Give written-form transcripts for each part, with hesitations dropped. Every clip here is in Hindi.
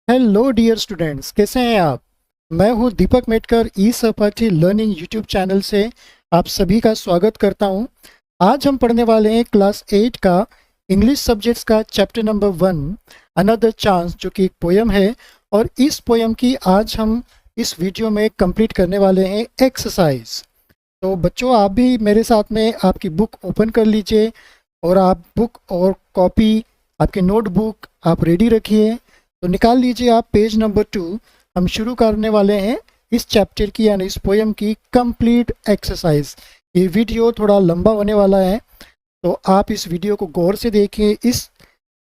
हेलो डियर स्टूडेंट्स, कैसे हैं आप। मैं हूं दीपक मेटकर, ई सहपाठी लर्निंग यूट्यूब चैनल से आप सभी का स्वागत करता हूं। आज हम पढ़ने वाले हैं क्लास 8 का इंग्लिश सब्जेक्ट्स का चैप्टर नंबर 1 अनदर चांस, जो कि एक पोयम है। और इस पोयम की आज हम इस वीडियो में कंप्लीट करने वाले हैं एक्सरसाइज। तो बच्चों, आप भी मेरे साथ में आपकी बुक ओपन कर लीजिए और आप बुक और कॉपी, आपकी नोटबुक आप रेडी रखिए। तो निकाल लीजिए आप पेज नंबर 2। हम शुरू करने वाले हैं इस चैप्टर की यानी इस पोयम की कंप्लीट एक्सरसाइज। ये वीडियो थोड़ा लंबा होने वाला है, तो आप इस वीडियो को गौर से देखिए।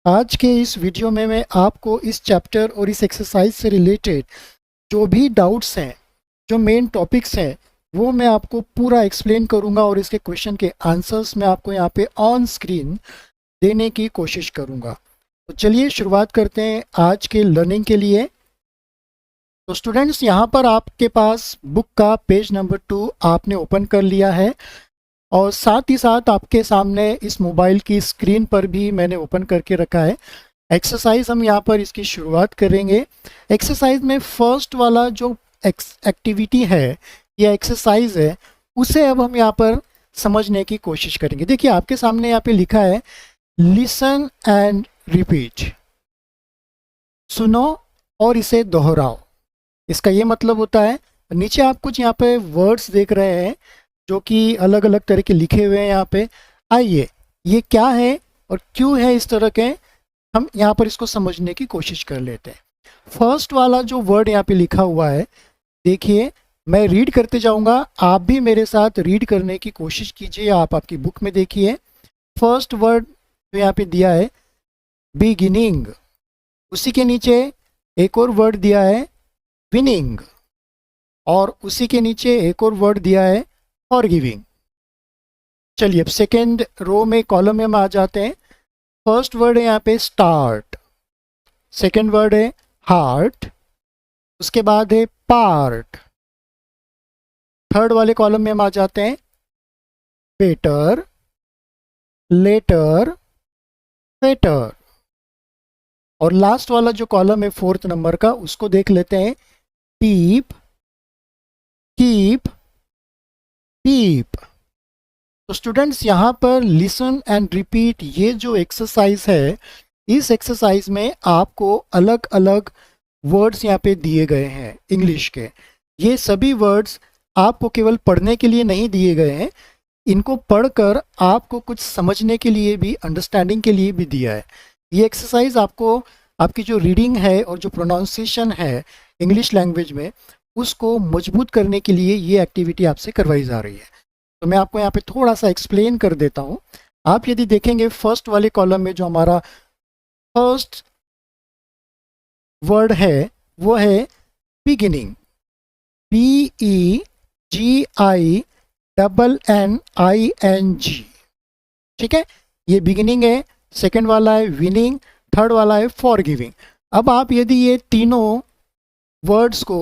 आज के इस वीडियो में मैं आपको इस चैप्टर और इस एक्सरसाइज से रिलेटेड जो भी डाउट्स हैं, जो मेन टॉपिक्स हैं, वो मैं आपको पूरा एक्सप्लेन करूंगा और इसके क्वेश्चन के आंसर्स मैं आपको यहाँ पे ऑन स्क्रीन देने की कोशिश करूंगा। तो चलिए शुरुआत करते हैं आज के लर्निंग के लिए। तो स्टूडेंट्स, यहाँ पर आपके पास बुक का पेज नंबर 2 आपने ओपन कर लिया है और साथ ही साथ आपके सामने इस मोबाइल की स्क्रीन पर भी मैंने ओपन करके रखा है। एक्सरसाइज हम यहाँ पर इसकी शुरुआत करेंगे। एक्सरसाइज में फर्स्ट वाला जो एक्टिविटी है या एक्सरसाइज है, उसे अब हम यहाँ पर समझने की कोशिश करेंगे। देखिए, आपके सामने यहाँ पे लिखा है लिसन एंड रिपीट। सुनो और इसे दोहराओ। इसका ये मतलब होता है, नीचे आप कुछ यहाँ पे वर्ड्स देख रहे हैं जो कि अलग अलग तरह के लिखे हुए हैं यहाँ पे। आइए, ये क्या है और क्यों है इस तरह के, हम यहाँ पर इसको समझने की कोशिश कर लेते हैं। फर्स्ट वाला जो वर्ड यहाँ पे लिखा हुआ है, देखिए मैं रीड करते जाऊँगा, आप भी मेरे साथ रीड करने की कोशिश कीजिए। आप आपकी बुक में देखिए, फर्स्ट वर्ड जो यहाँ पे दिया है बिगिनिंग, उसी के नीचे एक और वर्ड दिया है विनिंग, और उसी के नीचे एक और वर्ड दिया है फॉरगिविंग। चलिए अब सेकेंड रो में, कॉलम में हम आ जाते हैं। फर्स्ट वर्ड है यहाँ पे स्टार्ट, सेकेंड वर्ड है हार्ट, उसके बाद है पार्ट। थर्ड वाले कॉलम में हम आ जाते हैं बेटर, लेटर, बेटर। और लास्ट वाला जो कॉलम है फोर्थ नंबर का, उसको देख लेते हैं पीप, कीप, पीप। तो स्टूडेंट्स, यहाँ पर लिसन एंड रिपीट ये जो एक्सरसाइज है, इस एक्सरसाइज में आपको अलग अलग वर्ड्स यहाँ पे दिए गए हैं इंग्लिश के। ये सभी वर्ड्स आपको केवल पढ़ने के लिए नहीं दिए गए हैं, इनको पढ़कर आपको कुछ समझने के लिए भी, अंडरस्टैंडिंग के लिए भी दिया है। ये एक्सरसाइज आपको आपकी जो रीडिंग है और जो प्रोनाउंसिएशन है इंग्लिश लैंग्वेज में, उसको मजबूत करने के लिए ये एक्टिविटी आपसे करवाई जा रही है। तो मैं आपको यहाँ पे थोड़ा सा एक्सप्लेन कर देता हूँ। आप यदि देखेंगे फर्स्ट वाले कॉलम में जो हमारा फर्स्ट वर्ड है वो है बिगिनिंग, BEGINNING। ठीक है, ये बिगिनिंग है। सेकंड वाला है विनिंग, थर्ड वाला है फॉरगिविंग। अब आप यदि ये तीनों वर्ड्स को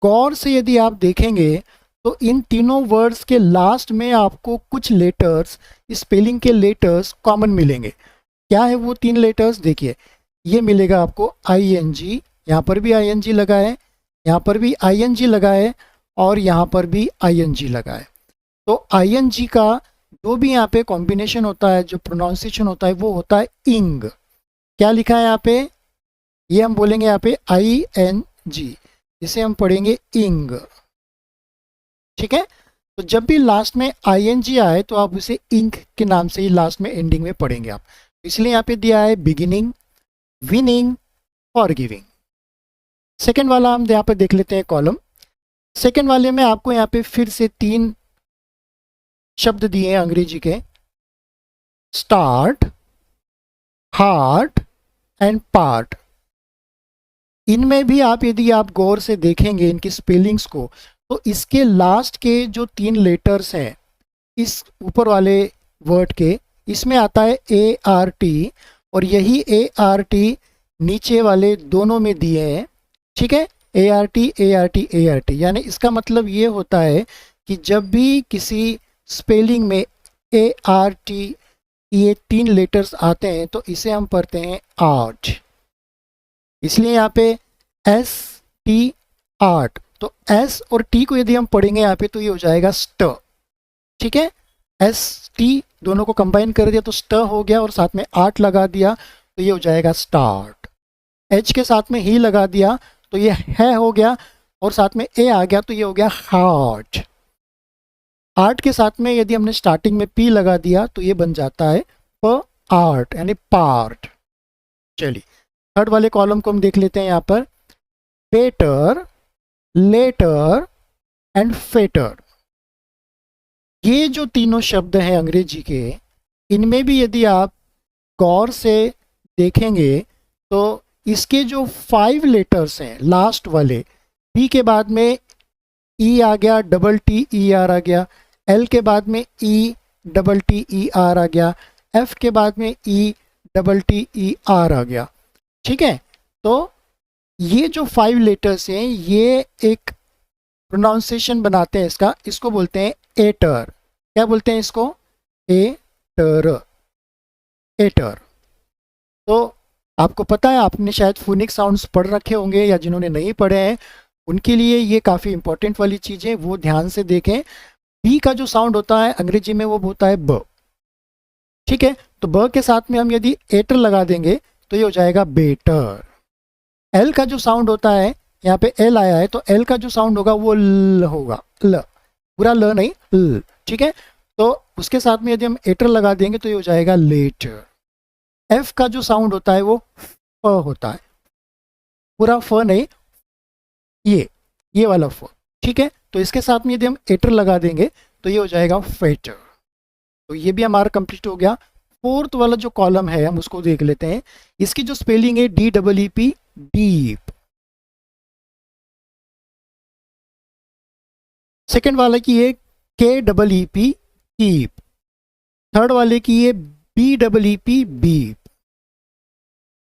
गौर से यदि आप देखेंगे तो इन तीनों वर्ड्स के लास्ट में आपको कुछ लेटर्स, स्पेलिंग के लेटर्स कॉमन मिलेंगे। क्या है वो तीन लेटर्स? देखिए, ये मिलेगा आपको ING, यहाँ पर भी ING लगा है, यहाँ पर भी ING लगा है, और यहाँ पर भी ING लगा है। तो ING का जो भी यहाँ पे कॉम्बिनेशन होता है, जो प्रोनाउंसिएशन होता है, वो होता है इंग। क्या लिखा है यहाँ पे? ये हम बोलेंगे यहाँ पे ING, इसे हम पढ़ेंगे इंग। ठीक है, तो जब भी लास्ट में ING आए तो आप उसे इंक के नाम से ही लास्ट में एंडिंग में पढ़ेंगे आप। इसलिए यहाँ पे दिया है बिगिनिंग, विनिंग, फॉरगिविंग। सेकेंड वाला हम यहाँ पे देख लेते हैं कॉलम। सेकेंड वाले में आपको यहाँ पे फिर से तीन शब्द दिए हैं अंग्रेजी के, स्टार्ट, हार्ट एंड पार्ट। इनमें भी आप यदि आप गौर से देखेंगे इनकी स्पेलिंग्स को, तो इसके लास्ट के जो तीन लेटर्स हैं इस ऊपर वाले वर्ड के, इसमें आता है ART, और यही ART नीचे वाले दोनों में दिए हैं। ठीक है, ART ART ART, यानी इसका मतलब ये होता है कि जब भी किसी स्पेलिंग में ART ये तीन लेटर्स आते हैं तो इसे हम पढ़ते हैं आर्ट। इसलिए यहाँ पे एस टी आर्ट, तो एस और टी को यदि हम पढ़ेंगे यहाँ पे तो ये हो जाएगा स्ट। ठीक है, एस टी दोनों को कंबाइन कर दिया तो स्ट हो गया, और साथ में आर्ट लगा दिया तो ये हो जाएगा स्टार्ट। एच के साथ में ही लगा दिया तो ये है हो गया, और साथ में ए आ गया तो ये हो गया हार्ट। आर्ट के साथ में यदि हमने स्टार्टिंग में पी लगा दिया तो ये बन जाता है प आर्ट यानी पार्ट। चलिए थर्ड वाले कॉलम को हम देख लेते हैं यहाँ पर, बेटर, लेटर एंड फेटर। ये जो तीनों शब्द हैं अंग्रेजी के, इनमें भी यदि आप गौर से देखेंगे तो इसके जो 5 लेटर्स हैं लास्ट वाले, पी के बाद में ई आ गया, डबल टी ई आर आ गया, एल के बाद में E double T E R आ गया, एफ के बाद में E double T E R आ गया। ठीक है, तो ये जो 5 लेटर्स हैं ये एक प्रोनाउंसिएशन बनाते हैं इसका, इसको बोलते हैं एटर। क्या बोलते हैं इसको? एटर, एटर। तो आपको पता है, आपने शायद फोनिक साउंड्स पढ़ रखे होंगे, या जिन्होंने नहीं पढ़े हैं उनके लिए ये काफ़ी इंपॉर्टेंट वाली चीज़ है, वो ध्यान से देखें। बी का जो साउंड होता है अंग्रेजी में वो होता है ब। ठीक है, तो ब के साथ में हम यदि एटर लगा देंगे तो ये हो जाएगा बेटर। एल का जो साउंड होता है, यहाँ पे एल आया है तो एल का जो साउंड होगा वो ल होगा, ल, पूरा ल नहीं, ल। ठीक है, तो उसके साथ में यदि हम एटर लगा देंगे तो ये हो जाएगा लेटर। एफ का जो साउंड होता है वो फ होता है, पूरा फ नहीं, ये वाला फ। ठीक है, तो इसके साथ में यदि हम एटर लगा देंगे तो ये हो जाएगा फेटर। तो ये भी हमारा कंप्लीट हो गया। फोर्थ वाला जो कॉलम है हम उसको देख लेते हैं। इसकी जो स्पेलिंग है DEEP, डीप। सेकेंड वाले की है KEEP, कीप। थर्ड वाले की है BEEP, बीप।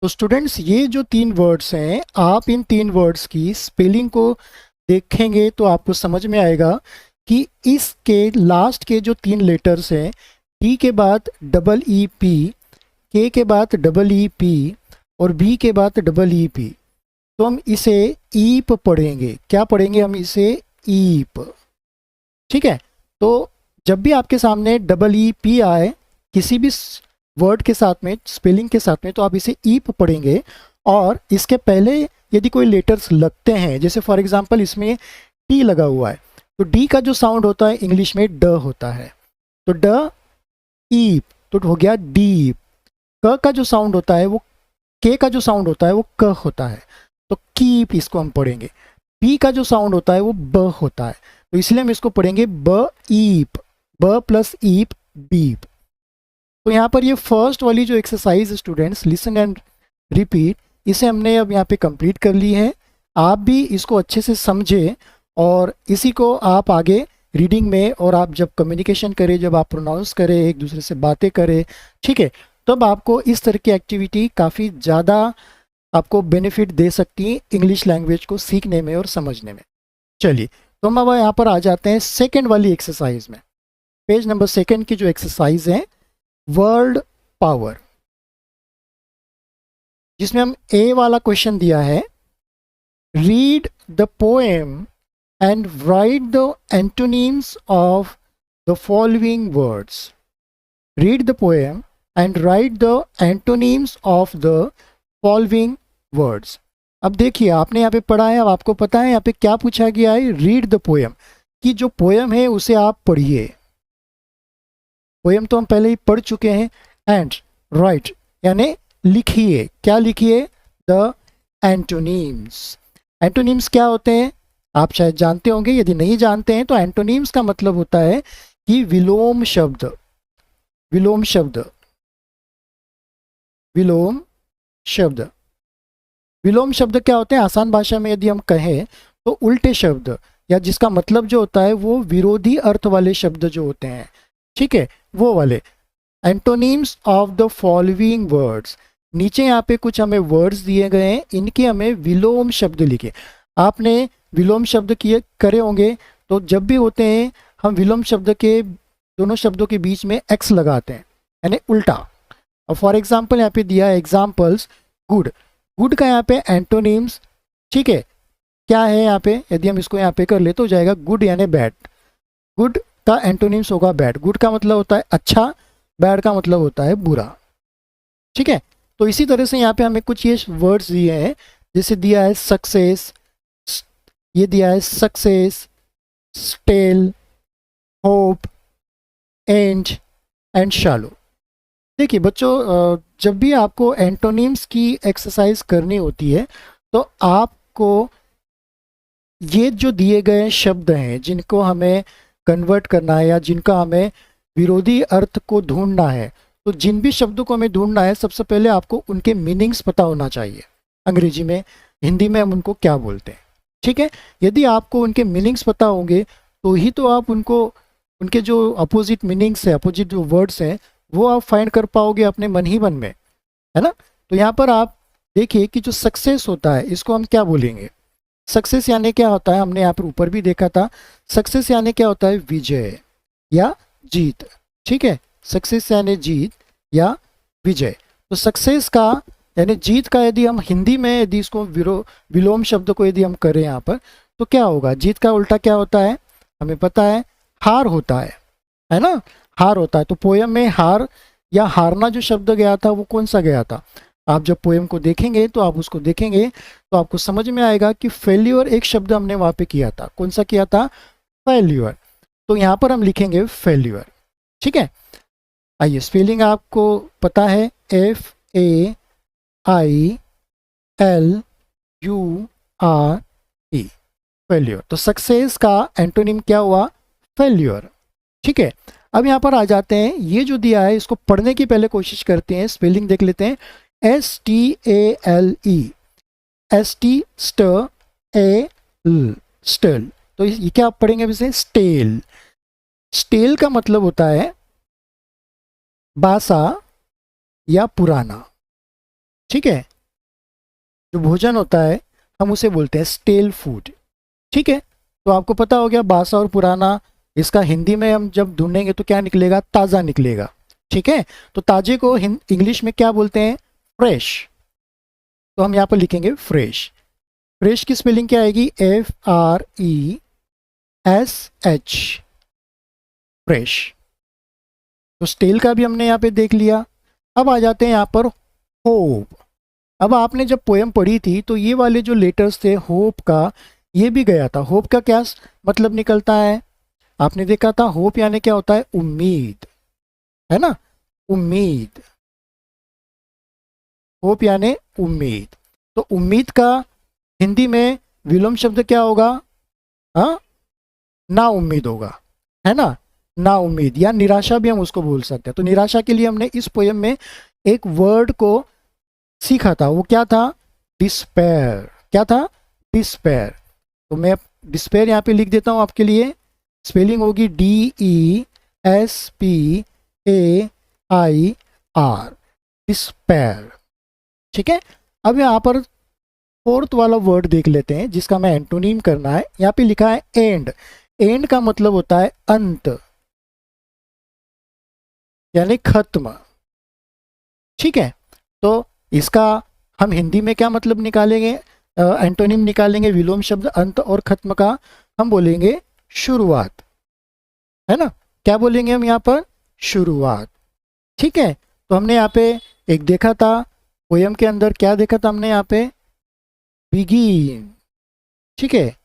तो स्टूडेंट्स ये जो 3 वर्ड्स हैं, आप इन 3 वर्ड्स की स्पेलिंग को देखेंगे तो आपको समझ में आएगा कि इसके लास्ट के जो 3 लेटर्स हैं, डी के बाद EEP, के बाद EEP और बी के बाद EEP, तो हम इसे ईप पढ़ेंगे। क्या पढ़ेंगे हम इसे? ईप। ठीक है, तो जब भी आपके सामने EEP आए किसी भी वर्ड के साथ में, स्पेलिंग के साथ में, तो आप इसे ईप पढ़ेंगे। और इसके पहले यदि कोई लेटर्स लगते हैं, जैसे फॉर एग्जांपल इसमें टी लगा हुआ है, तो डी का जो साउंड होता है इंग्लिश में ड होता है, तो ड ईप, तो हो गया डीप। क का जो साउंड होता है वो, के का जो साउंड होता है वो क होता है, तो कीप इसको हम पढ़ेंगे। बी का जो साउंड होता है वो ब होता है, तो इसलिए हम इसको पढ़ेंगे ब ईप, ब प्लस ईप, बीप। तो यहाँ पर ये फर्स्ट वाली जो एक्सरसाइज है स्टूडेंट्स, लिसन एंड रिपीट, इसे हमने अब यहाँ पे कंप्लीट कर ली है। आप भी इसको अच्छे से समझें और इसी को आप आगे रीडिंग में, और आप जब कम्युनिकेशन करें, जब आप प्रोनाउंस करें, एक दूसरे से बातें करें, ठीक है, तब आपको इस तरह की एक्टिविटी काफ़ी ज़्यादा आपको बेनिफिट दे सकती है इंग्लिश लैंग्वेज को सीखने में और समझने में। चलिए, तो हम अब यहाँ पर आ जाते हैं सेकेंड वाली एक्सरसाइज में। पेज नंबर 2 की जो एक्सरसाइज है, वर्ल्ड पावर, जिसमें हम ए वाला क्वेश्चन दिया है, read the poem and right the antonyms of the following words. Read the poem and right the antonyms of the following words. अब देखिए, आपने यहाँ पे पढ़ा है, अब आपको पता है यहाँ पे क्या पूछा गया है। रीड द पोएम, कि जो पोएम है उसे आप पढ़िए। पोएम तो हम पहले ही पढ़ चुके हैं। एंड राइट यानी लिखिए। क्या लिखिए? The antonyms. एंटोनिम्स क्या होते हैं आप शायद जानते होंगे, यदि नहीं जानते हैं तो एंटोनिम्स का मतलब होता है कि विलोम शब्द। विलोम शब्द, विलोम शब्द। विलोम शब्द क्या होते हैं? आसान भाषा में यदि हम कहें तो उल्टे शब्द, या जिसका मतलब जो होता है वो विरोधी अर्थ वाले शब्द जो होते हैं, ठीक है, वो वाले। Antonyms of the following words. नीचे यहाँ पे कुछ हमें वर्ड्स दिए गए हैं, इनके हमें विलोम शब्द लिखे। आपने विलोम शब्द किए करे होंगे, तो जब भी होते हैं हम विलोम शब्द के दोनों शब्दों के बीच में एक्स लगाते हैं, यानी उल्टा। और फॉर एग्जाम्पल यहाँ पे दिया है एग्जाम्पल्स, गुड, गुड का यहाँ पे एंटोनिम्स, ठीक है, क्या है यहाँ पे, यदि हम इसको यहाँ पे कर ले तो हो जाएगा गुड यानी बैड। गुड का एंटोनिम्स होगा बैड। गुड का मतलब होता है अच्छा, बैड का मतलब होता है बुरा, ठीक है। तो इसी तरह से यहाँ पे हमें कुछ ये वर्ड्स दिए हैं, जैसे दिया है सक्सेस, ये दिया है success, stale, hope, and, and shallow. देखिए बच्चों, जब भी आपको एंटोनिम्स की एक्सरसाइज करनी होती है तो आपको ये जो दिए गए शब्द हैं जिनको हमें कन्वर्ट करना है या जिनका हमें विरोधी अर्थ को ढूंढना है, तो जिन भी शब्दों को हमें ढूंढना है सबसे पहले आपको उनके मीनिंग्स पता होना चाहिए। अंग्रेजी में, हिंदी में हम उनको क्या बोलते हैं, ठीक है। यदि आपको उनके मीनिंग्स पता होंगे तो ही तो आप उनको, उनके जो अपोजिट मीनिंग्स है, अपोजिट जो वर्ड्स हैं, वो आप फाइंड कर पाओगे अपने मन ही मन में, है ना। तो यहाँ पर आप देखिए कि जो सक्सेस होता है इसको हम क्या बोलेंगे। सक्सेस यानी क्या होता है, हमने यहाँ पर ऊपर भी देखा था, सक्सेस यानी क्या होता है, विजय या जीत, ठीक है। सक्सेस यानी जीत या विजय। तो सक्सेस का यानी जीत का यदि हम हिंदी में यदि इसको विलोम शब्द को यदि हम करें यहाँ पर, तो क्या होगा, जीत का उल्टा क्या होता है, हमें पता है, हार होता है ना, हार होता है। तो पोयम में हार या हारना जो शब्द गया था वो कौन सा गया था, आप जब पोयम को देखेंगे तो आप उसको देखेंगे तो आपको समझ में आएगा कि फेल्यूर एक शब्द हमने वहाँ पे किया था, कौन सा किया था, फेल्यूर। तो यहाँ पर हम लिखेंगे फेल्यूर, ठीक है। आइए स्पेलिंग आपको पता है, FAILURE, फेल्यूर। तो सक्सेस का एंटोनिम क्या हुआ, फेल्यूर, ठीक है। अब यहाँ पर आ जाते हैं, ये जो दिया है इसको पढ़ने की पहले कोशिश करते हैं, स्पेलिंग देख लेते हैं। STALE, ST stale. तो ये क्या आप पढ़ेंगे इसे, स्टेल। स्टेल का मतलब होता है बासा या पुराना, ठीक है। जो भोजन होता है हम उसे बोलते हैं स्टेल फूड, ठीक है। तो आपको पता हो गया बासा और पुराना, इसका हिंदी में हम जब ढूंढेंगे तो क्या निकलेगा, ताज़ा निकलेगा, ठीक है। तो ताजे को इंग्लिश में क्या बोलते हैं, फ्रेश। तो हम यहाँ पर लिखेंगे फ्रेश। फ्रेश की स्पेलिंग क्या आएगी, FRESH, फ्रेश। तो स्टेल का भी हमने यहाँ पे देख लिया। अब आ जाते हैं यहाँ पर होप। अब आपने जब पोयम पढ़ी थी तो ये वाले जो लेटर्स थे होप का, ये भी गया था। होप का क्या मतलब निकलता है, आपने देखा था, होप यानी क्या होता है, उम्मीद, है ना, उम्मीद। होप यानी उम्मीद। तो उम्मीद का हिंदी में विलोम शब्द क्या होगा, हाँ, ना उम्मीद होगा, है ना, ना उम्मीद या निराशा भी हम उसको बोल सकते हैं। तो निराशा के लिए हमने इस पोयम में एक वर्ड को सीखा था, वो क्या था, डिस्पेयर। क्या था, डिस्पेयर। तो मैं डिस्पेयर यहाँ पे लिख देता हूँ आपके लिए। स्पेलिंग होगी DESPAIR, डिस्पेयर, ठीक है। अब यहाँ पर फोर्थ वाला वर्ड देख लेते हैं जिसका मैं एंटोनिम करना है। यहाँ पे लिखा है एंड। एंड का मतलब होता है अंत यानी खत्म, ठीक है। तो इसका हम हिंदी में क्या मतलब निकालेंगे, एंटोनिम निकालेंगे, विलोम शब्द अंत और खत्म का, हम बोलेंगे शुरुआत, है ना। क्या बोलेंगे हम यहाँ पर, शुरुआत, ठीक है। तो हमने यहाँ पे एक देखा था पोयम के अंदर, क्या देखा था हमने यहाँ पे, बिगिन, ठीक है,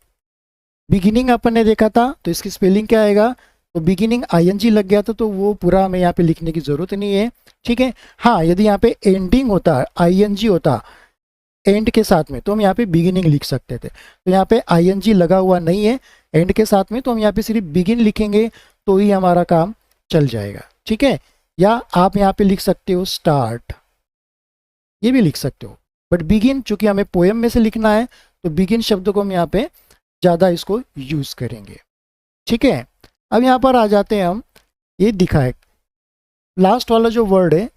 बिगिनिंग अपन ने देखा था। तो इसकी स्पेलिंग क्या आएगा, तो बिगिनिंग ING लग गया था तो वो पूरा हमें यहाँ पे लिखने की जरूरत नहीं है, ठीक है। हाँ, यदि यहाँ पे एंडिंग होता, ING होता एंड के साथ में, तो हम यहाँ पे बिगिनिंग लिख सकते थे। तो यहाँ पे ING लगा हुआ नहीं है एंड के साथ में, तो हम यहाँ पे सिर्फ बिगिन लिखेंगे तो ही हमारा काम चल जाएगा, ठीक है। या आप यहाँ पे लिख सकते हो स्टार्ट, ये भी लिख सकते हो, बट बिगिन चूंकि हमें पोयम में से लिखना है तो बिगिन शब्द को हम यहाँ पे ज़्यादा इसको यूज़ करेंगे, ठीक है। अब यहाँ पर आ जाते हैं हम, ये दिखा है लास्ट वाला जो वर्ड है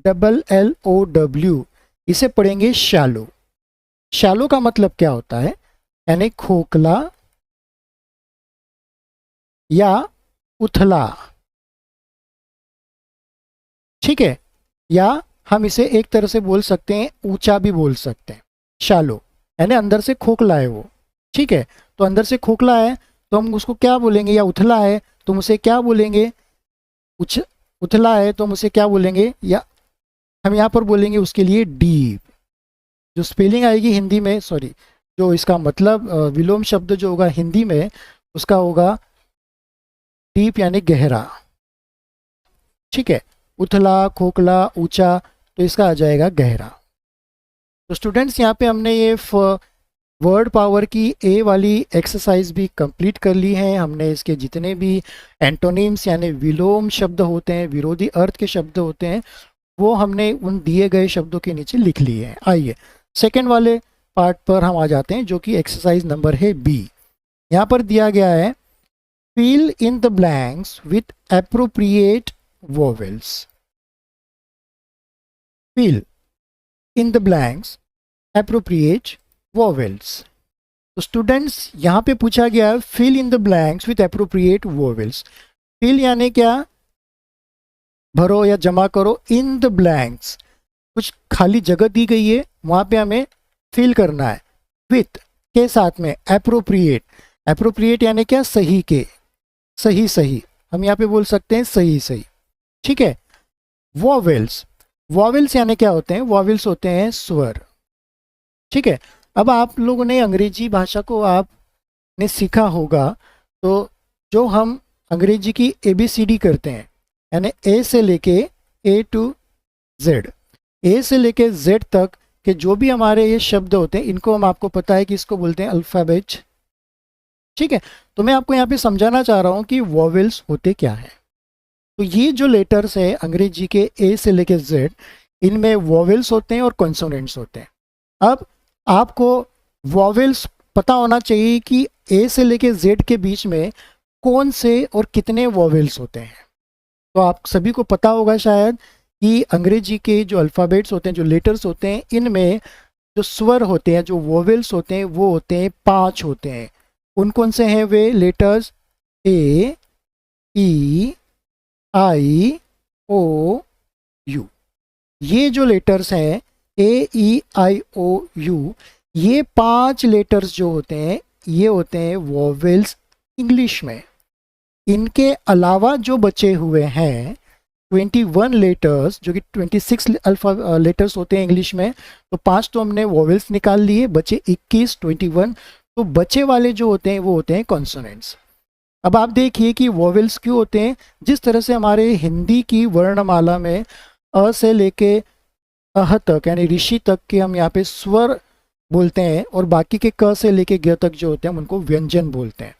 SHALLOW, इसे पढ़ेंगे शैलो। शैलो का मतलब क्या होता है, यानी खोखला या उथला, ठीक है, या हम इसे एक तरह से बोल सकते हैं, ऊंचा भी बोल सकते हैं, शालो, यानी अंदर से खोखला है वो। ठीक है, तो अंदर से खोखला है तो हम उसको क्या बोलेंगे, या उथला है तो हम उसे क्या बोलेंगे, उछ उथला है तो हम उसे क्या बोलेंगे, या हम यहाँ पर बोलेंगे उसके लिए डीप। जो स्पेलिंग आएगी हिंदी में, सॉरी, जो इसका मतलब विलोम शब्द जो होगा हिंदी में, उसका होगा डीप यानी गहरा। ठीक है, उथला, खोखला, ऊंचा, तो इसका आ जाएगा गहरा। तो स्टूडेंट्स यहाँ पे हमने ये वर्ड पावर की ए वाली एक्सरसाइज भी कंप्लीट कर ली है। हमने इसके जितने भी एंटोनिम्स यानी विलोम शब्द होते हैं, विरोधी अर्थ के शब्द होते हैं, वो हमने उन दिए गए शब्दों के नीचे लिख लिए हैं। आइए सेकेंड वाले पार्ट पर हम आ जाते हैं, जो कि एक्सरसाइज नंबर है बी। यहाँ पर दिया गया है fill in the blanks with appropriate vowels. Fill in the blanks appropriate vowels. तो स्टूडेंट्स यहाँ पे पूछा गया है fill in the blanks with appropriate vowels. Fill यानी क्या, भरो या जमा करो, इन द ब्लैंक्स कुछ खाली जगह दी गई है, वहां पे हमें फिल करना है, विथ के साथ में, एप्रोप्रिएट। एप्रोप्रिएट यानी क्या, सही के, सही सही, हम यहाँ पे बोल सकते हैं सही सही। ठीक है, वोवेल्स, वोवेल्स यानी क्या होते हैं, वोवेल्स होते हैं स्वर। ठीक है, अब आप लोगों ने अंग्रेजी भाषा को आपने सीखा होगा, तो जो हम अंग्रेजी की ABCD करते हैं, यानी ए से लेके A to Z, ए से लेके Z तक के जो भी हमारे ये शब्द होते हैं, इनको हम, आपको पता है कि इसको बोलते हैं अल्फ़ाबेट। ठीक है, तो मैं आपको यहाँ पे समझाना चाह रहा हूँ कि वोवेल्स होते क्या है। तो ये जो लेटर्स है अंग्रेजी के ए से लेके Z, इनमें वोवेल्स होते हैं और कॉन्सोनेंट्स होते हैं। अब आपको वोवेल्स पता होना चाहिए कि ए से लेके Z के बीच में कौन से और कितने वोवेल्स होते हैं। तो आप सभी को पता होगा शायद कि अंग्रेजी के जो अल्फ़ाबेट्स होते हैं, जो लेटर्स होते हैं, इनमें जो स्वर होते हैं, जो वोवेल्स होते हैं, वो होते हैं 5 होते हैं। कौन कौन से हैं वे letters, A, E, I, O, you. ये जो लेटर्स हैं ए, ई, आई, ओ, यू, ये 5 लेटर्स जो होते हैं, ये होते हैं वोवेल्स इंग्लिश में। इनके अलावा जो बचे हुए हैं 21 लेटर्स, जो कि 26 अल्फा लेटर्स होते हैं इंग्लिश में, तो 5 तो हमने वोवेल्स निकाल लिए, बचे 21, 21, तो बचे वाले जो होते हैं वो होते हैं कॉन्सोनेंट्स। अब आप देखिए कि वोवेल्स क्यों होते हैं, जिस तरह से हमारे हिंदी की वर्णमाला में अ से लेके अह तक यानी ऋषि तक के हम यहाँ पे स्वर बोलते हैं, और बाकी के क से लेके ग तक जो होते हैं हम उनको व्यंजन बोलते हैं।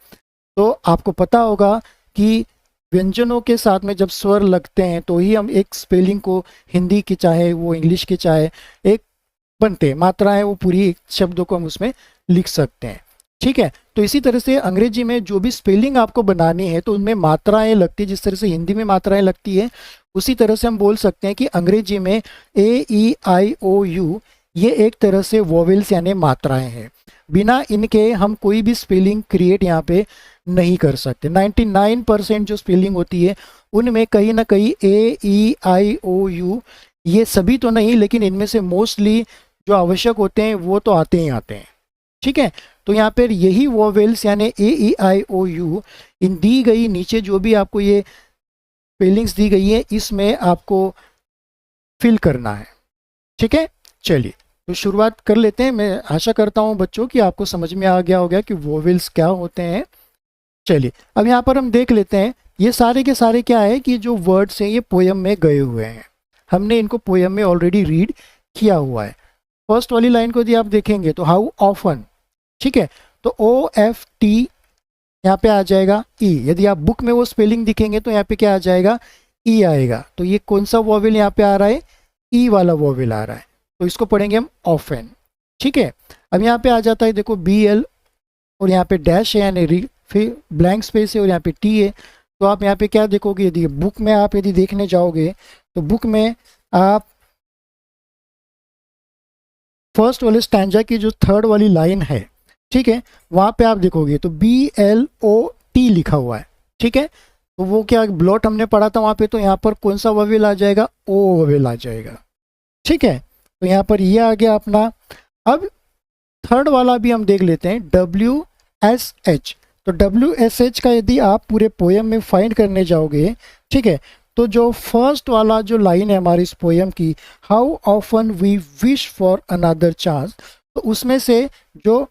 तो आपको पता होगा कि व्यंजनों के साथ में जब स्वर लगते हैं तो ही हम एक स्पेलिंग को, हिंदी की चाहे वो इंग्लिश की चाहे, एक बनते हैं, मात्राएं वो पूरी शब्दों को हम उसमें लिख सकते हैं। ठीक है, तो इसी तरह से अंग्रेजी में जो भी स्पेलिंग आपको बनानी है तो उनमें मात्राएं लगती है, जिस तरह से हिंदी में मात्राएं लगती है, उसी तरह से हम बोल सकते हैं कि अंग्रेजी में ए, ई, आई, ओ, यू, ये एक तरह से वोवेल्स यानी मात्राएं हैं। बिना इनके हम कोई भी स्पेलिंग क्रिएट यहाँ पे नहीं कर सकते। 99% जो स्पेलिंग होती है उनमें कहीं ना कहीं ए, ई, आई, ओ, यू, ये सभी तो नहीं, लेकिन इनमें से मोस्टली जो आवश्यक होते हैं वो तो आते ही आते हैं। ठीक है, तो यहाँ पर यही वोवेल्स यानी ए, ई, आई, ओ, यू, इन दी गई नीचे जो भी आपको ये स्पेलिंग्स दी गई है, इसमें आपको फिल करना है। ठीक है, चलिए तो शुरुआत कर लेते हैं। मैं आशा करता हूँ बच्चों कि आपको समझ में आ गया होगा कि वोवेल्स क्या होते हैं। चलिए अब यहाँ पर हम देख लेते हैं, ये सारे के सारे क्या है कि जो वर्ड्स हैं ये पोयम में गए हुए हैं, हमने इनको पोयम में ऑलरेडी रीड किया हुआ है। फर्स्ट वाली लाइन को यदि आप देखेंगे तो हाउ ऑफन, ठीक है, तो OFT यहाँ पे आ जाएगा ई। यदि आप बुक में वो स्पेलिंग दिखेंगे तो यहाँ पे क्या आ जाएगा, ई आएगा। तो ये कौन सा वोवेल यहाँ पे आ रहा है, ई वाला वोवेल आ रहा है, तो इसको पढ़ेंगे हम ऑफन। ठीक है, अब यहाँ पे आ जाता है, देखो BL और यहाँ पे डैश है यानी फिर ब्लैंक स्पेस है और यहाँ पे T है। तो आप यहाँ पे क्या देखोगे, यदि बुक में आप यदि देखने जाओगे तो बुक में आप फर्स्ट वाले स्टैंजा की जो थर्ड वाली लाइन है, ठीक है, वहाँ पे आप देखोगे तो BLOT लिखा हुआ है। ठीक है, तो वो क्या ब्लॉट हमने पढ़ा था वहाँ पे, तो यहाँ पर कौन सा वोवेल आ जाएगा, ओ वोवेल आ जाएगा। ठीक है, तो यहाँ पर ये आ गया अपना। अब थर्ड वाला भी हम देख लेते हैं, WSH। तो WSH का यदि आप पूरे पोयम में फाइंड करने जाओगे, ठीक है, तो जो फर्स्ट वाला जो लाइन है हमारी इस पोयम की, how often we wish for another chance, तो उसमें से जो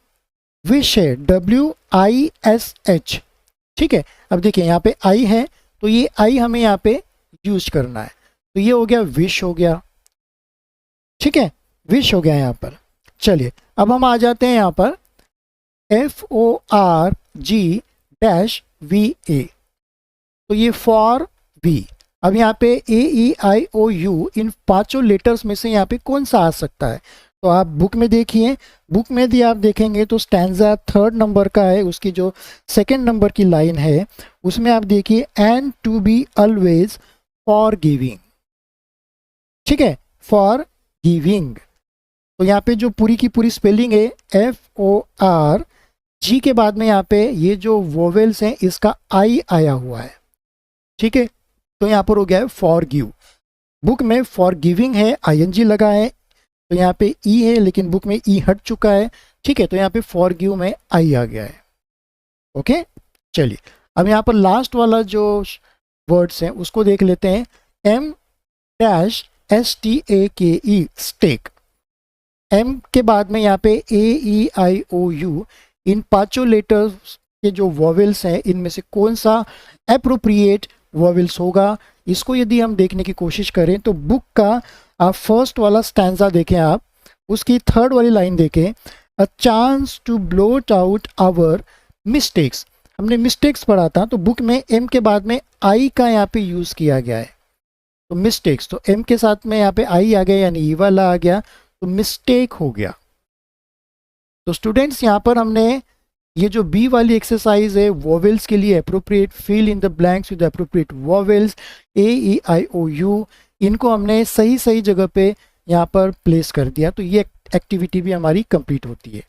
विश है WISH, ठीक है। अब देखिए यहाँ पे आई है, तो ये आई हमें यहाँ पे यूज करना है, तो ये हो गया विश हो गया, ठीक है, विश हो गया यहाँ पर। चलिए अब हम आ जाते हैं यहाँ पर FORG-VA, तो ये फॉर वी। अब यहाँ पे AEIOU, इन पांचों लेटर्स में से यहाँ पे कौन सा आ सकता है, तो आप बुक में देखिए, बुक में यदि आप देखेंगे तो स्टैंजा 3rd नंबर का है, उसकी जो 2nd नंबर की लाइन है उसमें आप देखिए and to be always forgiving, ठीक है, फॉर गिविंग। तो यहाँ पे जो पूरी की पूरी स्पेलिंग है FORG के बाद में यहाँ पे ये जो वोवेल्स हैं इसका आई आया हुआ है, ठीक है, तो यहाँ पर हो गया है फॉर गिव। बुक में फॉर गिविंग है, ING लगा है, तो यहाँ पे ई है, लेकिन बुक में ई हट चुका है, ठीक है, तो यहाँ पे फॉर गिव में आई आ गया है। ओके, चलिए अब यहाँ पर लास्ट वाला जो वर्ड्स हैं उसको देख लेते हैं, M-STAKE, स्टेक। M के बाद में यहाँ पे AEIOU, इन पांचों लेटर्स के जो वॉवेल्स हैं इनमें से कौन सा एप्रोप्रिएट वॉवेल्स होगा, इसको यदि हम देखने की कोशिश करें तो बुक का आप फर्स्ट वाला स्टैंजा देखें, आप उसकी 3rd वाली लाइन देखें, a chance to blot out our mistakes. हमने मिस्टेक्स पढ़ा था, तो बुक में M के बाद में I का यहाँ पे यूज़ किया गया है, तो मिस्टेक्स, तो M के साथ में यहाँ पे I आ गया, यानी ई वाला आ गया, तो मिस्टेक हो गया। तो स्टूडेंट्स यहाँ पर हमने ये जो बी वाली एक्सरसाइज है वॉवेल्स के लिए, appropriate fill in the blanks with appropriate vowels AEIOU, इनको हमने सही सही जगह पे यहाँ पर प्लेस कर दिया, तो ये एक्टिविटी भी हमारी कंप्लीट होती है।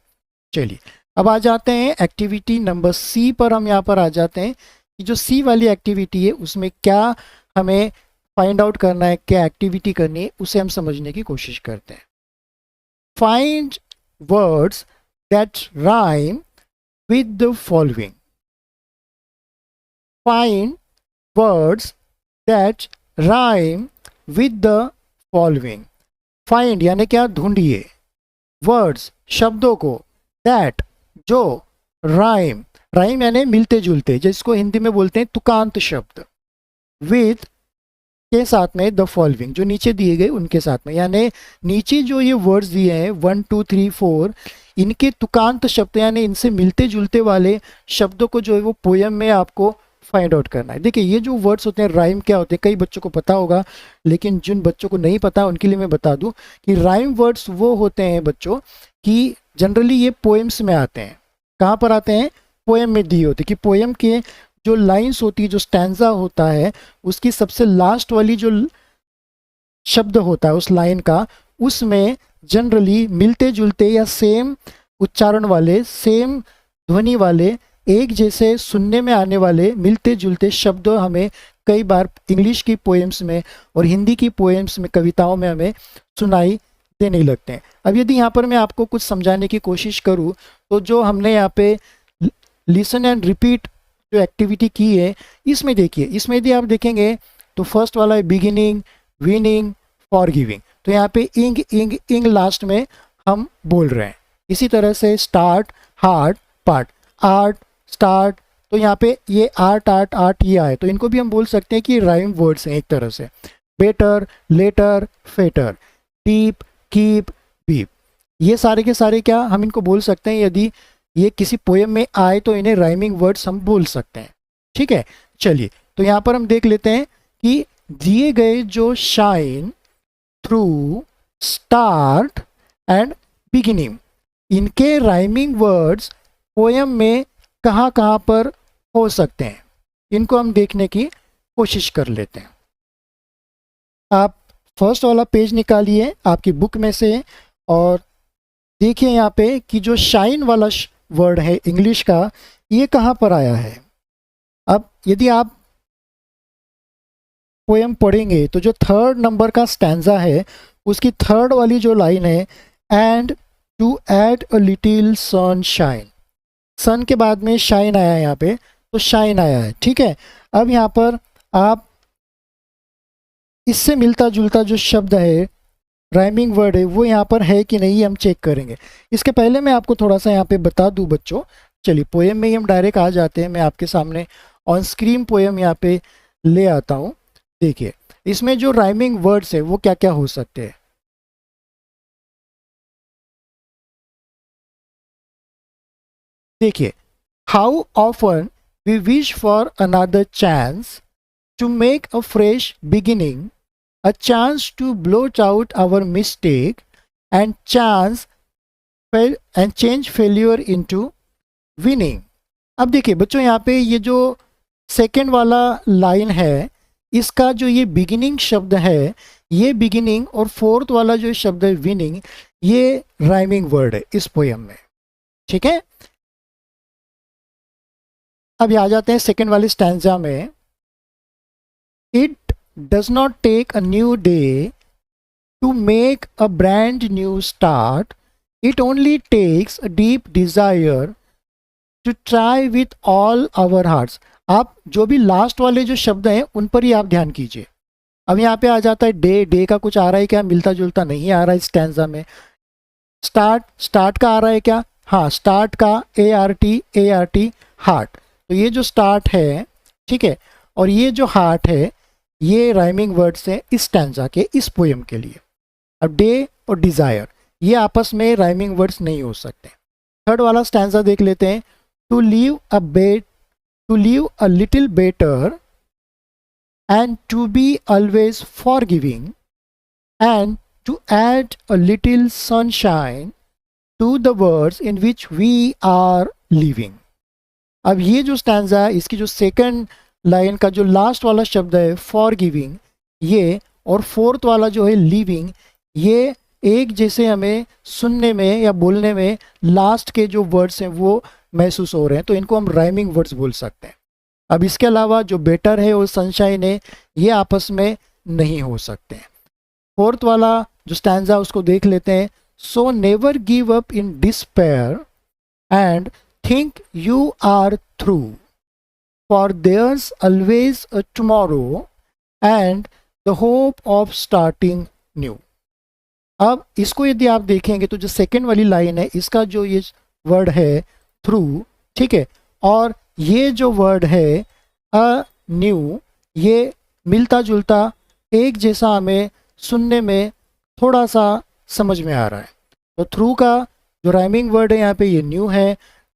चलिए अब आ जाते हैं एक्टिविटी नंबर C पर। हम यहाँ पर आ जाते हैं कि जो C वाली एक्टिविटी है उसमें क्या हमें फाइंड आउट करना है, क्या एक्टिविटी करनी है, उसे हम समझने की कोशिश करते हैं। Find words that rhyme with the following. Find words that rhyme with the following. Find यानी क्या, ढूंढिए, words शब्दों को, that जो, rhyme rhyme यानी मिलते जुलते, जिसको हिंदी में बोलते हैं तुकांत शब्द, with के साथ में द फॉलोइंग, जो नीचे दिए गए उनके साथ में, यानी नीचे जो ये वर्ड्स दिए हैं 1 2 3 4, इनके तुकांत शब्द यानी इनसे मिलते जुलते वाले शब्दों को जो है वो पोयम में आपको फाइंड आउट करना है। देखिए ये जो वर्ड्स होते हैं राइम क्या होते हैं, कई बच्चों को पता होगा, लेकिन जिन बच्चों को नहीं पता उनके लिए मैं बता दूं कि राइम वर्ड्स वो होते हैं बच्चों कि जनरली ये पोएम्स में आते हैं। कहाँ पर आते हैं, पोएम में दिए होते हैं, कि पोएम के जो लाइंस होती है, जो स्टैंजा होता है, उसकी सबसे लास्ट वाली जो शब्द होता है उस लाइन का, उसमें जनरली मिलते जुलते या सेम उच्चारण वाले, सेम ध्वनि वाले, एक जैसे सुनने में आने वाले मिलते जुलते शब्द हमें कई बार इंग्लिश की पोएम्स में और हिंदी की पोएम्स में, कविताओं में हमें सुनाई देने लगते हैं। अब यदि यहाँ पर मैं आपको कुछ समझाने की कोशिश करूँ तो जो हमने यहाँ पे लिसन एंड रिपीट जो एक्टिविटी की है, इसमें देखिए, इसमें यदि आप देखेंगे तो फर्स्ट वाला है बिगिनिंग, विनिंग, फॉर गिविंग, तो यहाँ पे इंग इंग इंग लास्ट में हम बोल रहे हैं। इसी तरह से start, heart, part, art, start, तो यहाँ पे ये आर्ट आर्ट आर्ट ये आए, तो इनको भी हम बोल सकते हैं कि राइम वर्ड्स हैं एक तरह से। Better, letter, fetter, deep, keep, beep, ये सारे के सारे क्या हम इनको बोल सकते हैं, यदि ये किसी पोएम में आए तो इन्हें राइमिंग वर्ड्स हम बोल सकते हैं। ठीक है, चलिए तो यहाँ पर हम देख लेते हैं कि दिए गए जो shine, through, start and beginning, इनके राइमिंग वर्ड्स पोएम में कहाँ कहाँ पर हो सकते हैं, इनको हम देखने की कोशिश कर लेते हैं। आप फर्स्ट वाला पेज निकालिए आपकी बुक में से और देखिए यहाँ पे कि जो शाइन वाला वर्ड है इंग्लिश का, ये कहाँ पर आया है। अब यदि आप पोएम पढ़ेंगे तो जो थर्ड नंबर का स्टैंजा है उसकी थर्ड वाली जो लाइन है, and to add a little sunshine, sun के बाद में शाइन आया है यहाँ पे, तो शाइन आया है, ठीक है। अब यहाँ पर आप इससे मिलता जुलता जो शब्द है, राइमिंग वर्ड है, वो यहाँ पर है कि नहीं हम चेक करेंगे। इसके पहले मैं आपको थोड़ा सा यहाँ पे बता दूँ बच्चों, चलिए पोएम में ही हम डायरेक्ट आ जाते हैं। मैं आपके सामने ऑन स्क्रीन पोएम यहाँ पे ले आता हूँ। देखिए इसमें जो राइमिंग वर्ड्स है वो क्या क्या हो सकते हैं। देखिए, how often we wish for another chance to make a fresh beginning, a chance to blot out our mistake and and change failure into winning। अब देखिए बच्चों यहाँ पे ये जो सेकेंड वाला लाइन है, इसका जो ये बिगिनिंग शब्द है, ये बिगिनिंग और फोर्थ वाला जो शब्द है विनिंग, ये राइमिंग वर्ड है इस पोयम में, ठीक है। अब आ जाते हैं सेकेंड वाले स्टैंजा में। It does not take a new day to make a brand new start. It only takes a deep desire to try with all our hearts। आप जो भी लास्ट वाले जो शब्द हैं उन पर ही आप ध्यान कीजिए। अब यहाँ पे आ जाता है डे, डे का कुछ आ रहा है क्या, मिलता जुलता नहीं आ रहा है स्टैंजा में। स्टार्ट, स्टार्ट का आ रहा है क्या, हाँ स्टार्ट का ART हार्ट, तो ये जो स्टार्ट है, ठीक है, और ये जो हार्ट है, ये राइमिंग वर्ड्स हैं इस स्टैंजा के, इस पोएम के लिए। अब डे और डिज़ायर ये आपस में राइमिंग वर्ड्स नहीं हो सकते। थर्ड वाला स्टैंजा देख लेते हैं। To leave a little better and to be always forgiving and to add a little sunshine to the words in which we are living. अब ये जो स्टैंजा है, इसकी जो सेकंड लाइन का जो लास्ट वाला शब्द है फॉर गिविंग, ये और फोर्थ वाला जो है लिविंग, ये एक जैसे हमें सुनने में या बोलने में लास्ट के जो वर्ड्स हैं वो महसूस हो रहे हैं, तो इनको हम राइमिंग वर्ड्स बोल सकते हैं। अब इसके अलावा जो बेटर है और सनशाइन है, ये आपस में नहीं हो सकते हैं। फोर्थ वाला जो स्टैंजा उसको देख लेते हैं। So never give up in despair and think you are through, for there's always a tomorrow and the hope of starting new। अब इसको यदि आप देखेंगे तो जो सेकेंड वाली लाइन है, इसका जो ये वर्ड है थ्रू, ठीक है, और ये जो वर्ड है अ न्यू, ये मिलता जुलता एक जैसा हमें सुनने में थोड़ा सा समझ में आ रहा है। तो थ्रू का जो राइमिंग वर्ड है यहाँ पे ये न्यू है।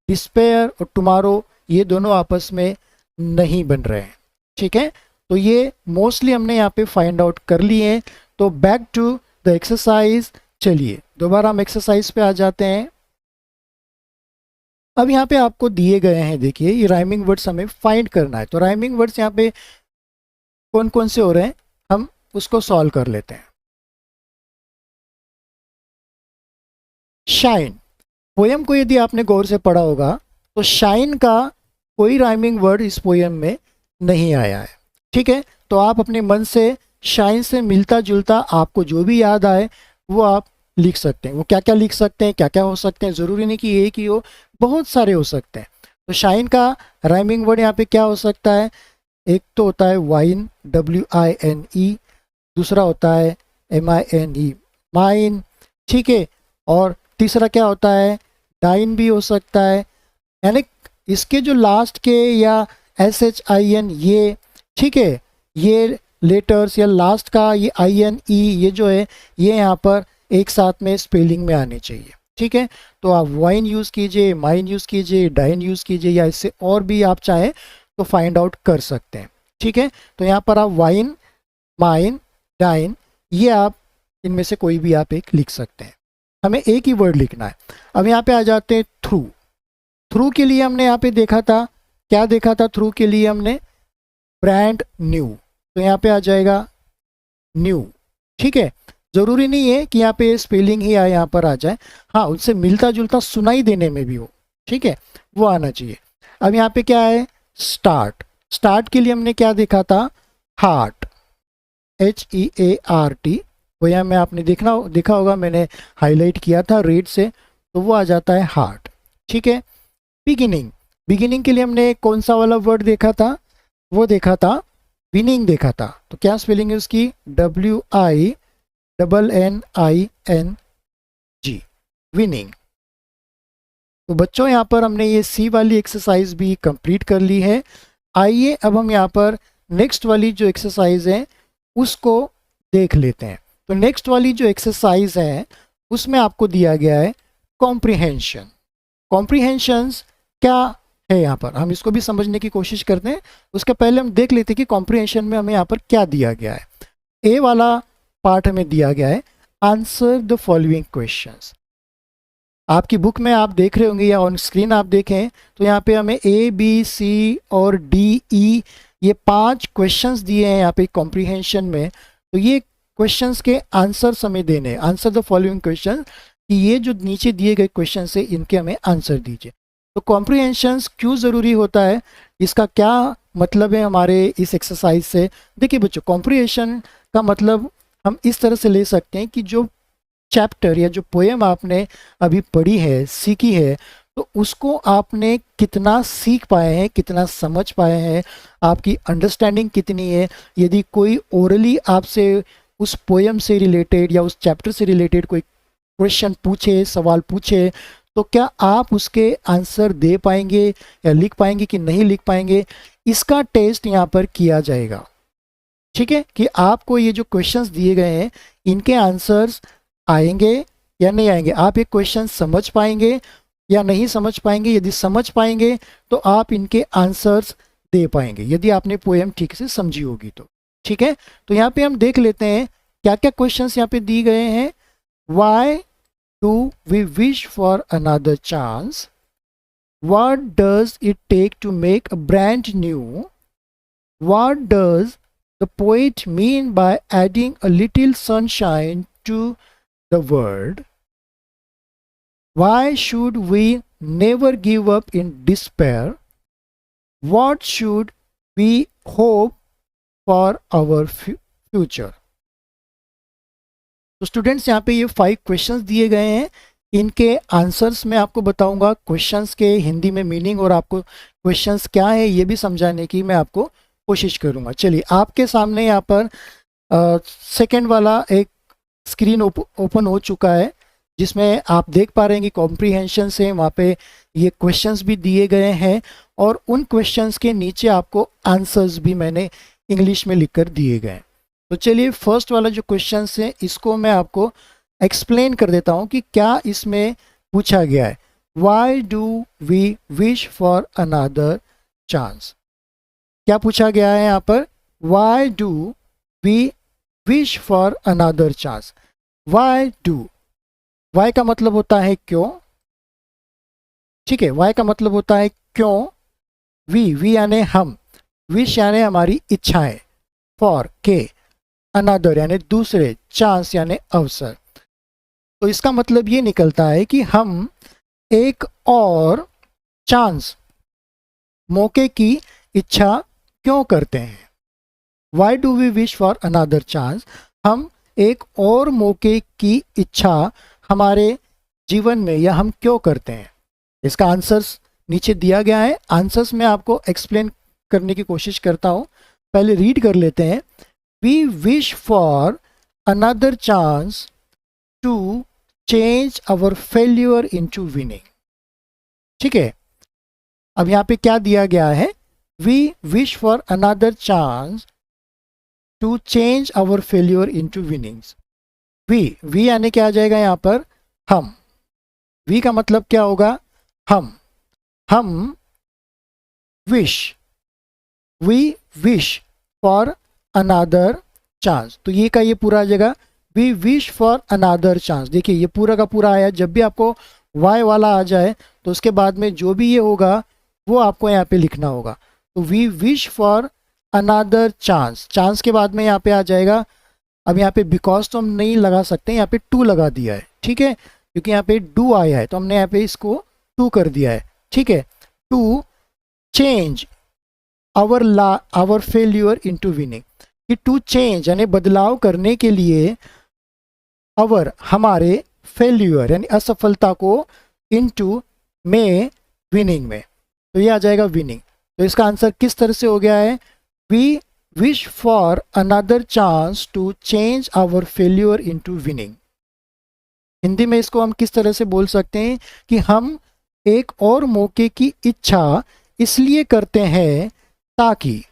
डिस्पेयर और टुमारो ये दोनों आपस में नहीं बन रहे हैं, ठीक है। तो ये मोस्टली हमने यहाँ पे फाइंड आउट कर लिए हैं। तो बैक टू द एक्सरसाइज, चलिए दोबारा हम एक्सरसाइज पे आ जाते हैं। अब यहाँ पे आपको दिए गए हैं, देखिए ये राइमिंग वर्ड्स हमें फाइंड करना है। तो राइमिंग वर्ड्स यहाँ पे कौन कौन से हो रहे हैं, हम उसको सॉल्व कर लेते हैं। शाइन, पोयम को यदि आपने गौर से पढ़ा होगा तो शाइन का कोई राइमिंग वर्ड इस पोयम में नहीं आया है, ठीक है। तो आप अपने मन से शाइन से मिलता जुलता आपको जो भी याद आए वो आप लिख सकते हैं। वो क्या क्या लिख सकते हैं, क्या क्या हो सकते हैं, ज़रूरी नहीं कि एक ही हो, बहुत सारे हो सकते हैं। तो शाइन का राइमिंग वर्ड यहाँ पे क्या हो सकता है, एक तो होता है वाइन, WINE, दूसरा होता है MINE, माइन, ठीक है, और तीसरा क्या होता है डाइन भी हो सकता है। यानी इसके जो लास्ट के या SHIN ये, ठीक है, ये लेटर्स या लास्ट का ये INE ये जो है ये यहाँ पर एक साथ में स्पेलिंग में आने चाहिए, ठीक है। तो आप वाइन यूज़ कीजिए, माइन यूज़ कीजिए, डाइन यूज़ कीजिए, या इससे और भी आप चाहें तो फाइंड आउट कर सकते हैं, ठीक है। तो यहाँ पर आप वाइन, माइन, डाइन, ये आप इनमें से कोई भी आप एक लिख सकते हैं। हमें एक ही वर्ड लिखना है। अब यहाँ पे आ जाते हैं थ्रू। थ्रू के लिए हमने यहाँ पे देखा था, क्या देखा था थ्रू के लिए हमने, ब्रांड न्यू, तो यहाँ पे आ जाएगा न्यू, ठीक है। ज़रूरी नहीं है कि यहाँ पे स्पेलिंग ही यहाँ पर आ जाए, हाँ उससे मिलता जुलता सुनाई देने में भी हो, ठीक है, वो आना चाहिए। अब यहाँ पे क्या है स्टार्ट। स्टार्ट के लिए हमने क्या देखा था, हार्ट, HEART, पोयम में आपने देखा होगा, मैंने हाईलाइट किया था रेड से, तो वो आ जाता है हार्ट। ठीक है। बिगिनिंग के लिए हमने कौन सा वाला वर्ड देखा था? वो देखा था विनिंग देखा था। तो क्या स्पेलिंग है उसकी? WINNING, winning. तो बच्चों यहाँ पर हमने ये सी वाली एक्सरसाइज भी कंप्लीट कर ली है। आइए अब हम यहाँ पर नेक्स्ट वाली जो एक्सरसाइज है उसको देख लेते हैं। तो नेक्स्ट वाली जो एक्सरसाइज है उसमें आपको दिया गया है कॉम्प्रिहेंशन। कॉम्प्रिहेंशंस क्या है यहाँ पर, हम इसको भी समझने की कोशिश करते हैं। उसके पहले हम देख लेते हैं कि कॉम्प्रिहेंशन में हमें यहाँ पर क्या दिया गया है। ए वाला पार्ट हमें दिया गया है, आंसर द फॉलोइंग क्वेश्चंस। आपकी बुक में आप देख रहे होंगे या ऑन स्क्रीन आप देखें तो यहाँ पे हमें A, B, C और D, E ये 5 क्वेश्चंस दिए हैं यहाँ पे कॉम्प्रिहेंशन में। तो ये क्वेश्चंस के आंसर्स हमें देने हैं, आंसर द फॉलोइंग क्वेश्चन, कि ये जो नीचे दिए गए क्वेश्चन है इनके हमें आंसर दीजिए। तो कॉम्प्रिहेंशंस क्यों ज़रूरी होता है, इसका क्या मतलब है हमारे इस एक्सरसाइज से? देखिए बच्चों, कॉम्प्रिहेंशन का मतलब हम इस तरह से ले सकते हैं कि जो चैप्टर या जो पोएम आपने अभी पढ़ी है, सीखी है, तो उसको आपने कितना सीख पाए हैं, कितना समझ पाए हैं, आपकी अंडरस्टैंडिंग कितनी है। यदि कोई ओरली आपसे उस पोएम से रिलेटेड या उस चैप्टर से रिलेटेड कोई क्वेश्चन पूछे, सवाल पूछे, तो क्या आप उसके आंसर दे पाएंगे या लिख पाएंगे कि नहीं लिख पाएंगे, इसका टेस्ट यहाँ पर किया जाएगा। ठीक है, कि आपको ये जो क्वेश्चंस दिए गए हैं इनके आंसर्स आएंगे या नहीं आएंगे, आप ये क्वेश्चन समझ पाएंगे या नहीं समझ पाएंगे। यदि समझ पाएंगे तो आप इनके आंसर्स दे पाएंगे, यदि आपने पोएम ठीक से समझी होगी तो। ठीक है, तो यहाँ पे हम देख लेते हैं क्या क्या क्वेश्चंस यहाँ पे दिए गए हैं। Why do we wish for another chance? What does it take to make a brand new? What does the poet mean by adding a little sunshine to the world? Why should we never give up in despair? What should we hope for our future? तो स्टूडेंट्स यहाँ पे ये 5 क्वेश्चंस दिए गए हैं, इनके आंसर्स मैं आपको बताऊंगा, क्वेश्चंस के हिंदी में मीनिंग और आपको क्वेश्चंस क्या है ये भी समझाने की मैं आपको कोशिश करूंगा। चलिए, आपके सामने यहाँ पर सेकेंड वाला एक स्क्रीन ओपन हो चुका है जिसमें आप देख पा रहे हैं कि कॉम्प्रिहेंशन से वहाँ पे ये क्वेश्चंस भी दिए गए हैं और उन क्वेश्चंस के नीचे आपको आंसर्स भी मैंने इंग्लिश में लिखकर दिए गए। तो चलिए, फर्स्ट वाला जो क्वेश्चन है इसको मैं आपको एक्सप्लेन कर देता हूँ कि क्या इसमें पूछा गया है। Why do we wish for another chance? क्या पूछा गया है यहाँ पर? Why do we wish for another chance. Why do, why का मतलब होता है क्यों। ठीक है, वाई का मतलब होता है क्यों। वी यानी हम, विश यानी हमारी इच्छाएं, फॉर के, अनदर यानी दूसरे, चांस यानी अवसर। तो इसका मतलब ये निकलता है कि हम एक और चांस, मौके की इच्छा क्यों करते हैं। Why do we wish for another chance, हम एक और मौके की इच्छा हमारे जीवन में या हम क्यों करते हैं। इसका आंसर्स नीचे दिया गया है, आंसर्स में आपको एक्सप्लेन करने की कोशिश करता हूँ। पहले रीड कर लेते हैं। We wish for another chance to change our failure into winning. ठीक है, अब यहाँ पे क्या दिया गया है? We wish for another chance to change our failure into winnings. We यानी क्या आ जाएगा यहाँ पर? हम। वी का मतलब क्या होगा? हम wish, we wish for another chance, तो ये का ये पूरा आ जाएगा we wish for another chance. देखिए, ये पूरा का पूरा आया। जब भी आपको वाई वाला आ जाए तो उसके बाद में जो भी ये होगा वो आपको यहाँ पे लिखना होगा। तो we wish for another chance, chance के बाद में यहाँ पे आ जाएगा। अब यहाँ पे बिकॉज तो हम नहीं लगा सकते, यहाँ पे टू लगा दिया है। ठीक है, क्योंकि यहाँ पे डू आया है तो हमने यहाँ पे इसको टू कर दिया है। ठीक है, to change our failure into winning, कि टू चेंज यानी बदलाव करने के लिए हमारे फेल्यूर यानी असफलता को इनटू में विनिंग में, तो ये आ जाएगा विनिंग। तो इसका आंसर किस तरह से हो गया है, we wish for another chance to change our failure into winning. Hindi में इसको हम किस तरह से बोल सकते हैं कि हम एक और मौके की इच्छा इसलिए करते हैं ताकि,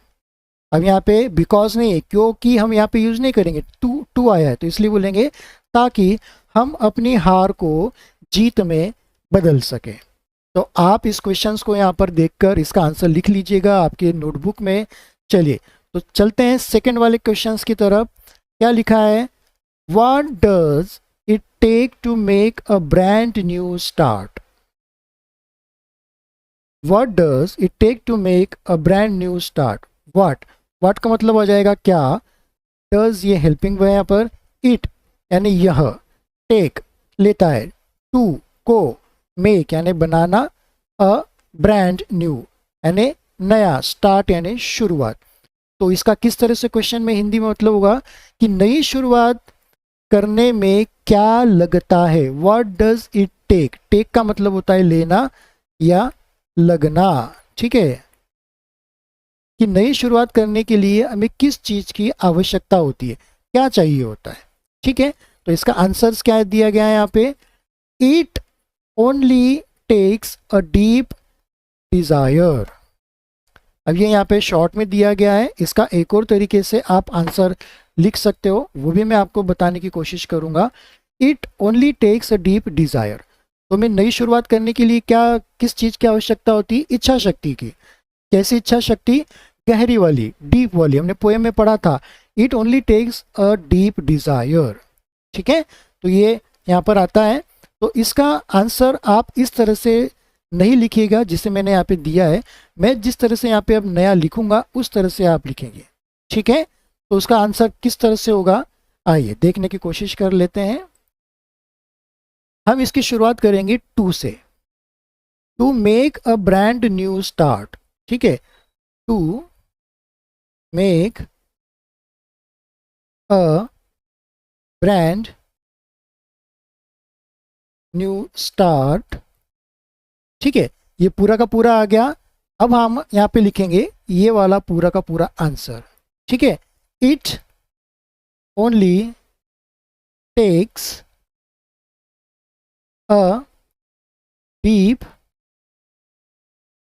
अब यहाँ पे बिकॉज नहीं है, क्योंकि हम यहाँ पे यूज नहीं करेंगे, टू आया है तो इसलिए बोलेंगे ताकि हम अपनी हार को जीत में बदल सके। तो आप इस क्वेश्चंस को यहाँ पर देखकर इसका आंसर लिख लीजिएगा आपके नोटबुक में। चलिए तो चलते हैं सेकंड वाले क्वेश्चंस की तरफ। क्या लिखा है, what does it take to make a brand new start. What does it take to make a brand new start. What का मतलब हो जाएगा क्या, डज ये हेल्पिंग वर्ब है यहाँ पर, इट यानी यह, टेक लेता है, टू को, मेक यानी बनाना, अ ब्रांड न्यू यानी नया, स्टार्ट यानी शुरुआत। तो इसका किस तरह से क्वेश्चन में हिंदी में मतलब होगा कि नई शुरुआत करने में क्या लगता है। What does it take, take का मतलब होता है लेना या लगना, ठीक है, कि नई शुरुआत करने के लिए हमें किस चीज की आवश्यकता होती है, क्या चाहिए होता है, ठीक है। तो इसका आंसर क्या दिया गया है यहाँ पे, it only takes a deep desire. अब ये यहाँ पे शॉर्ट में दिया गया है, इसका एक और तरीके से आप आंसर लिख सकते हो, वो भी मैं आपको बताने की कोशिश करूंगा। It only takes a deep desire, तो मैं नई शुरुआत करने के लिए क्या, किस चीज़ की आवश्यकता होती है, इच्छा शक्ति की। कैसी इच्छा शक्ति, गहरी वाली, डीप वाली, हमने पोएम में पढ़ा था, it only takes a deep desire, ठीक है। तो ये यहाँ पर आता है। तो इसका आंसर आप इस तरह से नहीं लिखिएगा जिसे मैंने यहाँ पे दिया है, मैं जिस तरह से यहाँ पे अब नया लिखूंगा उस तरह से आप लिखेंगे, ठीक है। तो उसका आंसर किस तरह से होगा, आइए देखने की कोशिश कर लेते हैं। हम इसकी शुरुआत करेंगे टू से, to make a brand new start, ठीक है, to make a brand new start, ठीक है। ये पूरा का पूरा आ गया। अब हम यहाँ पे लिखेंगे ये वाला पूरा का पूरा आंसर, ठीक है। It only takes a deep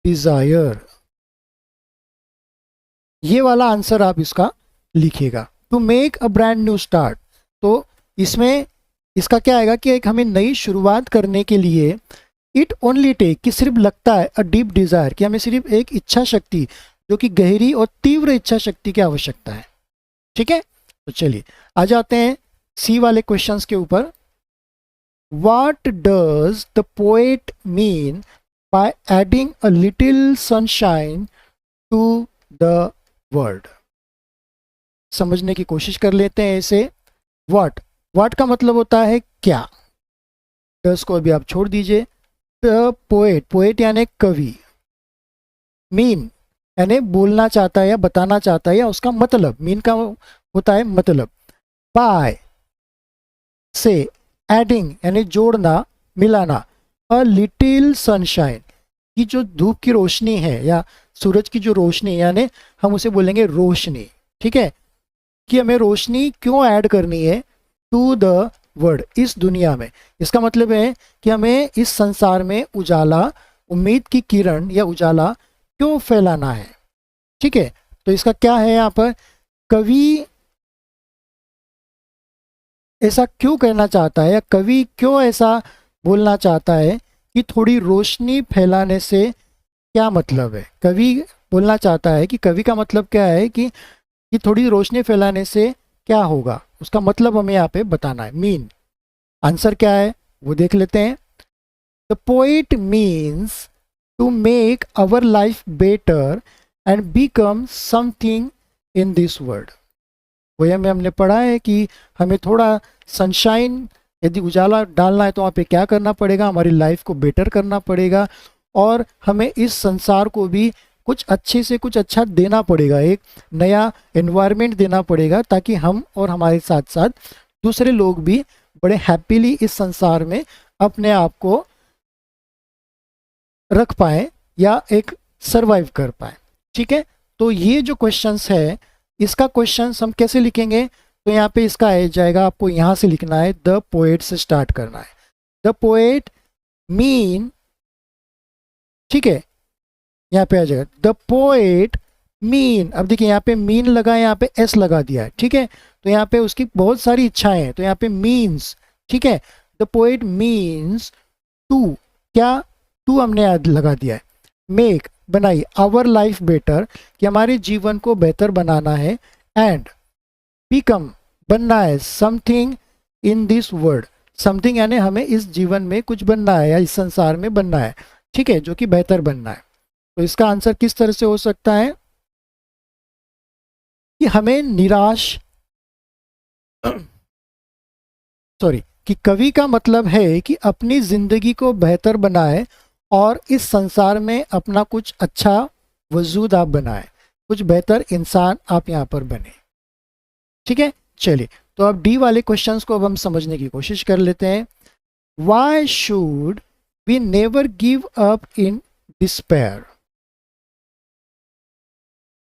desire, ये वाला आंसर आप इसका लिखिएगा। To make a brand new start, तो इसमें इसका क्या आएगा कि एक हमें नई शुरुआत करने के लिए इट ओनली टेक, कि सिर्फ लगता है, अ डीप डिजायर, कि हमें सिर्फ एक इच्छा शक्ति जो कि गहरी और तीव्र इच्छा शक्ति की आवश्यकता है, ठीक है। तो चलिए आ जाते हैं सी वाले क्वेश्चंस के ऊपर। What does the poet mean by adding a little sunshine to the world. समझने की कोशिश कर लेते हैं इसे। व्हाट का मतलब होता है क्या, डज को अभी आप छोड़ दीजिए। द पोएट यानी कवि, मीन यानी बोलना चाहता है या बताना चाहता है या उसका मतलब, मीन का होता है मतलब। बाय से, एडिंग यानी जोड़ना, मिलाना, अ लिटिल सनशाइन, की जो धूप की रोशनी है या सूरज की जो रोशनी, यानी हम उसे बोलेंगे रोशनी, ठीक है, कि हमें रोशनी क्यों ऐड करनी है टू द वर्ल्ड, इस दुनिया में। इसका मतलब है कि हमें इस संसार में उजाला, उम्मीद की किरण या उजाला क्यों फैलाना है, ठीक है। तो इसका क्या है यहाँ पर, कवि ऐसा क्यों कहना चाहता है या कवि क्यों ऐसा बोलना चाहता है कि थोड़ी रोशनी फैलाने से क्या मतलब है। कवि बोलना चाहता है कि कवि का मतलब क्या है कि थोड़ी रोशनी फैलाने से क्या होगा, उसका मतलब हमें यहाँ पे बताना है। मीन, आंसर क्या है वो देख लेते हैं। The poet means to make our life better and become something in this world. वही में हमने पढ़ा है कि हमें थोड़ा सनशाइन, यदि उजाला डालना है तो वहाँ पे क्या करना पड़ेगा, हमारी लाइफ को बेटर करना पड़ेगा और हमें इस संसार को भी कुछ अच्छे से कुछ अच्छा देना पड़ेगा, एक नया एनवायरनमेंट देना पड़ेगा, ताकि हम और हमारे साथ साथ दूसरे लोग भी बड़े हैप्पीली इस संसार में अपने आप को रख पाए या एक सरवाइव कर पाए। ठीक है, तो ये जो क्वेश्चंस है, इसका क्वेश्चंस हम कैसे लिखेंगे? तो यहाँ पे इसका आ जाएगा, आपको यहाँ से लिखना है, द पोएट से स्टार्ट करना है। द पोएट मीन, ठीक है, यहाँ पे आ जाएगा द पोएट मीन। अब देखिए यहाँ पे मीन लगा है, यहाँ पे एस लगा दिया है। ठीक है, तो यहाँ पे उसकी बहुत सारी इच्छाएं हैं, तो यहाँ पे मीन्स, ठीक है, द पोएट मीन्स टू, क्या, टू हमने लगा दिया है, मेक, बनाई, आवर लाइफ बेटर, कि हमारे जीवन को बेहतर बनाना है, एंड बिकम, बनना है, something in this world, something यानी हमें इस जीवन में कुछ बनना है या इस संसार में बनना है, ठीक है, जो कि बेहतर बनना है। तो इसका आंसर किस तरह से हो सकता है कि हमें निराश सॉरी, कि कवि का मतलब है कि अपनी जिंदगी को बेहतर बनाए और इस संसार में अपना कुछ अच्छा वजूद आप बनाए, कुछ बेहतर इंसान आप यहाँ पर बने। ठीक है, चलिए, तो अब डी वाले क्वेश्चंस को अब हम समझने की कोशिश कर लेते हैं। Why should we never give up in despair?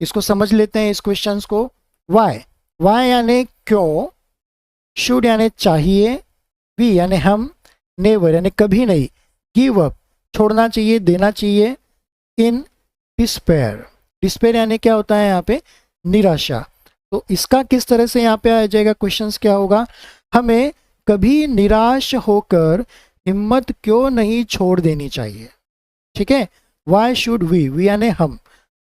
इसको समझ लेते हैं, इस क्वेश्चंस को। वाई यानी क्यों, शुड यानी चाहिए, वी यानी हम, नेवर यानी कभी नहीं, गिव अप छोड़ना चाहिए, देना चाहिए, इन डिस्पेयर, डिस्पेयर यानी क्या होता है यहाँ पे, निराशा। तो इसका किस तरह से यहाँ पे आ जाएगा, क्वेश्चंस क्या होगा, हमें कभी निराश होकर हिम्मत क्यों नहीं छोड़ देनी चाहिए। ठीक है, वाई शुड वी यानी हम,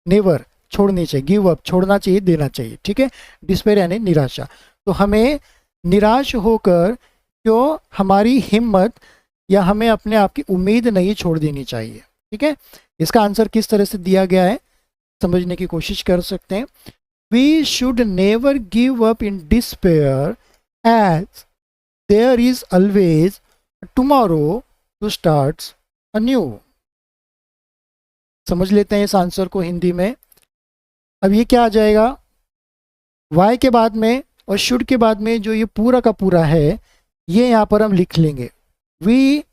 नेवर छोड़नी चाहिए, गिव अप छोड़ना चाहिए, देना चाहिए। ठीक है, डिस्पेयर यानी निराशा। तो हमें निराश होकर क्यों हमारी हिम्मत या हमें अपने आप की उम्मीद नहीं छोड़ देनी चाहिए। ठीक है, इसका आंसर किस तरह से दिया गया है समझने की कोशिश कर सकते हैं। We should never give up in despair as there is always tomorrow to start anew. समझ लेते हैं इस आंसर को हिंदी में। अब ये क्या आ जाएगा, वाई के बाद में और शुड के बाद में जो ये पूरा का पूरा है, ये यहाँ पर हम लिख लेंगे, we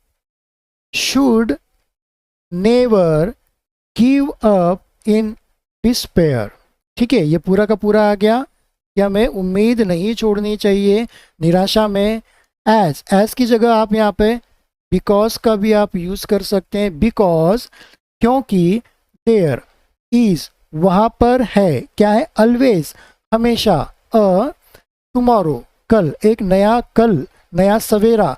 should never give up in despair. ठीक है, ये पूरा का पूरा आ गया कि हमें उम्मीद नहीं छोड़नी चाहिए निराशा में। एज की जगह आप यहाँ पे बिकॉज का भी आप यूज़ कर सकते हैं, बिकॉज क्योंकि देयर इज वहाँ पर है, क्या है, ऑलवेज हमेशा, अ टुमारो कल, एक नया कल, नया सवेरा,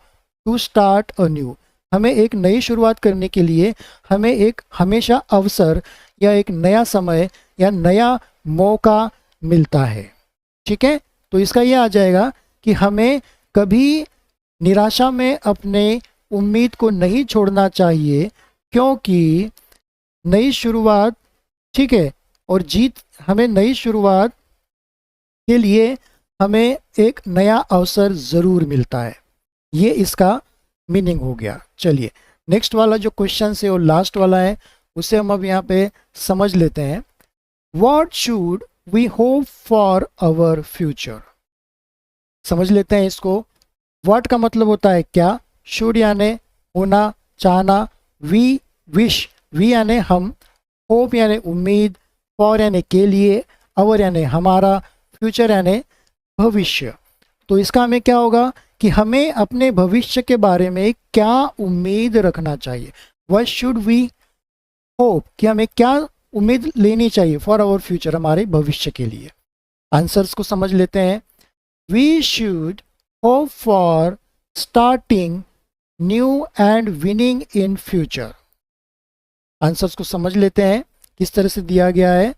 टू स्टार्ट अ न्यू हमें एक नई शुरुआत करने के लिए हमें एक हमेशा अवसर या एक नया समय या नया मौका मिलता है। ठीक है, तो इसका ये आ जाएगा कि हमें कभी निराशा में अपने उम्मीद को नहीं छोड़ना चाहिए, क्योंकि नई शुरुआत, ठीक है, और जीत, हमें नई शुरुआत के लिए हमें एक नया अवसर ज़रूर मिलता है। ये इसका मीनिंग हो गया। चलिए, नेक्स्ट वाला जो क्वेश्चन है और लास्ट वाला है, उसे हम अब यहाँ पे समझ लेते हैं। What should we hope for our future. समझ लेते हैं इसको। व्हाट का मतलब होता है क्या, शुड यानी होना, चाहना, वी विश, वी यानी हम, होप यानी उम्मीद, फॉर यानी के लिए, आवर यानी हमारा, फ्यूचर यानी भविष्य। तो इसका हमें क्या होगा कि हमें अपने भविष्य के बारे में क्या उम्मीद रखना चाहिए। व्हाट शुड वी होप, कि हमें क्या उम्मीद लेनी चाहिए फॉर आवर फ्यूचर, हमारे भविष्य के लिए। आंसर्स को समझ लेते हैं। We should hope for starting new and winning in future. Answers को समझ लेते हैं किस तरह से दिया गया है।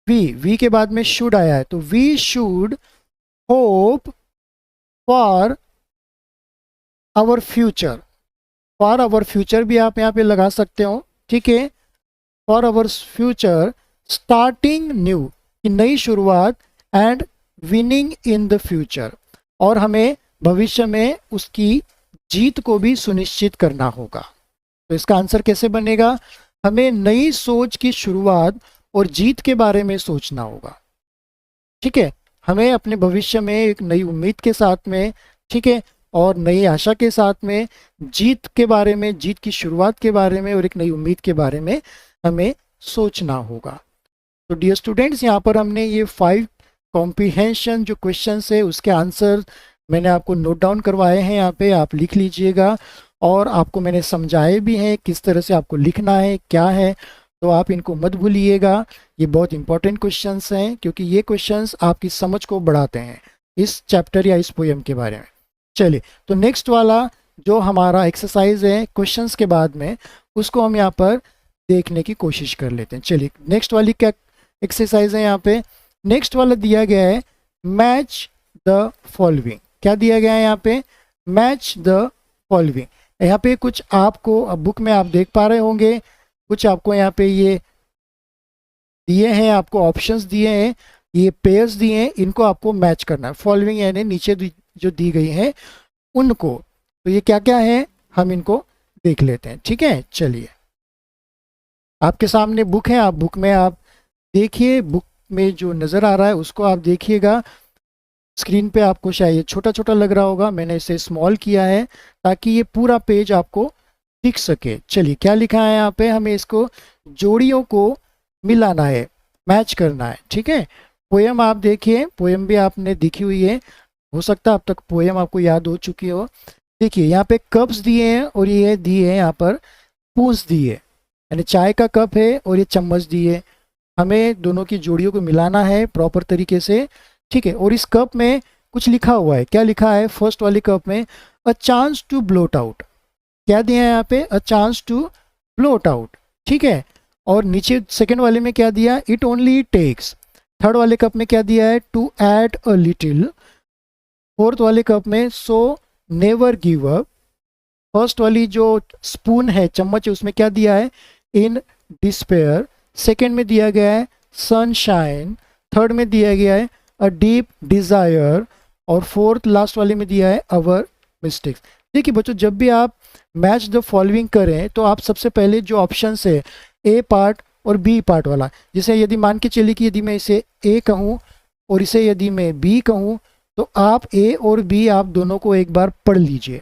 वी के बाद में शुड आया है, तो we should hope for our future. For our future भी आप यहाँ पे लगा सकते हो। ठीक है, for our future starting new, की नई शुरुआत, and winning in the future, और हमें भविष्य में उसकी जीत को भी सुनिश्चित करना होगा। तो इसका आंसर कैसे बनेगा, हमें नई सोच की शुरुआत और जीत के बारे में सोचना होगा। ठीक है, हमें अपने भविष्य में एक नई उम्मीद के साथ में, ठीक है, और नई आशा के साथ में जीत के बारे में, जीत की शुरुआत के बारे में और एक नई उम्मीद के बारे में हमें सोचना होगा। तो डियर स्टूडेंट्स, यहाँ पर हमने ये 5 कॉम्प्रिहेंशन जो क्वेश्चंस है उसके आंसर मैंने आपको नोट डाउन करवाए हैं, यहाँ पे आप लिख लीजिएगा। और आपको मैंने समझाए भी हैं किस तरह से आपको लिखना है, क्या है, तो आप इनको मत भूलिएगा। ये बहुत इंपॉर्टेंट क्वेश्चंस हैं क्योंकि ये क्वेश्चंस आपकी समझ को बढ़ाते हैं इस चैप्टर या इस पोएम के बारे में। चलिए, तो नेक्स्ट वाला जो हमारा एक्सरसाइज है क्वेश्चंस के बाद में, उसको हम यहाँ पर देखने की कोशिश कर लेते हैं। चलिए, नेक्स्ट वाली क्या एक्सरसाइज है यहाँ पे? नेक्स्ट वाला दिया गया है मैच द फॉलोइंग। क्या दिया गया है यहाँ पे? Match the following. यहाँ पे कुछ आपको अब बुक में आप देख पा रहे होंगे, कुछ आपको यहाँ पे ये दिए हैं, आपको ऑप्शंस दिए हैं, ये पेयर्स दिए हैं, इनको आपको मैच करना है। फॉलोइंग यानी नीचे जो दी गई है उनको। तो ये क्या क्या है हम इनको देख लेते हैं। ठीक है, चलिए, आपके सामने बुक है, आप बुक में आप देखिए, बुक में जो नज़र आ रहा है उसको आप देखिएगा। स्क्रीन पे आपको शायद ये छोटा छोटा लग रहा होगा, मैंने इसे स्मॉल किया है ताकि ये पूरा पेज आपको दिख सके। चलिए, क्या लिखा है यहाँ पे? हमें इसको जोड़ियों को मिलाना है, मैच करना है। ठीक है, पोएम आप देखिए, पोएम भी आपने देखी हुई है, हो सकता है अब तक पोएम आपको याद हो चुकी हो। देखिए, यहाँ पे कप्स दिए हैं और ये दिए हैं यहाँ पर स्पून्स दिए, यानी चाय का कप है और ये चम्मच दिए। हमें दोनों की जोड़ियों को मिलाना है प्रॉपर तरीके से। ठीक है, और इस कप में कुछ लिखा हुआ है। क्या लिखा है? फर्स्ट वाली कप में a chance to blot out. क्या दिया है यहाँ पे? A chance to blot out. ठीक है, और नीचे सेकंड वाले में क्या दिया? It only takes. थर्ड वाले कप में क्या दिया है? To add a little. Fourth वाले कप में so never give up. First वाली जो स्पून है, चम्मच है, उसमें क्या दिया है? इन डिस्पेयर। सेकेंड में दिया गया है सनशाइन। थर्ड में दिया गया है अ डीप डिज़ायर। और फोर्थ लास्ट वाले में दिया है अवर मिस्टेक्स। देखिए बच्चों, जब भी आप मैच द फॉलोइंग करें तो आप सबसे पहले जो ऑप्शन है ए पार्ट और बी पार्ट वाला, जैसे यदि मान के चलिए कि यदि मैं इसे ए कहूँ और इसे यदि मैं बी कहूँ, तो आप ए और बी आप दोनों को एक बार पढ़ लीजिए।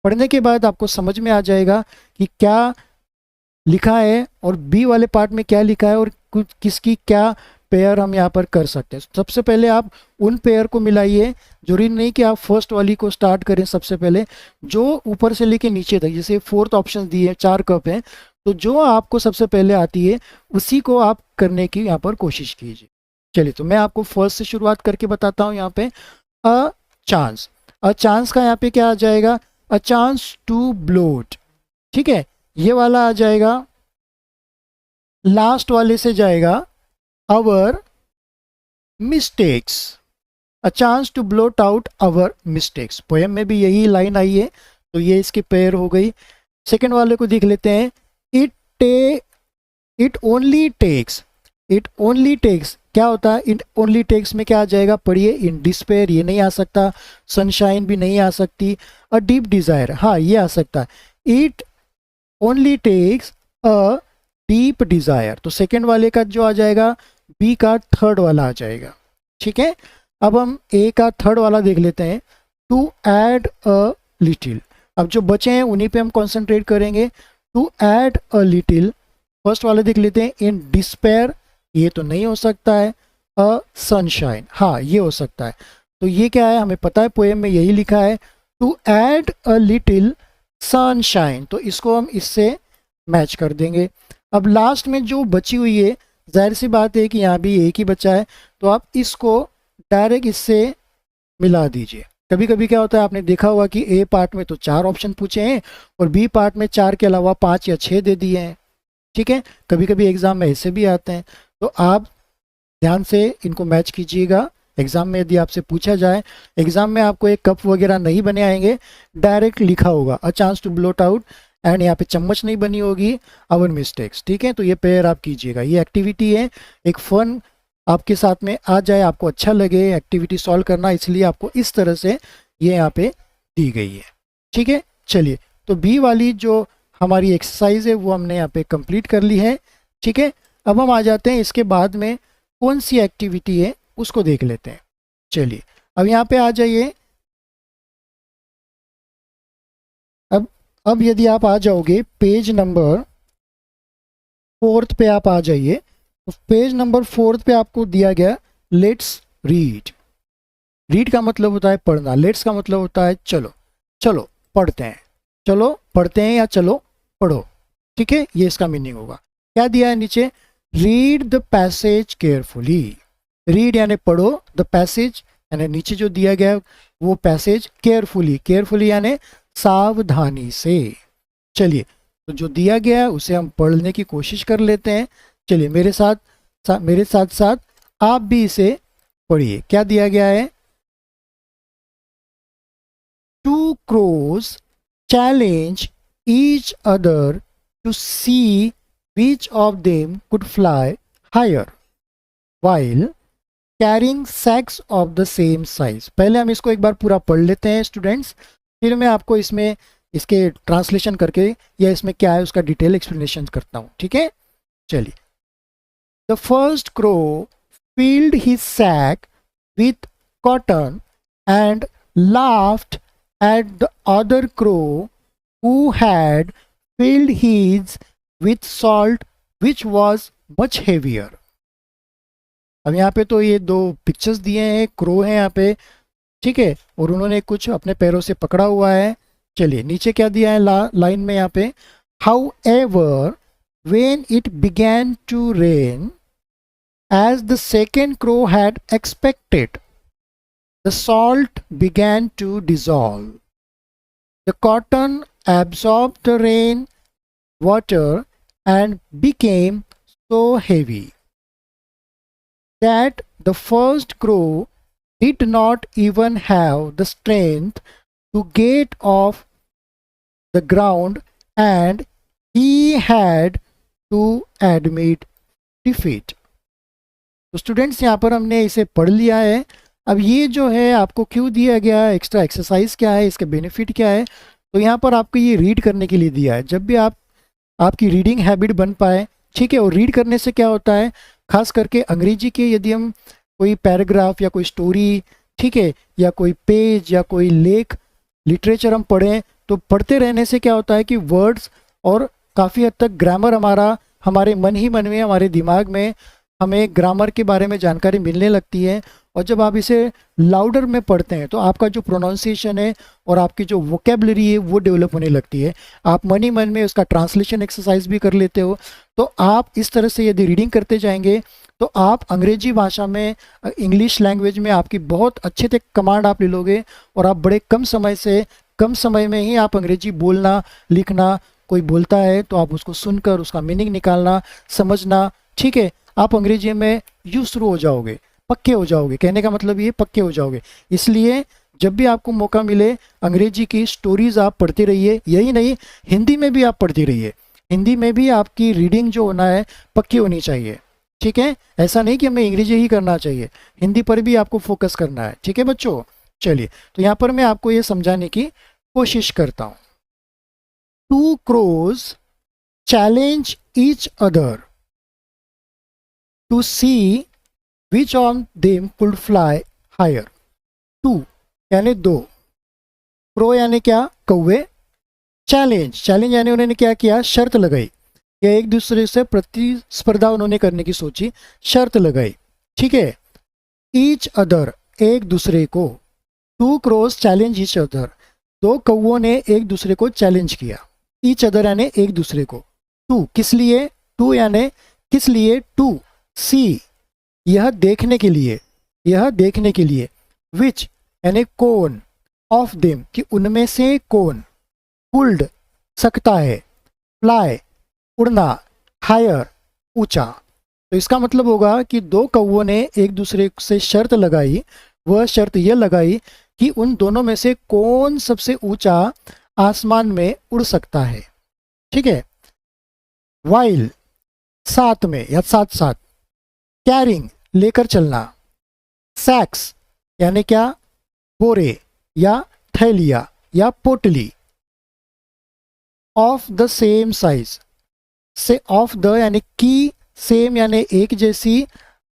पढ़ने के बाद आपको समझ में आ जाएगा कि क्या लिखा है और बी वाले पार्ट में क्या लिखा है और कुछ किसकी क्या पेयर हम यहाँ पर कर सकते हैं। सबसे पहले आप उन पेयर को मिलाइए। जरूरी नहीं कि आप फर्स्ट वाली को स्टार्ट करें सबसे पहले, जो ऊपर से लेके नीचे तक, जैसे फोर्थ ऑप्शन दिए 4 कप हैं, तो जो आपको सबसे पहले आती है उसी को आप करने की यहाँ पर कोशिश कीजिए। चलिए, तो मैं आपको फर्स्ट से शुरुआत करके बताता हूँ। यहाँ पे अ चांस, अ चांस का यहाँ पे क्या आ जाएगा? A chance to blot. ठीक है, ये वाला आ जाएगा, लास्ट वाले से जाएगा our mistakes. A chance to blot out our mistakes. Poem में भी यही लाइन आई है, तो ये इसकी पेयर हो गई। सेकेंड वाले को देख लेते हैं। It only takes. It only takes क्या होता है? इट ओनली टेक्स में क्या आ जाएगा? पढ़िए, इन डिस्पेयर ये नहीं आ सकता, सनशाइन भी नहीं आ सकती, अ डीप डिजायर हाँ ये आ सकता है। It only takes a deep desire, तो सेकेंड वाले का जो आ जाएगा बी का थर्ड वाला आ जाएगा। ठीक है, अब हम ए का थर्ड वाला देख लेते हैं। To add a little. अब जो बचे हैं उन्हीं पे हम कॉन्सेंट्रेट करेंगे। To add a little, first वाले देख लेते हैं। इन डिस्पेयर ये तो नहीं हो सकता है। अ सनशाइन हाँ ये हो सकता है। तो ये क्या है? हमें पता है पोएम में यही लिखा है, to add a little sunshine, तो इसको हम इससे मैच कर देंगे। अब लास्ट में जो बची हुई है, जाहिर सी बात है कि यहाँ भी एक ही बचा है, तो आप इसको डायरेक्ट इससे मिला दीजिए। कभी कभी क्या होता है, आपने देखा होगा कि ए पार्ट में तो 4 ऑप्शन पूछे हैं और बी पार्ट में 4 के अलावा 5 या 6 दे दिए हैं। ठीक है, कभी कभी एग्जाम में ऐसे भी आते हैं, तो आप ध्यान से इनको मैच कीजिएगा। एग्जाम में यदि आपसे पूछा जाए, एग्जाम में आपको एक कप वगैरह नहीं बने आएंगे, डायरेक्ट लिखा होगा a chance to blot out, and यहाँ पे चम्मच नहीं बनी होगी, अवर मिस्टेक्स। ठीक है, तो ये पेयर आप कीजिएगा। ये एक्टिविटी है, एक फन आपके साथ में आ जाए, आपको अच्छा लगे एक्टिविटी सॉल्व करना, इसलिए आपको इस तरह से ये यहाँ पे दी गई है। ठीक है, चलिए, तो बी वाली जो हमारी एक्सरसाइज है वो हमने यहाँ पे कंप्लीट कर ली है। ठीक है, अब हम आ जाते हैं इसके बाद में कौन सी एक्टिविटी है उसको देख लेते हैं। चलिए अब यहाँ पे आ जाइए। अब यदि आप आ जाओगे पेज नंबर 4 पे, आप आ जाइए तो पेज नंबर 4 पे आपको दिया गया लेट्स रीड। रीड का मतलब होता है पढ़ना, लेट्स का मतलब होता है चलो, चलो पढ़ते हैं, चलो पढ़ते हैं या चलो पढ़ो। ठीक है, ये इसका मीनिंग होगा। क्या दिया है नीचे, read the passage carefully. Read यानी पढ़ो, द पैसेज यानी नीचे जो दिया गया है वो पैसेज, केयरफुली, केयरफुली यानी सावधानी से। चलिए तो जो दिया गया है उसे हम पढ़ने की कोशिश कर लेते हैं। चलिए मेरे साथ साथ आप भी इसे पढ़िए। क्या दिया गया है, 2 crows challenge each other to see which of them could fly higher while carrying sacks of the same size। पहले हम इसको एक बार पूरा पढ़ लेते हैं स्टूडेंट्स, फिर मैं आपको इसमें इसके ट्रांसलेशन करके या इसमें क्या है उसका डिटेल एक्सप्लेनेशन करता हूँ। ठीक है, चलिए। The first crow filled his sack with cotton and laughed at the other crow who had filled his with salt which was much heavier। अब यहाँ पे तो ये दो पिक्चर्स दिए हैं, क्रो है यहाँ पे, ठीक है, और उन्होंने कुछ अपने पैरों से पकड़ा हुआ है। चलिए नीचे क्या दिया है लाइन में यहाँ पे, however when it began to rain as the second crow had expected, the salt began to dissolve. The cotton absorbed the rain water and became so heavy that the first crow did not even have the strength to get off the ground and he had to admit defeat। तो स्टूडेंट्स यहाँ पर हमने इसे पढ़ लिया है। अब ये जो है आपको क्यों दिया गया है, एक्स्ट्रा एक्सरसाइज क्या है, इसके बेनिफिट क्या है, तो यहाँ पर आपको ये रीड करने के लिए दिया है। जब भी आपकी रीडिंग हैबिट बन पाए, ठीक है, और रीड करने से क्या होता है, खास करके अंग्रेजी के यदि हम कोई पैराग्राफ या कोई स्टोरी, ठीक है, या कोई पेज या कोई लेख लिटरेचर हम पढ़ें, तो पढ़ते रहने से क्या होता है कि वर्ड्स और काफ़ी हद तक ग्रामर हमारे मन ही मन में, हमारे दिमाग में हमें ग्रामर के बारे में जानकारी मिलने लगती है। और जब आप इसे लाउडर में पढ़ते हैं तो आपका जो प्रोनाउंसिएशन है और आपकी जो वोकेबलरी है वो डेवलप होने लगती है। आप मन ही मन में उसका ट्रांसलेशन एक्सरसाइज भी कर लेते हो। तो आप इस तरह से यदि रीडिंग करते जाएंगे तो आप अंग्रेजी भाषा में, इंग्लिश लैंग्वेज में आपकी बहुत अच्छे से कमांड आप ले लोगे और आप बड़े कम समय में ही आप अंग्रेजी बोलना लिखना, कोई बोलता है तो आप उसको सुनकर उसका मीनिंग निकालना, समझना, ठीक है, आप अंग्रेजी में शुरू हो जाओगे, पक्के हो जाओगे। कहने का मतलब ये पक्के हो जाओगे। इसलिए जब भी आपको मौका मिले अंग्रेजी की स्टोरीज आप पढ़ते रहिए, यही नहीं हिंदी में भी आप पढ़ती रहिए। हिंदी में भी आपकी रीडिंग जो होना है पक्की होनी चाहिए, ठीक है। ऐसा नहीं कि हमें अंग्रेजी ही करना चाहिए, हिंदी पर भी आपको फोकस करना है, ठीक है बच्चों। चलिए तो यहाँ पर मैं आपको ये समझाने की कोशिश करता हूँ। 2 crows challenge each other to see which of them could fly higher। 2 यानी 2, क्रो यानी क्या, कौवे, चैलेंज यानी उन्होंने क्या किया, शर्त लगाई, या एक दूसरे से प्रतिस्पर्धा उन्होंने करने की सोची, शर्त लगाई, ठीक है। ईच अदर एक दूसरे को, 2 crows चैलेंज ईच अदर, 2 कौवों ने एक दूसरे को चैलेंज किया। ईच अदर यानी एक दूसरे को। 2 किस लिए, 2 यानी किस लिए, 2 सी यह देखने के लिए, विच यानी कौन, ऑफ देम कि उनमें से कौन, पुल्ड सकता है, फ्लाई उड़ना, हायर ऊंचा। तो इसका मतलब होगा कि 2 कौवों ने एक दूसरे से शर्त लगाई, वह शर्त यह लगाई कि उन दोनों में से कौन सबसे ऊंचा आसमान में उड़ सकता है, ठीक है। वाइल साथ में या साथ साथ, कैरिंग लेकर चलना, सैक्स यानी क्या, बोरे या थैलिया या पोटली, ऑफ द सेम साइज से, ऑफ द यानी की सेम यानी एक जैसी,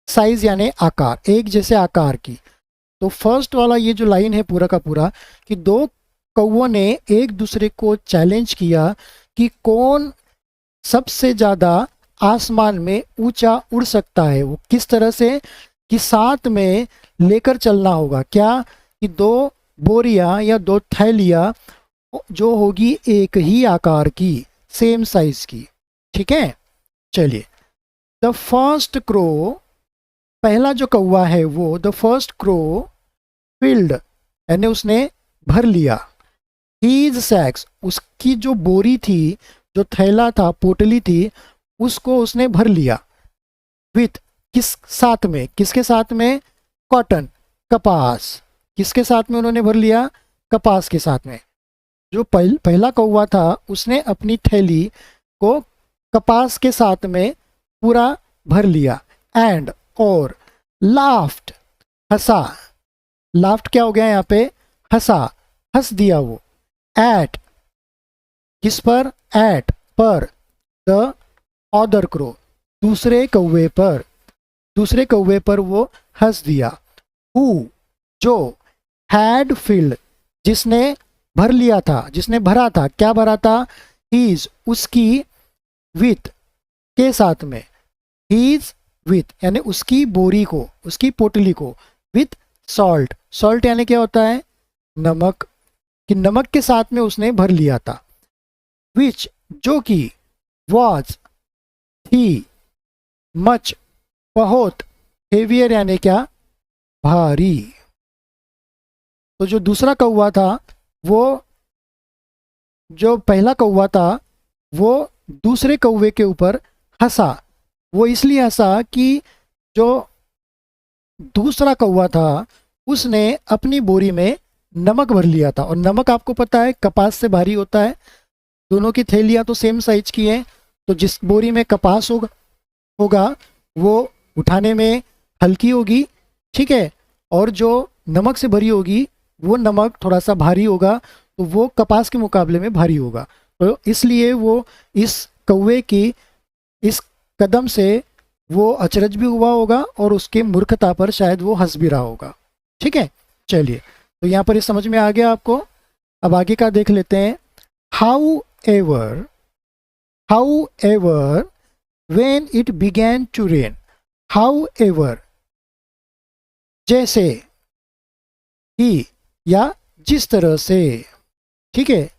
साइज यानी आकार, एक जैसे आकार की। तो फर्स्ट वाला ये जो लाइन है पूरा का पूरा कि दो कौवों ने एक दूसरे को चैलेंज किया कि कौन सबसे ज़्यादा आसमान में ऊंचा उड़ सकता है। वो किस तरह से कि साथ में लेकर चलना होगा क्या, कि दो बोरियां या दो थैलियां जो होगी एक ही आकार की, सेम साइज की। ठीक है, चलिए। द फर्स्ट क्रो, पहला जो कौवा है वो, द फर्स्ट क्रो फिल्ड यानी उसने भर लिया, हीज सैक्स, उसकी जो बोरी थी, जो थैला था, पोटली थी, उसको उसने भर लिया। विथ, किस साथ में, किसके साथ में, कॉटन, कपास, किसके साथ में उन्होंने भर लिया, कपास के साथ में। जो पहला कौवा था उसने अपनी थैली को कपास के साथ में पूरा भर लिया। एंड, और, लाफ्ट, हंसा, लाफ्ट क्या हो गया यहाँ पे, हंसा, हंस दिया वो। एट, किस पर, एट, पर, द अदर क्रो, दूसरे कौवे पर, दूसरे कौवे पर वो हंस दिया। हु, जो, हैड फिल्ड, जिसने भर लिया था, जिसने भरा था, क्या भरा था, हीज, उसकी, विथ, के साथ में, हीज विथ यानी उसकी बोरी को, उसकी पोटली को, विथ सॉल्ट, सॉल्ट यानी क्या होता है, नमक, कि नमक के साथ में उसने भर लिया था। विच, जो कि, वॉज, थी, मच, बहुत, हेवियर यानी क्या, भारी। तो जो दूसरा कौवा था वो, जो पहला कौवा था वो दूसरे कौवे के ऊपर हंसा। वो इसलिए हंसा कि जो दूसरा कौवा था उसने अपनी बोरी में नमक भर लिया था, और नमक आपको पता है कपास से भारी होता है। दोनों की थैलियाँ तो सेम साइज की हैं, तो जिस बोरी में कपास होगा वो उठाने में हल्की होगी, ठीक है, और जो नमक से भरी होगी वो नमक थोड़ा सा भारी होगा, तो वो कपास के मुकाबले में भारी होगा। तो इसलिए वो इस कौवे की इस कदम से वो अचरज भी हुआ होगा और उसके मूर्खता पर शायद वो हंस भी रहा होगा। ठीक है, चलिए, तो यहाँ पर ये समझ में आ गया आपको। अब आगे का देख लेते हैं। How ever when it began to rain, however, जैसे ही या जिस तरह से, ठीक है,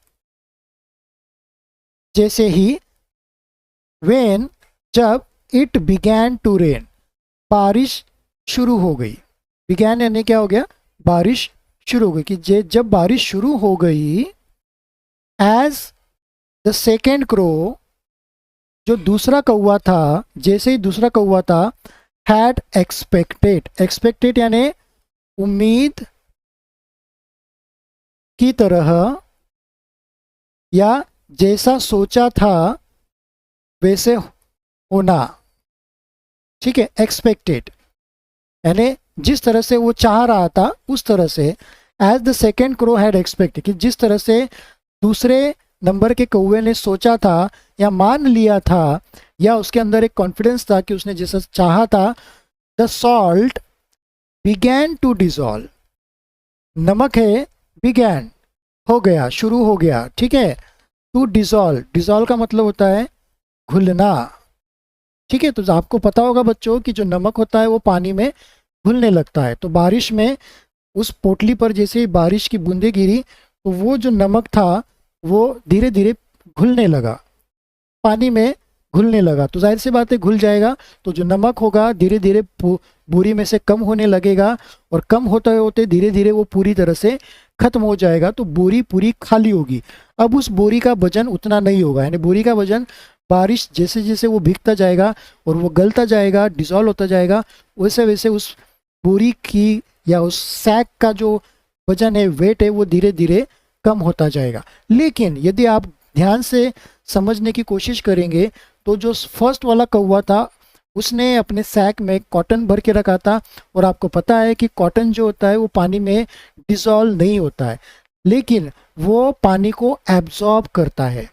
जैसे ही, when, जब, it began to rain, बारिश शुरू हो गई। began यानी क्या हो गया, बारिश शुरू हो गई, कि जब बारिश शुरू हो गई। as the second crow, जो दूसरा कौवा था, जैसे ही दूसरा कौवा था, हैड एक्सपेक्टेड, एक्सपेक्टेड यानी उम्मीद की तरह या जैसा सोचा था वैसे होना, ठीक है, एक्सपेक्टेड यानी जिस तरह से वो चाह रहा था उस तरह से। As the second crow had expected, कि जिस तरह से दूसरे नंबर के कौवे ने सोचा था या मान लिया था या उसके अंदर एक कॉन्फिडेंस था कि उसने जैसा चाहा था। The salt began to dissolve, नमक है, बिगैन हो गया, शुरू हो गया, ठीक है। टू डिजॉल्व, डिजॉल्व का मतलब होता है घुलना, ठीक है। तो आपको पता होगा बच्चों कि जो नमक होता है वो पानी में घुलने लगता है। तो बारिश में उस पोटली पर जैसे ही बारिश की बूंदें गिरी तो वो जो नमक था वो धीरे धीरे घुलने लगा, पानी में घुलने लगा। तो जाहिर सी बात है घुल जाएगा, तो जो नमक होगा धीरे धीरे बोरी में से कम होने लगेगा, और कम होते होते धीरे धीरे वो पूरी तरह से खत्म हो जाएगा, तो बोरी पूरी खाली होगी। अब उस बोरी का वजन उतना नहीं होगा, यानी बोरी का वजन बारिश जैसे जैसे वो भीगता जाएगा और वो गलता जाएगा, डिसॉल्व होता जाएगा, वैसे वैसे उस बोरी की या उस सैक का जो वजन है, वेट है, वो धीरे धीरे कम होता जाएगा। लेकिन यदि आप ध्यान से समझने की कोशिश करेंगे तो जो फर्स्ट वाला कौवा था उसने अपने सैक में कॉटन भर के रखा था, और आपको पता है कि कॉटन जो होता है वो पानी में डिसॉल्व नहीं होता है, लेकिन वो पानी को एब्जॉर्ब करता है,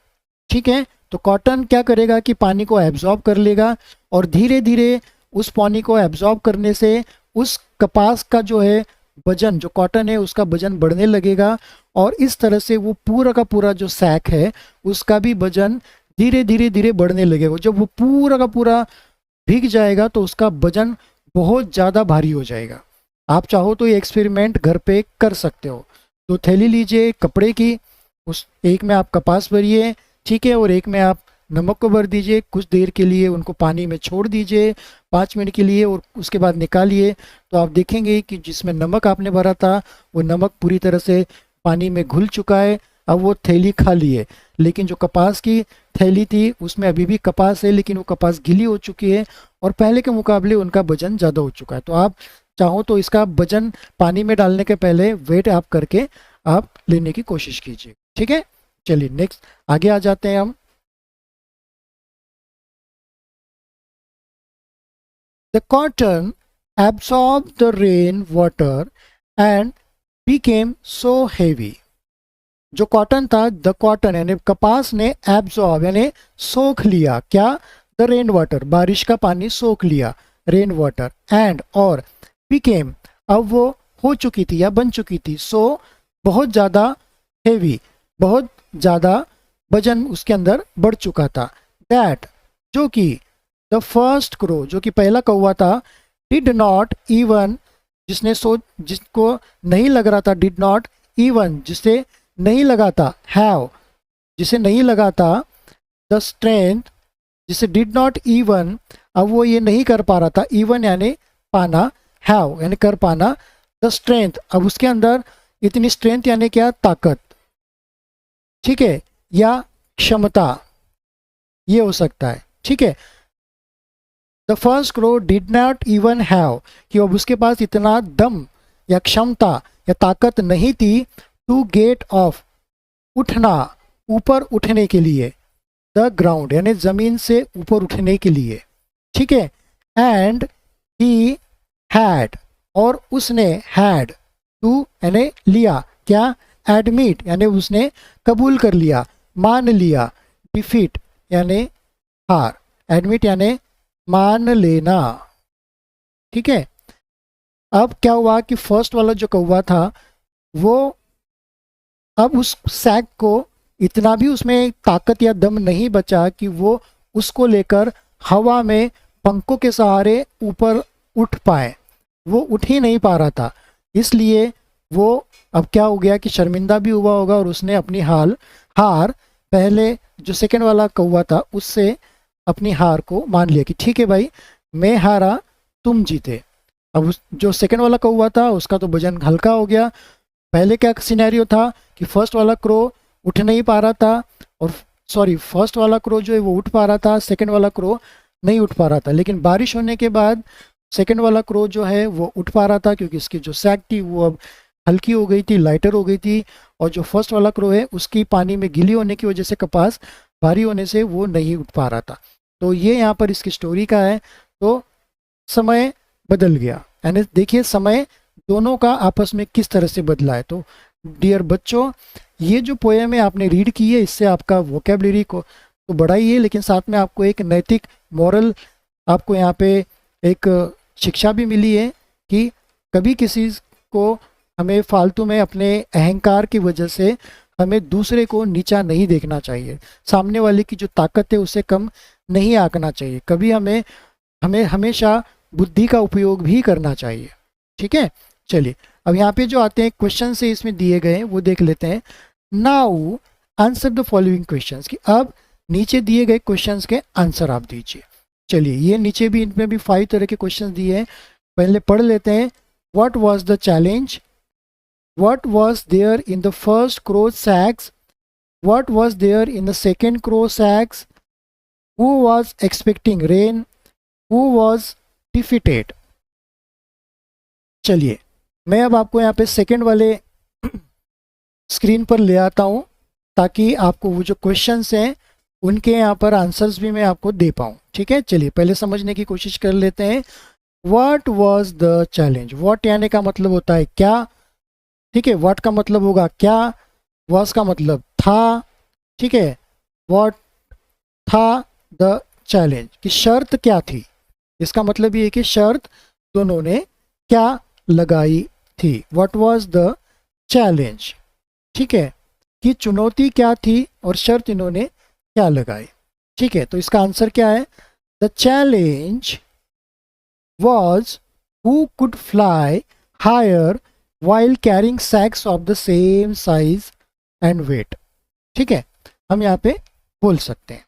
ठीक है। तो कॉटन क्या करेगा कि पानी को एब्जॉर्ब कर लेगा और धीरे धीरे उस पानी को एब्जॉर्ब करने से उस कपास का जो है वजन, जो कॉटन है उसका वजन बढ़ने लगेगा और इस तरह से वो पूरा का पूरा जो सैक है उसका भी वजन धीरे धीरे धीरे बढ़ने लगेगा। जब वो पूरा का पूरा भीग जाएगा तो उसका वजन बहुत ज़्यादा भारी हो जाएगा। आप चाहो तो ये एक्सपेरिमेंट घर पे कर सकते हो। तो थैली लीजिए कपड़े की, उस एक में आप कपास भरिए, ठीक है, और एक में आप नमक को भर दीजिए। कुछ देर के लिए उनको पानी में छोड़ दीजिए 5 मिनट के लिए और उसके बाद निकालिए। तो आप देखेंगे कि जिसमें नमक आपने भरा था वो नमक पूरी तरह से पानी में घुल चुका है। अब वो थैली खाली है, लेकिन जो कपास की थैली थी उसमें अभी भी कपास है, लेकिन वो कपास गीली हो चुकी है और पहले के मुकाबले उनका वजन ज़्यादा हो चुका है। तो आप चाहो तो इसका वजन पानी में डालने के पहले वेट आप करके आप लेने की कोशिश कीजिए, ठीक है। चलिए नेक्स्ट आगे आ जाते हैं हम। The cotton absorbed the rain water and became so heavy। जो कॉटन था, द कॉटन यानी कपास ने एब्जॉर्ब यानी सोख लिया क्या, द रेन वाटर, बारिश का पानी सोख लिया, रेन वाटर, एंड और बिकेम, अब वो हो चुकी थी या बन चुकी थी, सो बहुत ज़्यादा, हेवी बहुत ज़्यादा वजन उसके अंदर बढ़ चुका था, दैट जो कि द फर्स्ट क्रो, जो कि पहला कौवा था, डिड नॉट इवन, जिसको नहीं लग रहा था, डिड नॉट इवन जिसे नहीं लगा था, हैव जिसे नहीं लगा था, द स्ट्रेंथ जिसे डिड नॉट इवन, अब वो ये नहीं कर पा रहा था, इवन यानी पाना, हैव यानी कर पाना, द स्ट्रेंथ अब उसके अंदर इतनी स्ट्रेंथ यानी क्या, ताकत, ठीक है, या क्षमता, ये हो सकता है, ठीक है। The first crow did not even have, कि अब उसके पास इतना दम या क्षमता या ताकत नहीं थी, टू गेट ऑफ उठना, ऊपर उठने के लिए, द ग्राउंड यानी जमीन से ऊपर उठने के लिए, ठीक है। एंड ही हैड और उसने, हैड टू यानी लिया क्या, एडमिट यानी उसने कबूल कर लिया, मान लिया, डिफीट यानी हार, एडमिट यानी मान लेना, ठीक है। अब क्या हुआ कि फर्स्ट वाला जो कौवा था वो अब उस सैक को इतना भी उसमें ताकत या दम नहीं बचा कि वो उसको लेकर हवा में पंखों के सहारे ऊपर उठ पाए, वो उठ ही नहीं पा रहा था। इसलिए वो अब क्या हो गया कि शर्मिंदा भी हुआ होगा और उसने अपनी हार पहले जो सेकंड वाला कौवा था उससे अपनी हार को मान लिया कि ठीक है भाई मैं हारा तुम जीते। अब जो सेकंड वाला कौवा था उसका तो वजन हल्का हो गया। पहले क्या सिनेरियो था कि फर्स्ट वाला क्रो उठ नहीं पा रहा था, और फर्स्ट वाला क्रो जो है वो उठ पा रहा था, सेकंड वाला क्रो नहीं उठ पा रहा था। लेकिन बारिश होने के बाद सेकंड वाला क्रो जो है वो उठ पा रहा था, क्योंकि इसकी जो सैक थी वो अब हल्की हो गई थी, लाइटर हो गई थी, और जो फर्स्ट वाला क्रो है उसकी पानी में गीली होने की वजह से कपास भारी होने से वो नहीं उठ पा रहा था। तो ये यहाँ पर इसकी स्टोरी का है। तो समय बदल गया, यानी देखिए समय दोनों का आपस में किस तरह से बदला है। तो डियर बच्चों, ये जो पोएम है आपने रीड की है, इससे आपका वोकेबलरी को तो बढ़ा ही है, लेकिन साथ में आपको एक नैतिक मॉरल, आपको यहाँ पे एक शिक्षा भी मिली है कि कभी किसी को हमें फालतू में अपने अहंकार की वजह से हमें दूसरे को नीचा नहीं देखना चाहिए, सामने वाले की जो ताकत है उसे कम नहीं आंकना चाहिए। कभी हमें हमेशा बुद्धि का उपयोग भी करना चाहिए, ठीक है। चलिए अब यहाँ पे जो आते हैं क्वेश्चन से इसमें दिए गए हैं वो देख लेते हैं। Now answer the following questions, कि अब नीचे दिए गए क्वेश्चंस के आंसर आप दीजिए। चलिए ये नीचे भी, इनमें भी 5 तरह के क्वेश्चंस दिए हैं, पहले पढ़ लेते हैं। What was the challenge, what was there in the first crow sacks, what was there in the second crow sacks, who was expecting rain, who was defeated. चलिए मैं अब आपको यहाँ पे सेकंड वाले स्क्रीन पर ले आता हूँ, ताकि आपको वो जो क्वेश्चंस हैं उनके यहाँ पर आंसर्स भी मैं आपको दे पाऊँ, ठीक है। चलिए पहले समझने की कोशिश कर लेते हैं। What was the challenge, what यानी का मतलब होता है क्या, ठीक है, व्हाट का मतलब होगा क्या, वाज का मतलब था, ठीक है, व्हाट था द चैलेंज, कि शर्त क्या थी। इसका मतलब ये है कि शर्त दोनों ने क्या लगाई थी, व्हाट वाज द चैलेंज। ठीक है, कि चुनौती क्या थी और शर्त इन्होंने क्या लगाई। ठीक है, तो इसका आंसर क्या है, the challenge was who could fly higher while carrying sacks of the same size and weight। ठीक है, हम यहाँ पे बोल सकते हैं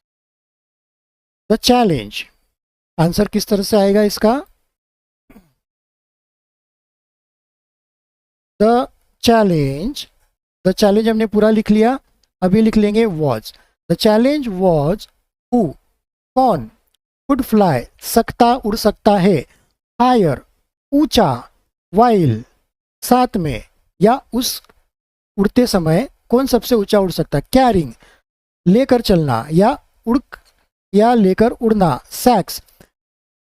द चैलेंज। आंसर किस तरह से आएगा इसका, द चैलेंज, द चैलेंज हमने पूरा लिख लिया, अभी लिख लेंगे was. The challenge was who, कौन, कुड फ्लाई, सकता, उड़ सकता है, हायर, ऊंचा, वाइल, साथ में या उस उड़ते समय कौन सबसे ऊंचा उड़ सकता है, कैरिंग, लेकर चलना या उड़ या लेकर उड़ना, सैक्स,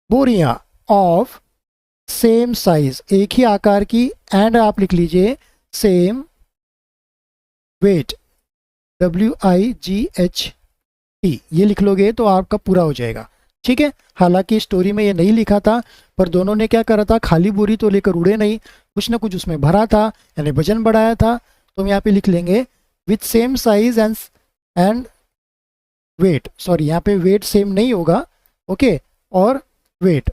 बोरियां, ऑफ सेम साइज, एक ही आकार की, एंड आप लिख लीजिए सेम वेट, WIGHT, ये लिख लोगे तो आपका पूरा हो जाएगा। ठीक है, हालांकि स्टोरी में ये नहीं लिखा था, पर दोनों ने क्या करा था, खाली बोरी तो लेकर उड़े नहीं, कुछ ना कुछ उसमें भरा था, यानी वजन बढ़ाया था। तो हम यहाँ पे लिख लेंगे with same size and weight, sorry यहाँ पे वेट सेम नहीं होगा, ओके, और वेट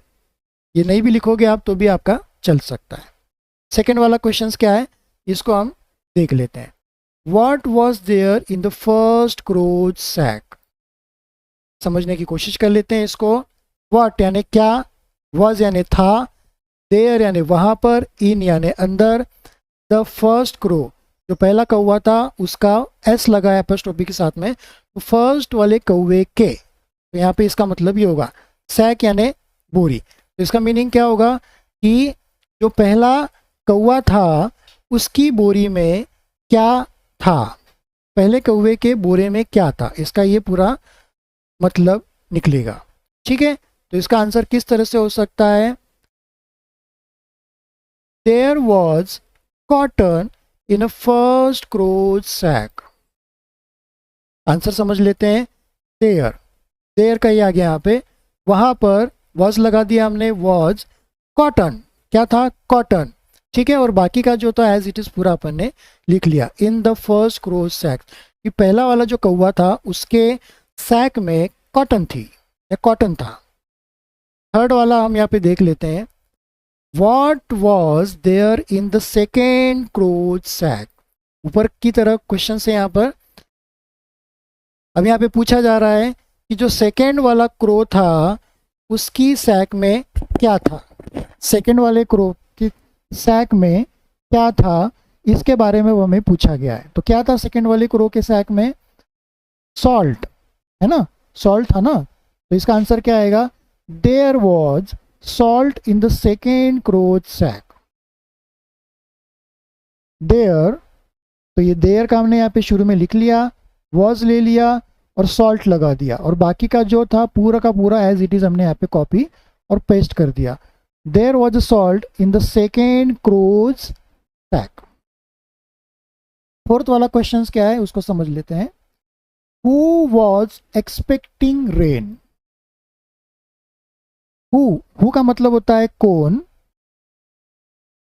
ये नहीं भी लिखोगे आप तो भी आपका चल सकता है। सेकेंड वाला क्वेश्चन क्या है, इसको हम देख लेते हैं। What was there in the first crow's sack? समझने की कोशिश कर लेते हैं इसको। What यानी क्या, was यानी था, there यानी वहां पर, in यानी अंदर, the first crow जो पहला कौवा था उसका s लगाया अपॉस्ट्रोफी के साथ में, तो फर्स्ट वाले कौवे के, तो यहाँ पे इसका मतलब ये होगा सैक यानी बोरी। तो इसका मीनिंग क्या होगा कि जो पहला कौवा था उसकी बोरी में क्या था, पहले कौवे के बोरे में क्या था, इसका ये पूरा मतलब निकलेगा। ठीक है, तो इसका आंसर किस तरह से हो सकता है, there was cotton in a first crow's sack. Answer समझ लेते हैं, देयर, देयर का ही आ गया यहाँ पे, वहां पर वॉज लगा दिया हमने, वॉज कॉटन, क्या था, कॉटन। ठीक है, और बाकी का जो था एज इट इज पूरा अपन ने लिख लिया, in the first crow's sack, कि पहला वाला जो कौवा था उसके सैक में कॉटन थी या कॉटन था। थर्ड वाला हम यहाँ पे देख लेते हैं, what was there in the second crow's sack. ऊपर की तरफ क्वेश्चन से यहाँ पर, अब यहाँ पे पूछा जा रहा है कि जो सेकेंड वाला क्रो था उसकी सैक में क्या था, सेकेंड वाले क्रो की सैक में क्या था, इसके बारे में वो हमें पूछा गया है। तो क्या था सेकेंड वाले क्रो के सैक में, सॉल्ट, है ना, सॉल्ट था ना, तो इसका आंसर क्या आएगा, there was salt in the second crow's sack. There, तो ये देयर का हमने यहाँ पे शुरू में लिख लिया, वॉज ले लिया और सॉल्ट लगा दिया, और बाकी का जो था पूरा का पूरा एज इट इज हमने यहाँ पे कॉपी और पेस्ट कर दिया। There was a salt in the second crow's sack. Fourth वाला क्वेश्चन क्या है उसको समझ लेते हैं, who was expecting rain. Who का मतलब होता है कौन,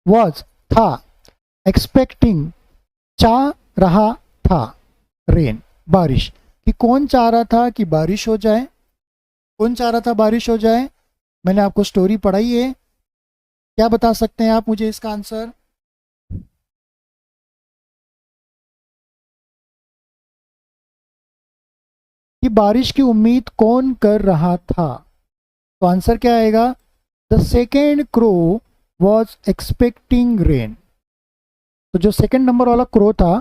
वॉज था, एक्सपेक्टिंग चाह रहा था, रेन बारिश, कि कौन चाह रहा था कि बारिश हो जाए, कौन चाह रहा था बारिश हो जाए। मैंने आपको स्टोरी पढ़ाई है, क्या बता सकते हैं आप मुझे इसका आंसर, कि बारिश की उम्मीद कौन कर रहा था। तो आंसर क्या आएगा, the second crow was expecting rain. तो जो सेकेंड नंबर वाला क्रो था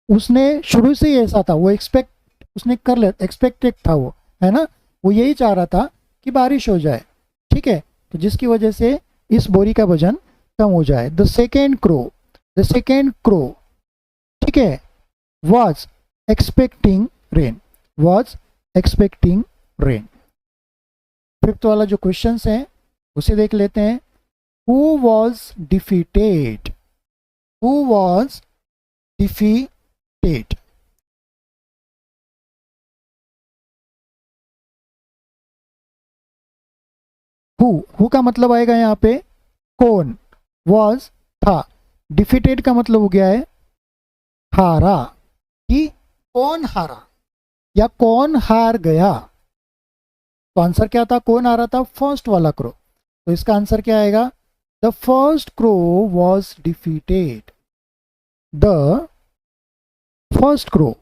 उसने शुरू से ही ऐसा था, वो एक्सपेक्ट उसने कर ले, एक्सपेक्टेड था वो, है ना, वो यही चाह रहा था कि बारिश हो जाए। ठीक है, तो जिसकी वजह से इस बोरी का वजन कम हो जाए। The second crow, the second crow, ठीक है, was expecting rain, was expecting rain. Fifth वाला जो क्वेश्चन है उसे देख लेते हैं, who was defeated, who was defeated. Who का मतलब आएगा यहाँ पे कौन, वॉज था, डिफीटेड का मतलब हो गया है हारा, कि कौन हारा या कौन हार गया। तो आंसर क्या था, कौन हारा था, फर्स्ट वाला क्रो। तो इसका आंसर क्या आएगा, the first crow was defeated, the first crow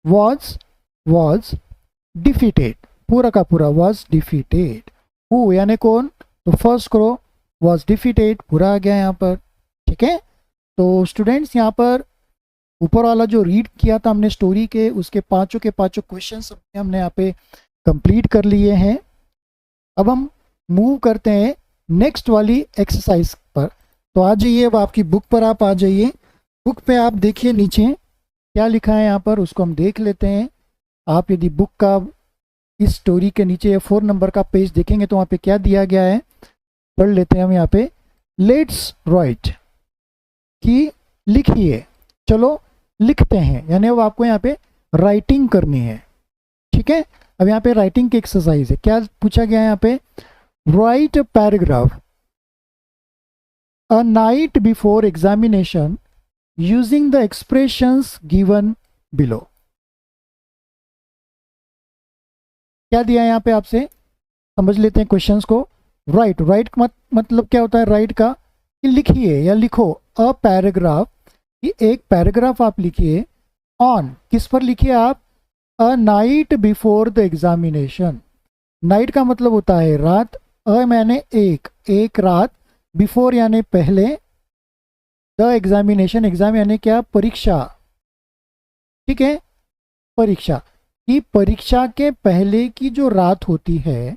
was defeated, पूरा का पूरा वॉज डिफीटेड। हु यानी कौन, तो फर्स्ट क्रो वॉज डिफीटेड पूरा आ गया यहाँ पर। ठीक है, तो स्टूडेंट्स यहाँ पर ऊपर वाला जो रीड किया था हमने स्टोरी के, उसके पांचों क्वेश्चंस हमने यहाँ पे कंप्लीट कर लिए हैं। अब हम मूव करते हैं नेक्स्ट वाली एक्सरसाइज पर। तो आ जाइए, अब आपकी बुक पर आप आ जाइए। बुक पे आप देखिए नीचे क्या लिखा है यहाँ पर, उसको हम देख लेते हैं। आप यदि बुक का इस स्टोरी के नीचे 4 नंबर का पेज देखेंगे तो वहाँ पे क्या दिया गया है, पढ़ लेते हैं हम यहाँ पे। लेट्स राइट, कि लिखिए, चलो लिखते हैं, यानी अब आपको यहाँ पे राइटिंग करनी है। ठीक है, अब यहाँ पे राइटिंग की एक्सरसाइज है। क्या पूछा गया है यहाँ पे, right a paragraph a night before examination using the expressions given below. क्या दिया है यहाँ पे आपसे, समझ लेते हैं क्वेश्चंस को। राइट मतलब क्या होता है राइट का, कि लिखिए या लिखो, अ पैराग्राफ, कि एक पैराग्राफ आप लिखिए, ऑन किस पर लिखिए आप, a night before the examination. Night का मतलब होता है रात, अ मैंने एक रात, बिफोर यानी पहले, द एग्जामिनेशन, एग्जाम यानी क्या, परीक्षा। ठीक है, परीक्षा, कि परीक्षा के पहले की जो रात होती है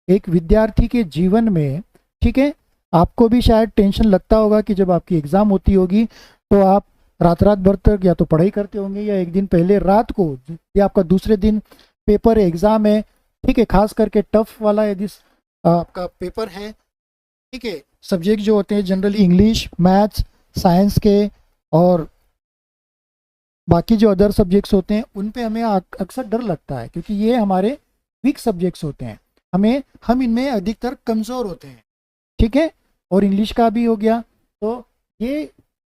एक विद्यार्थी के जीवन में। ठीक है, आपको भी शायद टेंशन लगता होगा कि जब आपकी एग्ज़ाम होती होगी तो आप रात भर तक या तो पढ़ाई करते होंगे, या एक दिन पहले रात को, या आपका दूसरे दिन पेपर है, एग्ज़ाम है। ठीक है, खास करके टफ वाला यदि आपका पेपर है। ठीक है, सब्जेक्ट जो होते हैं जनरली इंग्लिश, मैथ्स, साइंस के और बाकी जो अदर सब्जेक्ट्स होते हैं उन पे हमें अक्सर डर लगता है, क्योंकि ये हमारे वीक सब्जेक्ट्स होते हैं, हम इनमें अधिकतर कमज़ोर होते हैं। ठीक है, और इंग्लिश का भी हो गया। तो ये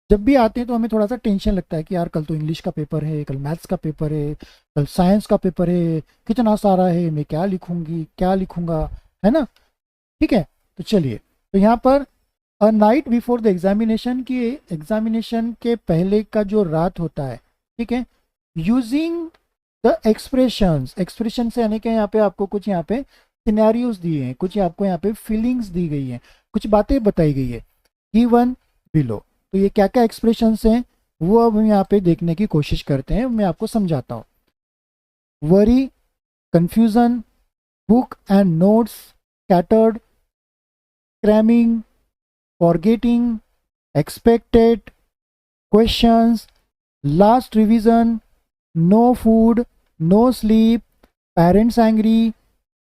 जब भी आते हैं तो हमें थोड़ा सा टेंशन लगता है कि यार कल तो इंग्लिश का पेपर है, कल मैथ्स का पेपर है, कल साइंस का पेपर है, कितना सारा है, मैं क्या लिखूंगी क्या लिखूंगा, है ना। ठीक है, तो चलिए, तो यहाँ पर a night before the examination, की एग्जामिनेशन के पहले का जो रात होता है। ठीक है, यूजिंग द एक्सप्रेशंस, एक्सप्रेशन से यानी कि यहाँ पे आपको कुछ यहाँ पे सिनेरियोज दिए हैं, कुछ आपको यहाँ पे फीलिंग्स दी गई हैं, कुछ बातें बताई गई है, गिवन बिलो। तो ये क्या क्या एक्सप्रेशंस हैं वो अब हम यहाँ पे देखने की कोशिश करते हैं, मैं आपको समझाता हूँ। Worry, confusion, book and notes scattered, cramming, forgetting, expected, questions, last revision, no food, no sleep, parents angry,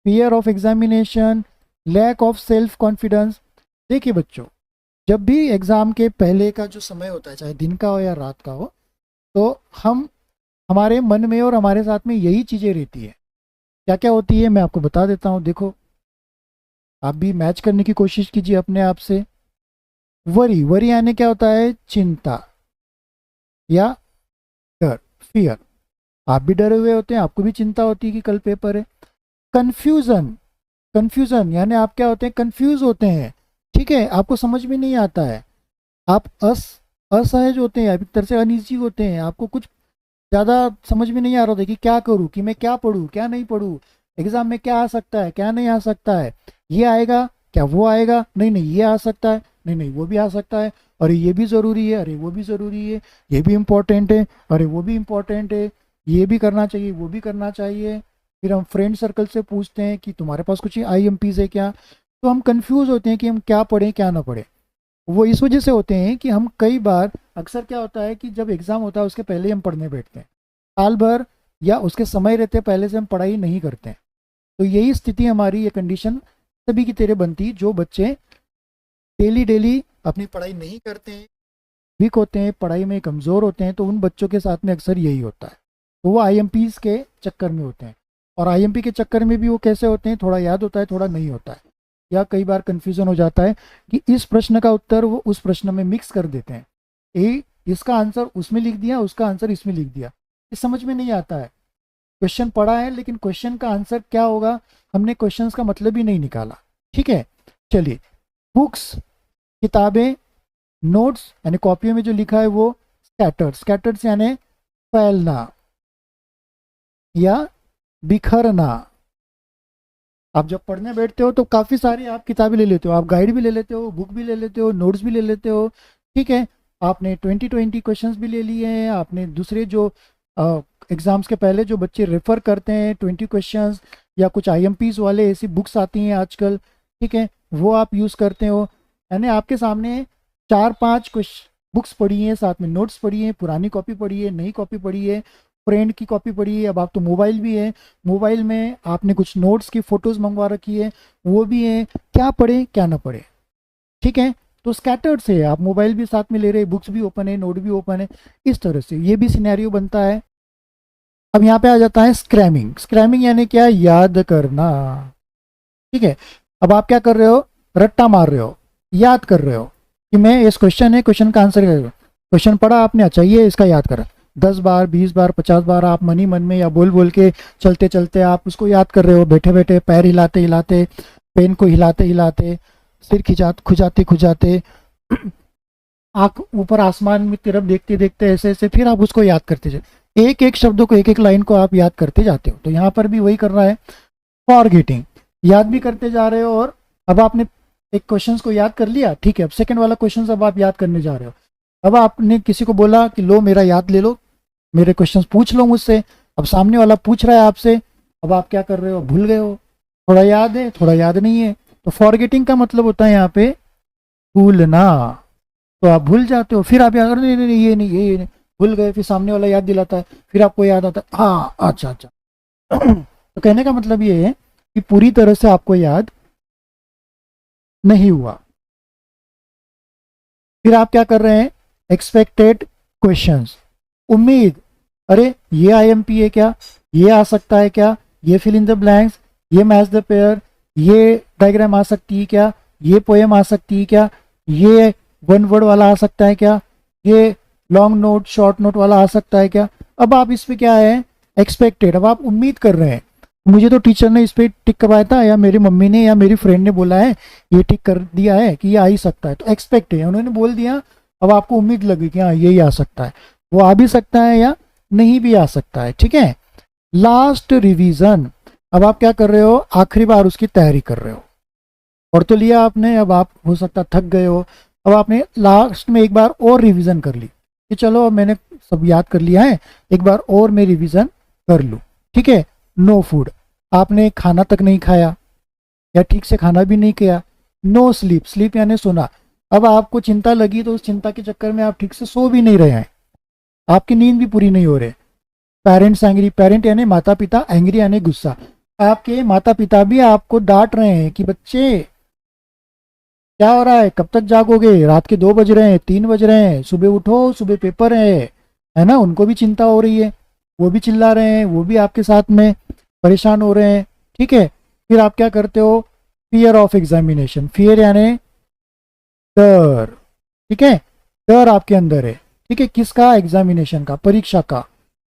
fear of examination, lack of self confidence। देखिए बच्चों, जब भी एग्ज़ाम के पहले का जो समय होता है, चाहे दिन का हो या रात का हो, तो हमारे मन में और हमारे साथ में यही चीज़ें रहती है। क्या क्या होती है मैं आपको बता देता हूँ, देखो आप भी मैच करने की कोशिश कीजिए अपने आप से। वरी यानी क्या होता है, चिंता या डर, फियर। आप भी डरे हुए होते हैं, आपको भी चिंता होती है कि कल पेपर है। कंफ्यूजन यानी आप क्या होते हैं, कंफ्यूज होते हैं। ठीक है, आपको समझ में नहीं आता है, आप असहज होते हैं, एक तरह से अनईजी होते हैं, आपको कुछ ज़्यादा समझ में नहीं आ रहा होता कि क्या करूँ, कि मैं क्या पढूं क्या नहीं पढूं, एग्ज़ाम में क्या आ सकता है क्या नहीं आ सकता है, ये आएगा क्या वो आएगा, नहीं नहीं ये आ सकता है, नहीं नहीं वो भी आ सकता है, अरे ये भी ज़रूरी है, अरे वो भी ज़रूरी है, ये भी इम्पोर्टेंट है, अरे वो भी इम्पोर्टेंट है, ये भी करना चाहिए वो भी करना चाहिए। फिर हम फ्रेंड सर्कल से पूछते हैं कि तुम्हारे पास कुछ IMPs है क्या, तो हम कंफ्यूज होते हैं कि हम क्या पढ़ें क्या ना पढ़ें। वो इस वजह से होते हैं कि हम कई बार, अक्सर क्या होता है कि जब एग्ज़ाम होता है उसके पहले हम पढ़ने बैठते हैं, साल भर या उसके समय रहते पहले से हम पढ़ाई नहीं करते हैं। तो यही स्थिति हमारी, ये कंडीशन सभी की तरह बनती, जो बच्चे डेली अपनी पढ़ाई नहीं करते हैं, वीक होते हैं, पढ़ाई में कमज़ोर होते हैं, तो उन बच्चों के साथ में अक्सर यही होता है। तो वो IMPs के चक्कर में होते हैं, और IMP के चक्कर में भी वो कैसे होते हैं, थोड़ा याद होता है थोड़ा नहीं होता है, या कई बार कंफ्यूजन हो जाता है कि इस प्रश्न का उत्तर वो उस प्रश्न में मिक्स कर देते हैं। इसका आंसर उसमें लिख दिया, उसका आंसर इसमें लिख दिया, ये समझ में नहीं आता है। क्वेश्चन पढ़ा है लेकिन क्वेश्चन का आंसर क्या होगा हमने क्वेश्चन का मतलब ही नहीं निकाला। ठीक है, चलिए, बुक्स, किताबें, नोट्स यानी कॉपियों में जो लिखा है वो स्कैटर्ड, स्कैटर्ड यानी फैलना या बिखरना। आप जब पढ़ने बैठते हो तो काफ़ी सारी आप किताबें ले लेते हो, आप गाइड भी ले लेते हो, बुक भी ले लेते हो, नोट्स भी ले लेते हो। ठीक है, आपने 2020 क्वेश्चंस भी ले लिए हैं, आपने दूसरे जो एग्ज़ाम्स के पहले जो बच्चे रेफर करते हैं 20 क्वेश्चंस या कुछ IMPs वाले ऐसी बुक्स आती हैं आजकल, ठीक है, वो आप यूज़ करते हो। यानी आपके सामने 4-5 बुक्स पढ़ी हैं, साथ में नोट्स पढ़ी हैं, पुरानी कॉपी पढ़ी है, नई कॉपी पढ़ी है, फ्रेंड की कॉपी पढ़ी है। अब आप तो मोबाइल भी है, मोबाइल में आपने कुछ नोट्स की फ़ोटोज़ मंगवा रखी है, वो भी है। क्या पढ़े क्या ना पढ़े, ठीक है, तो स्कैटर्ड से आप मोबाइल भी साथ में ले रहे, बुक्स भी ओपन है, नोट भी ओपन है, इस तरह से ये भी सिनेरियो बनता है। अब यहाँ पे आ जाता है स्क्रैमिंग। स्क्रैमिंग यानी क्या, याद करना। ठीक है, अब आप क्या कर रहे हो, रट्टा मार रहे हो, याद कर रहे हो कि मैं इस क्वेश्चन है, क्वेश्चन का आंसर कर, क्वेश्चन पढ़ा आपने, अच्छा ये इसका याद करा, 10 बार 20 बार 50 बार आप मन ही मन में या बोल बोल के चलते चलते आप उसको याद कर रहे हो, बैठे बैठे पैर हिलाते हिलाते, पेन को हिलाते हिलाते, सिर खुजाते खुजाते, आँख ऊपर आसमान में तरफ देखते देखते, ऐसे ऐसे फिर आप उसको याद करते जाते, एक एक शब्दों को, एक एक लाइन को आप याद करते जाते हो। तो यहाँ पर भी वही कर रहा है, फॉरगेटिंग, याद भी करते जा रहे हो। और अब आपने एक क्वेश्चन को याद कर लिया, ठीक है, अब सेकंड वाला क्वेश्चन अब आप याद करने जा रहे हो। अब आपने किसी को बोला कि लो मेरा याद ले लो, मेरे क्वेश्चन पूछ लो मुझसे। अब सामने वाला पूछ रहा है आपसे, अब आप क्या कर रहे हो, भूल गए हो, थोड़ा याद है थोड़ा याद नहीं है। तो फॉरगेटिंग का मतलब होता है यहाँ पे भूलना। तो आप भूल जाते हो, फिर आप याद, नहीं नहीं ये नहीं ये नहीं, भूल गए, फिर सामने वाला याद दिलाता है, फिर आपको याद आता है, हाँ अच्छा अच्छा। तो कहने का मतलब ये है कि पूरी तरह से आपको याद नहीं हुआ। फिर आप क्या कर रहे हैं, एक्सपेक्टेड क्वेश्चंस, उम्मीद, अरे ये IMP है क्या, ये आ सकता है क्या, ये फिल इन द ब्लैंक्स, ये मैच द पेयर, ये डायग्राम आ सकती है क्या, ये पोएम आ सकती है क्या, ये वन वर्ड वाला आ सकता है क्या, ये लॉन्ग नोट शॉर्ट नोट वाला आ सकता है क्या। अब आप इस पे क्या है, एक्सपेक्टेड, अब आप उम्मीद कर रहे हैं, मुझे तो टीचर ने इस पर टिक करवाया था, या मेरी मम्मी ने या मेरी फ्रेंड ने बोला है, ये टिक कर दिया है कि ये आ ही सकता है, तो एक्सपेक्ट है, उन्होंने बोल दिया। अब आपको उम्मीद लगी कि हाँ यही आ सकता है, वो आ भी सकता है या नहीं भी आ सकता है। ठीक है, लास्ट रिवीजन, अब आप क्या कर रहे हो, आखिरी बार उसकी तैयारी कर रहे हो। और तो लिया आपने, अब आप हो सकता थक गए हो, अब आपने लास्ट में एक बार और रिवीजन कर ली कि चलो अब मैंने सब याद कर लिया है, एक बार और मैं रिवीजन कर लूँ। ठीक है, नो फूड, आपने खाना तक नहीं खाया या ठीक से खाना भी नहीं किया। नो स्लीप, स्लीप यानी सोना, अब आपको चिंता लगी तो उस चिंता के चक्कर में आप ठीक से सो भी नहीं रहे हैं, आपकी नींद भी पूरी नहीं हो रही। पेरेंट्स एंग्री, पेरेंट यानी माता पिता, एंग्री यानी गुस्सा, आपके माता पिता भी आपको डांट रहे हैं कि बच्चे क्या हो रहा है, कब तक जागोगे, रात के 2 बज रहे हैं, 3 बज रहे हैं, सुबह उठो, सुबह पेपर है ना, उनको भी चिंता हो रही है, वो भी चिल्ला रहे हैं, वो भी आपके साथ में परेशान हो रहे हैं। ठीक है, फिर आप क्या करते हो, फियर ऑफ एग्जामिनेशन, फियर यानी डर। ठीक है, डर आपके अंदर है। ठीक है, किसका, एग्जामिनेशन का, परीक्षा का,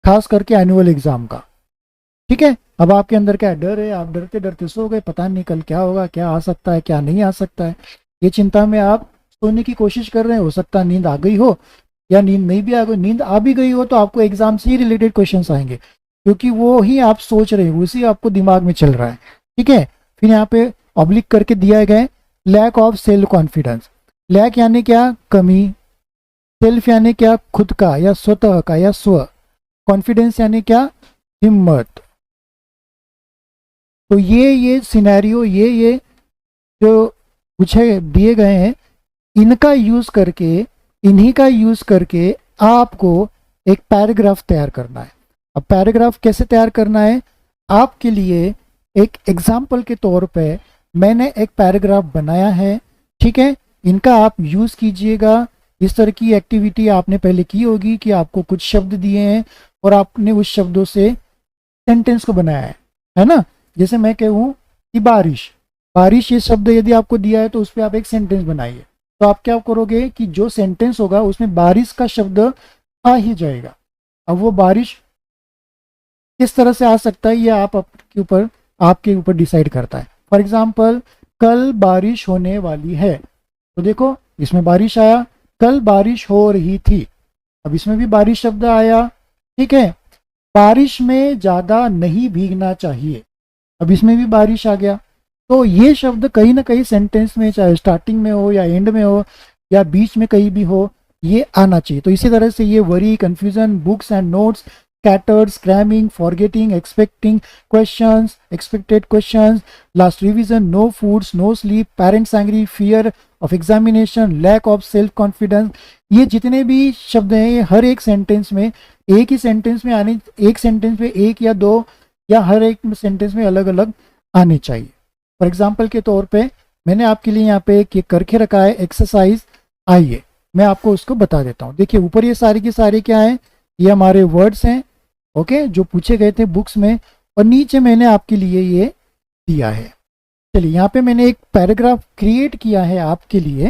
खास करके एनुअल एग्जाम का। ठीक है, अब आपके अंदर क्या डर है, आप डरते डरते सो गए, पता नहीं कल क्या होगा, क्या आ सकता है क्या नहीं आ सकता है, ये चिंता में आप सोने की कोशिश कर रहे हैं। हो सकता है नींद आ गई हो या नींद नहीं भी आ गई, नींद आ भी गई हो तो आपको एग्जाम से ही रिलेटेड क्वेश्चंस आएंगे, क्योंकि वो ही आप सोच रहे हो, उसी आपको दिमाग में चल रहा है। ठीक है, फिर यहाँ पे ऑब्लिक करके दिया गया lack of self confidence. Lack यानी क्या, कमी, सेल्फ यानी क्या, खुद का या स्वतः का या स्व, कॉन्फिडेंस यानी क्या, हिम्मत। तो ये सिनेरियो, ये जो पूछे दिए गए हैं, इनका यूज करके, इन्हीं का यूज करके आपको एक पैराग्राफ तैयार करना है। अब पैराग्राफ कैसे तैयार करना है, आपके लिए एक एग्जाम्पल के तौर पे मैंने एक पैराग्राफ बनाया है। ठीक है, इनका आप यूज कीजिएगा। इस तरह की एक्टिविटी आपने पहले की होगी कि आपको कुछ शब्द दिए हैं और आपने उस शब्दों से सेंटेंस को बनाया है ना। जैसे मैं कहूँ कि बारिश, बारिश ये शब्द यदि आपको दिया है तो उस पर आप एक सेंटेंस बनाइए। तो आप क्या करोगे कि जो सेंटेंस होगा उसमें बारिश का शब्द आ ही जाएगा। अब वो बारिश किस तरह से आ सकता है ये आपके ऊपर डिसाइड करता है। फॉर एग्जाम्पल, कल बारिश होने वाली है, तो देखो इसमें बारिश आया, कल बारिश हो रही थी, अब इसमें भी बारिश शब्द आया। ठीक है, बारिश में ज्यादा नहीं भीगना चाहिए, अब इसमें भी बारिश आ गया। तो ये शब्द कहीं ना कहीं सेंटेंस में, चाहे स्टार्टिंग में हो या एंड में हो या बीच में कहीं भी हो, ये आना चाहिए। तो इसी तरह से ये worry, confusion, books and notes, scattered, cramming, forgetting, expecting questions, expected questions, last revision, no foods, no sleep, parents angry, fear of examination, lack of self confidence, ये जितने भी शब्द हैं ये हर एक सेंटेंस में, एक ही सेंटेंस में आने, एक सेंटेंस में एक या दो या हर एक सेंटेंस में अलग अलग आने चाहिए। फॉर एग्जाम्पल के तौर पे मैंने आपके लिए यहाँ पे एक करके रखा है एक्सरसाइज, आइए मैं आपको उसको बता देता हूँ। देखिए ऊपर ये सारे के सारे क्या है, ये हमारे वर्ड्स हैं, ओके, जो पूछे गए थे बुक्स में, और नीचे मैंने आपके लिए ये दिया है। चलिए यहाँ पे मैंने एक पैराग्राफ क्रिएट किया है आपके लिए।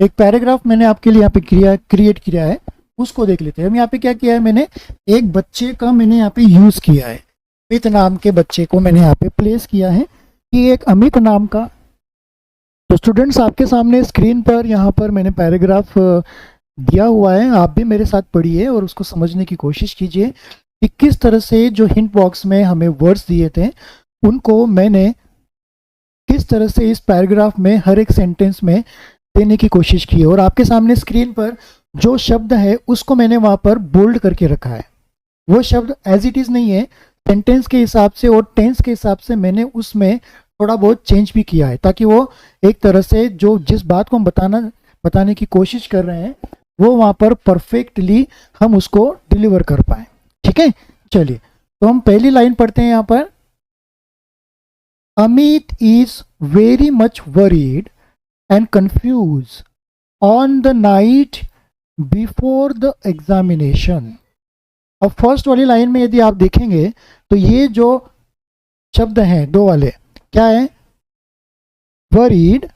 एक पैराग्राफ मैंने आपके लिए यहाँ पे क्रिएट किया है, उसको देख लेते हैं। हम यहाँ पे क्या किया है, मैंने एक बच्चे का मैंने यहाँ पे यूज किया है, अमित नाम के बच्चे को मैंने यहाँ पे प्लेस किया है कि एक अमित नाम का। तो स्टूडेंट्स आपके सामने स्क्रीन पर यहाँ पर मैंने पैराग्राफ दिया हुआ है, आप भी मेरे साथ पढ़िए और उसको समझने की कोशिश कीजिए कि किस तरह से जो हिंट बॉक्स में हमें वर्ड्स दिए थे उनको मैंने किस तरह से इस पैराग्राफ में हर एक सेंटेंस में देने की कोशिश की है। और आपके सामने स्क्रीन पर जो शब्द है उसको मैंने वहाँ पर बोल्ड करके रखा है। वो शब्द एज इट इज़ नहीं है, सेंटेंस के हिसाब से और टेंस के हिसाब से मैंने उसमें थोड़ा बहुत चेंज भी किया है, ताकि वो एक तरह से जो जिस बात को हम बताने की कोशिश कर रहे हैं वो वहां पर परफेक्टली हम उसको डिलीवर कर पाए। ठीक है, चलिए तो हम पहली लाइन पढ़ते हैं यहाँ पर। Amit is very much worried and confuse on the night before the examination. अब फर्स्ट वाली लाइन में यदि आप देखेंगे तो ये जो शब्द हैं दो वाले, क्या है, वरीड,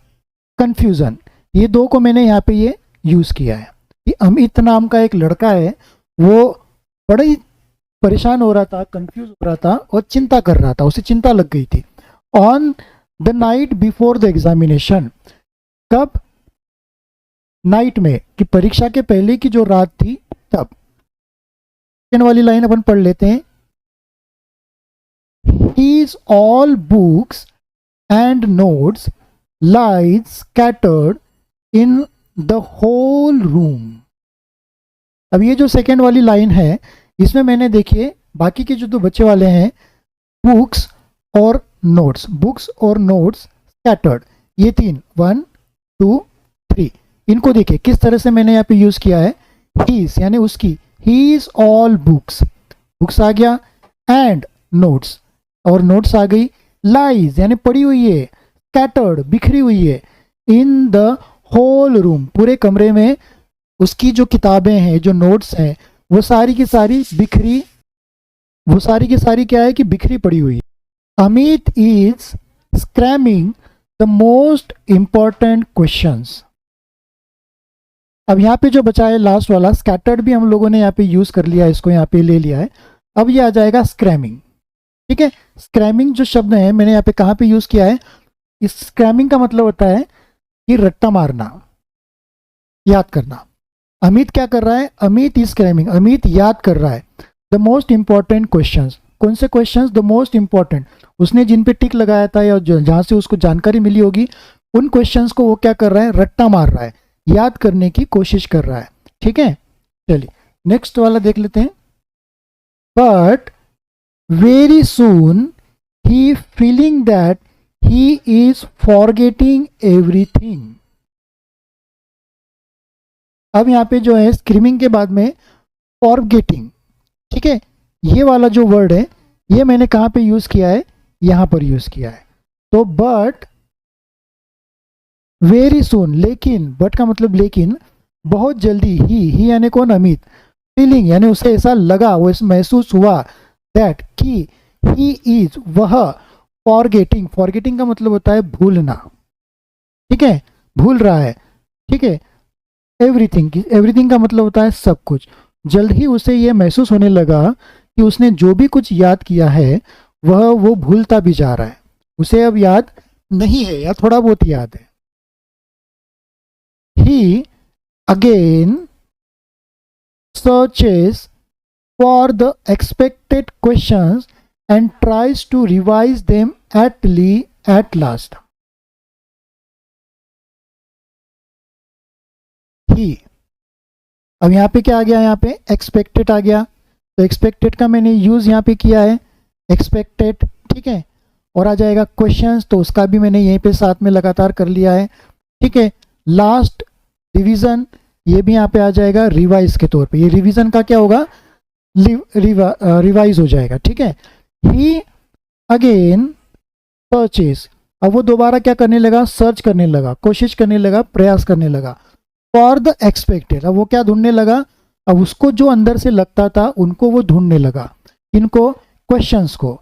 कंफ्यूजन, ये दो को मैंने यहाँ पे ये यूज किया है। कि अमित नाम का एक लड़का है, वो बड़ा ही परेशान हो रहा था, कंफ्यूज हो रहा था और चिंता कर रहा था, उसे चिंता लग गई थी। On the night before the examination, कब, नाइट में, कि परीक्षा के पहले की जो रात थी तब। सेकंड वाली लाइन अपन पढ़ लेते हैं। His all books and notes lie scattered in the whole room। अब ये जो सेकेंड वाली लाइन है इसमें मैंने देखिए बाकी के जो दो बच्चे वाले हैं, बुक्स और नोट्स, बुक्स और नोट्स स्कैटर्ड, ये तीन, 1 2 3, इनको देखिए किस तरह से मैंने यहाँ पे यूज किया है। हीज यानी उसकी, हीज ऑल बुक्स, बुक्स आ गया, एंड नोट्स, और नोट्स आ गई, लाइज यानी पड़ी हुई है, स्कैटर्ड बिखरी हुई है, इन द होल रूम पूरे कमरे में उसकी जो किताबें हैं, जो नोट्स हैं, वो सारी की सारी बिखरी, वो सारी की सारी क्या है कि बिखरी पड़ी हुई है। Amit is screaming the most important questions. अब यहाँ पे जो बचा है लास्ट वाला स्कैटर्ड भी हम लोगों ने यहाँ पे यूज कर लिया है, इसको यहाँ पे ले लिया है। अब ये आ जाएगा स्क्रैमिंग। ठीक है, स्क्रैमिंग जो शब्द है मैंने यहाँ पे कहाँ पे यूज किया है, इस स्क्रैमिंग का मतलब होता है कि रट्टा मारना, याद करना। अमित क्या कर रहा है, अमित इज स्क्रैमिंग, अमित याद कर रहा है द मोस्ट इंपॉर्टेंट क्वेश्चंस। कौन से क्वेश्चंस, द मोस्ट इंपॉर्टेंट, उसने जिन पे टिक लगाया था या जहाँ से उसको जानकारी मिली होगी उन क्वेश्चंस को वो क्या कर रहा है, रट्टा मार रहा है, याद करने की कोशिश कर रहा है। ठीक है, चलिए नेक्स्ट वाला देख लेते हैं। But very soon he feeling that he is forgetting everything. अब यहाँ पे जो है स्क्रीमिंग के बाद में फॉरगेटिंग, ठीक है, ये वाला जो वर्ड है ये मैंने कहाँ पे यूज किया है, यहाँ पर यूज किया है। तो बट वेरी सून, लेकिन, बट का मतलब लेकिन, बहुत जल्दी, ही यानी कौन, अमित, फीलिंग यानी उसे ऐसा लगा, वो महसूस हुआ, दैट कि ही इज, वह, फॉरगेटिंग, फॉरगेटिंग का मतलब होता है भूलना, ठीक है, भूल रहा है, ठीक है। एवरीथिंग, एवरीथिंग का मतलब होता है सब कुछ। जल्द ही उसे यह महसूस होने लगा कि उसने जो भी कुछ याद किया है वो भूलता भी जा रहा है, उसे अब याद नहीं है या थोड़ा बहुत याद है। ही again searches for the expected questions and tries to revise them at last. He, अब यहाँ पे क्या आ गया, यहाँ पे expected आ गया, तो expected का मैंने यूज यहाँ पे किया है, expected, ठीक है। और आ जाएगा क्वेश्चंस, तो उसका भी मैंने यहीं पे साथ में लगातार कर लिया है, ठीक है। लास्ट रिवीजन, ये भी यहाँ पे आ जाएगा रिवाइज के तौर पे, ये रिवीजन का क्या होगा, रिवाइज हो जाएगा, ठीक है। ही अगेन सर्चेस, अब वो दोबारा क्या करने लगा, सर्च करने लगा, कोशिश करने लगा, प्रयास करने लगा। फॉर द एक्सपेक्टेड, अब वो क्या ढूंढने लगा, अब उसको जो अंदर से लगता था उनको वो ढूंढने लगा, इनको क्वेश्चंस को,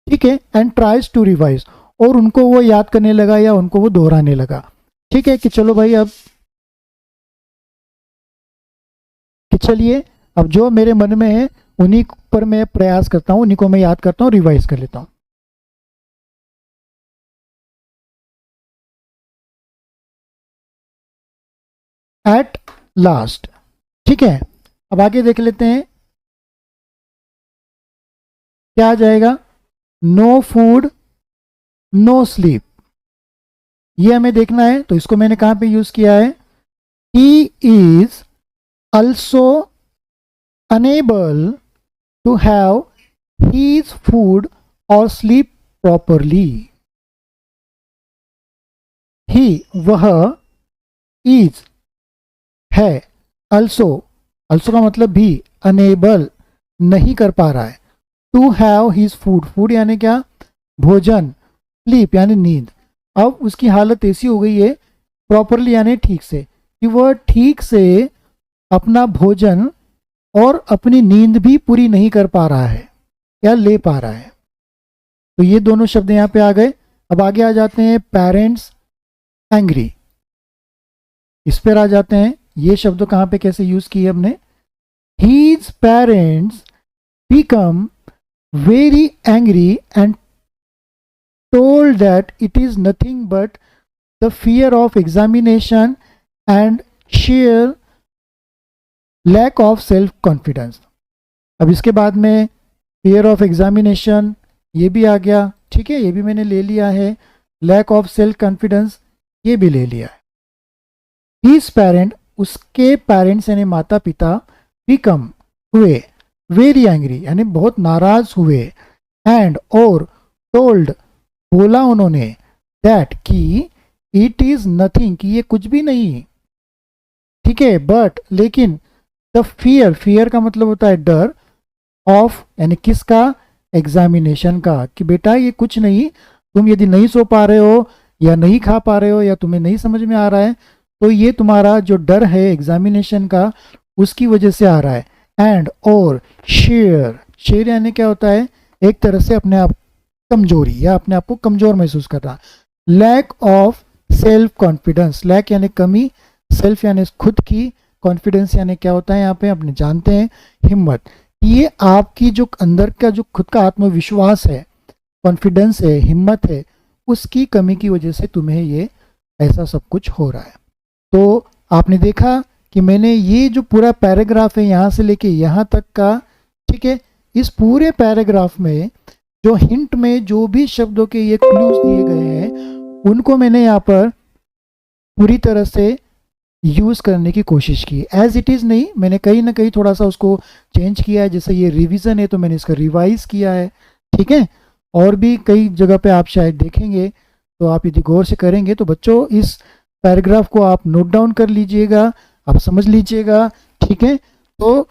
ठीक है। एंड ट्राइज टू रिवाइज, और उनको वो याद करने लगा या उनको वो दोहराने लगा, ठीक है। कि चलो भाई अब चलिए अब जो मेरे मन में है उन्हीं पर मैं प्रयास करता हूं, उन्हीं को मैं याद करता हूं, रिवाइज कर लेता हूं। एट लास्ट, ठीक है। अब आगे देख लेते हैं क्या आ जाएगा, नो फूड नो स्लीप, ये हमें देखना है, तो इसको मैंने कहां पे यूज किया है, he is also unable to have his food or sleep properly. He, वह, is, है, also, also का मतलब भी, unable, नहीं कर पा रहा है, to have his food, food यानी क्या, भोजन, sleep यानी नींद। अब उसकी हालत ऐसी हो गई है, प्रॉपरली यानी ठीक से, कि वह ठीक से अपना भोजन और अपनी नींद भी पूरी नहीं कर पा रहा है या ले पा रहा है। तो ये दोनों शब्द यहाँ पे आ गए। अब आगे आ जाते हैं पेरेंट्स एंग्री, इस पर आ जाते हैं। ये शब्द कहाँ पे कैसे यूज किए हमने, his parents become very angry and told that it is nothing but the fear of examination and sheer lack of self confidence. अब इसके बाद में फियर ऑफ एग्जामिनेशन ये भी आ गया, ठीक है, ये भी मैंने ले लिया है। लैक ऑफ सेल्फ कॉन्फिडेंस ये भी ले लिया है। हिज पेरेंट, उसके पेरेंट्स यानी माता पिता, बिकम, हुए, वेरी एंग्री यानी बहुत नाराज हुए, एंड, और, टोल्ड, बोला उन्होंने, दैट कि इट इज नथिंग कि ये कुछ भी नहीं, ठीक है, बट लेकिन द फियर, फियर का मतलब होता है डर, ऑफ यानी किसका, एग्जामिनेशन का, कि बेटा ये कुछ नहीं, तुम यदि नहीं सो पा रहे हो या नहीं खा पा रहे हो या तुम्हें नहीं समझ में आ रहा है तो ये तुम्हारा जो डर है एग्जामिनेशन का उसकी वजह से आ रहा है। एंड, और, शेयर, शेयर यानी क्या होता है, एक तरह से अपने आप कमजोरी या अपने आप को कमजोर महसूस कर रहा। Lack of self confidence, lack यानी कमी, सेल्फ यानी खुद की, कॉन्फिडेंस यानी क्या होता है यहाँ पे अपने जानते हैं, हिम्मत। ये आपकी जो अंदर का जो खुद का आत्मविश्वास है, कॉन्फिडेंस है, हिम्मत है, उसकी कमी की वजह से तुम्हें ये ऐसा सब कुछ हो रहा है। तो आपने देखा कि मैंने ये जो पूरा पैराग्राफ है यहाँ से लेके यहाँ तक का, ठीक है, इस पूरे पैराग्राफ में जो हिंट में जो भी शब्दों के ये क्लूज दिए गए हैं उनको मैंने यहाँ पर पूरी तरह से यूज करने की कोशिश की। एज इट इज़ नहीं, मैंने कहीं ना कहीं थोड़ा सा उसको चेंज किया है। जैसे ये रिवीजन है तो मैंने इसका रिवाइज किया है, ठीक है। और भी कई जगह पे आप शायद देखेंगे, तो आप यदि गौर से करेंगे तो बच्चों इस पैराग्राफ को आप नोट डाउन कर लीजिएगा, आप समझ लीजिएगा, ठीक है। तो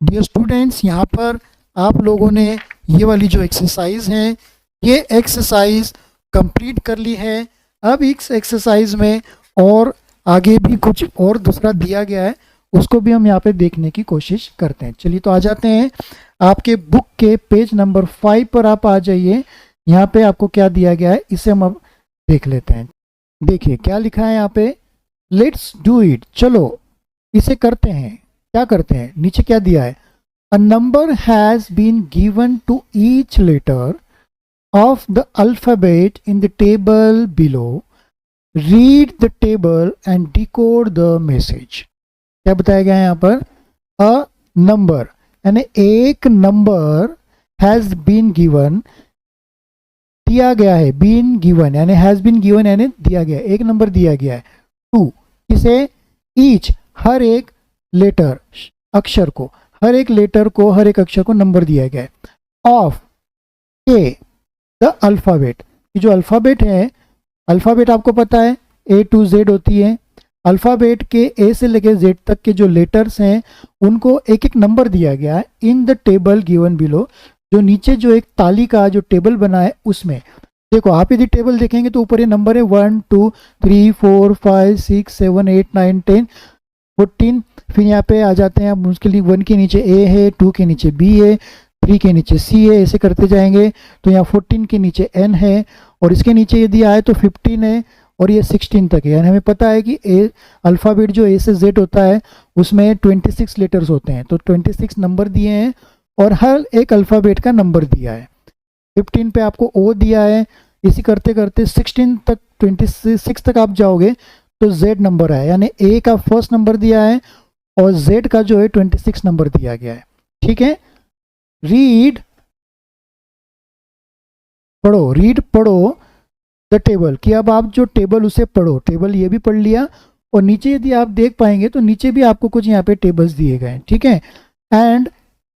डियर स्टूडेंट्स, यहाँ पर आप लोगों ने ये वाली जो एक्सरसाइज है ये एक्सरसाइज कंप्लीट कर ली है। अब इस एक्सरसाइज में और आगे भी कुछ और दूसरा दिया गया है, उसको भी हम यहाँ पे देखने की कोशिश करते हैं। चलिए तो आ जाते हैं आपके बुक के पेज नंबर 5 पर आप आ जाइए। यहाँ पे आपको क्या दिया गया है इसे हम अब देख लेते हैं। देखिए क्या लिखा है यहाँ पे, लेट्स डू इट, चलो इसे करते हैं। क्या करते हैं, नीचे क्या दिया है, a number has been given to each letter of the alphabet in the table below, read the table and decode the message. क्या बताया गया है यहाँ पर, अ नंबर यानी एक नंबर हैज बीन गिवन, दिया गया है, बीन गिवन यानी हैज बीन गिवन यानी दिया गया है, एक नंबर दिया गया है, टू इसे, ईच हर एक लेटर अक्षर को, हर एक लेटर को, हर एक अक्षर को नंबर दिया गया है, ऑफ ए द अल्फाबेट, ये जो अल्फाबेट है, अल्फाबेट आपको पता है ए टू जेड होती है, अल्फाबेट के ए से लेकर जेड तक के जो लेटर्स हैं उनको एक एक नंबर दिया गया है इन द टेबल गिवन बिलो, जो नीचे जो एक ताली का जो टेबल बना है उसमें। देखो आप यदि टेबल देखेंगे तो ऊपर ये नंबर है 1 2 3 4 5 6 7 8 9 10 14, फिर यहाँ पे आ जाते हैं आप, उसके लिए 1 के नीचे ए है, 2 के नीचे बी है, 3 के नीचे सी है, ऐसे करते जाएंगे तो यहाँ 14 के नीचे एन है, और इसके नीचे यदि आए तो 15 है, और ये 16 तक है। यानी हमें पता है कि ए अल्फ़ाबेट जो ए से जेड होता है उसमें 26 लेटर्स होते हैं, तो 26 नंबर दिए हैं और हर एक अल्फ़ाबेट का नंबर दिया है। 15 पे आपको ओ दिया है, इसी करते करते 16 तक, 26 तक आप जाओगे तो जेड नंबर है, यानी ए का फर्स्ट नंबर दिया है और जेड का जो है 26 नंबर दिया गया है। ठीक है, रीड पढ़ो, रीड पढ़ो द टेबल, कि अब आप जो टेबल उसे पढ़ो, टेबल ये भी पढ़ लिया, और नीचे यदि आप देख पाएंगे तो नीचे भी आपको कुछ यहाँ पे टेबल्स दिए गए हैं। ठीक है, एंड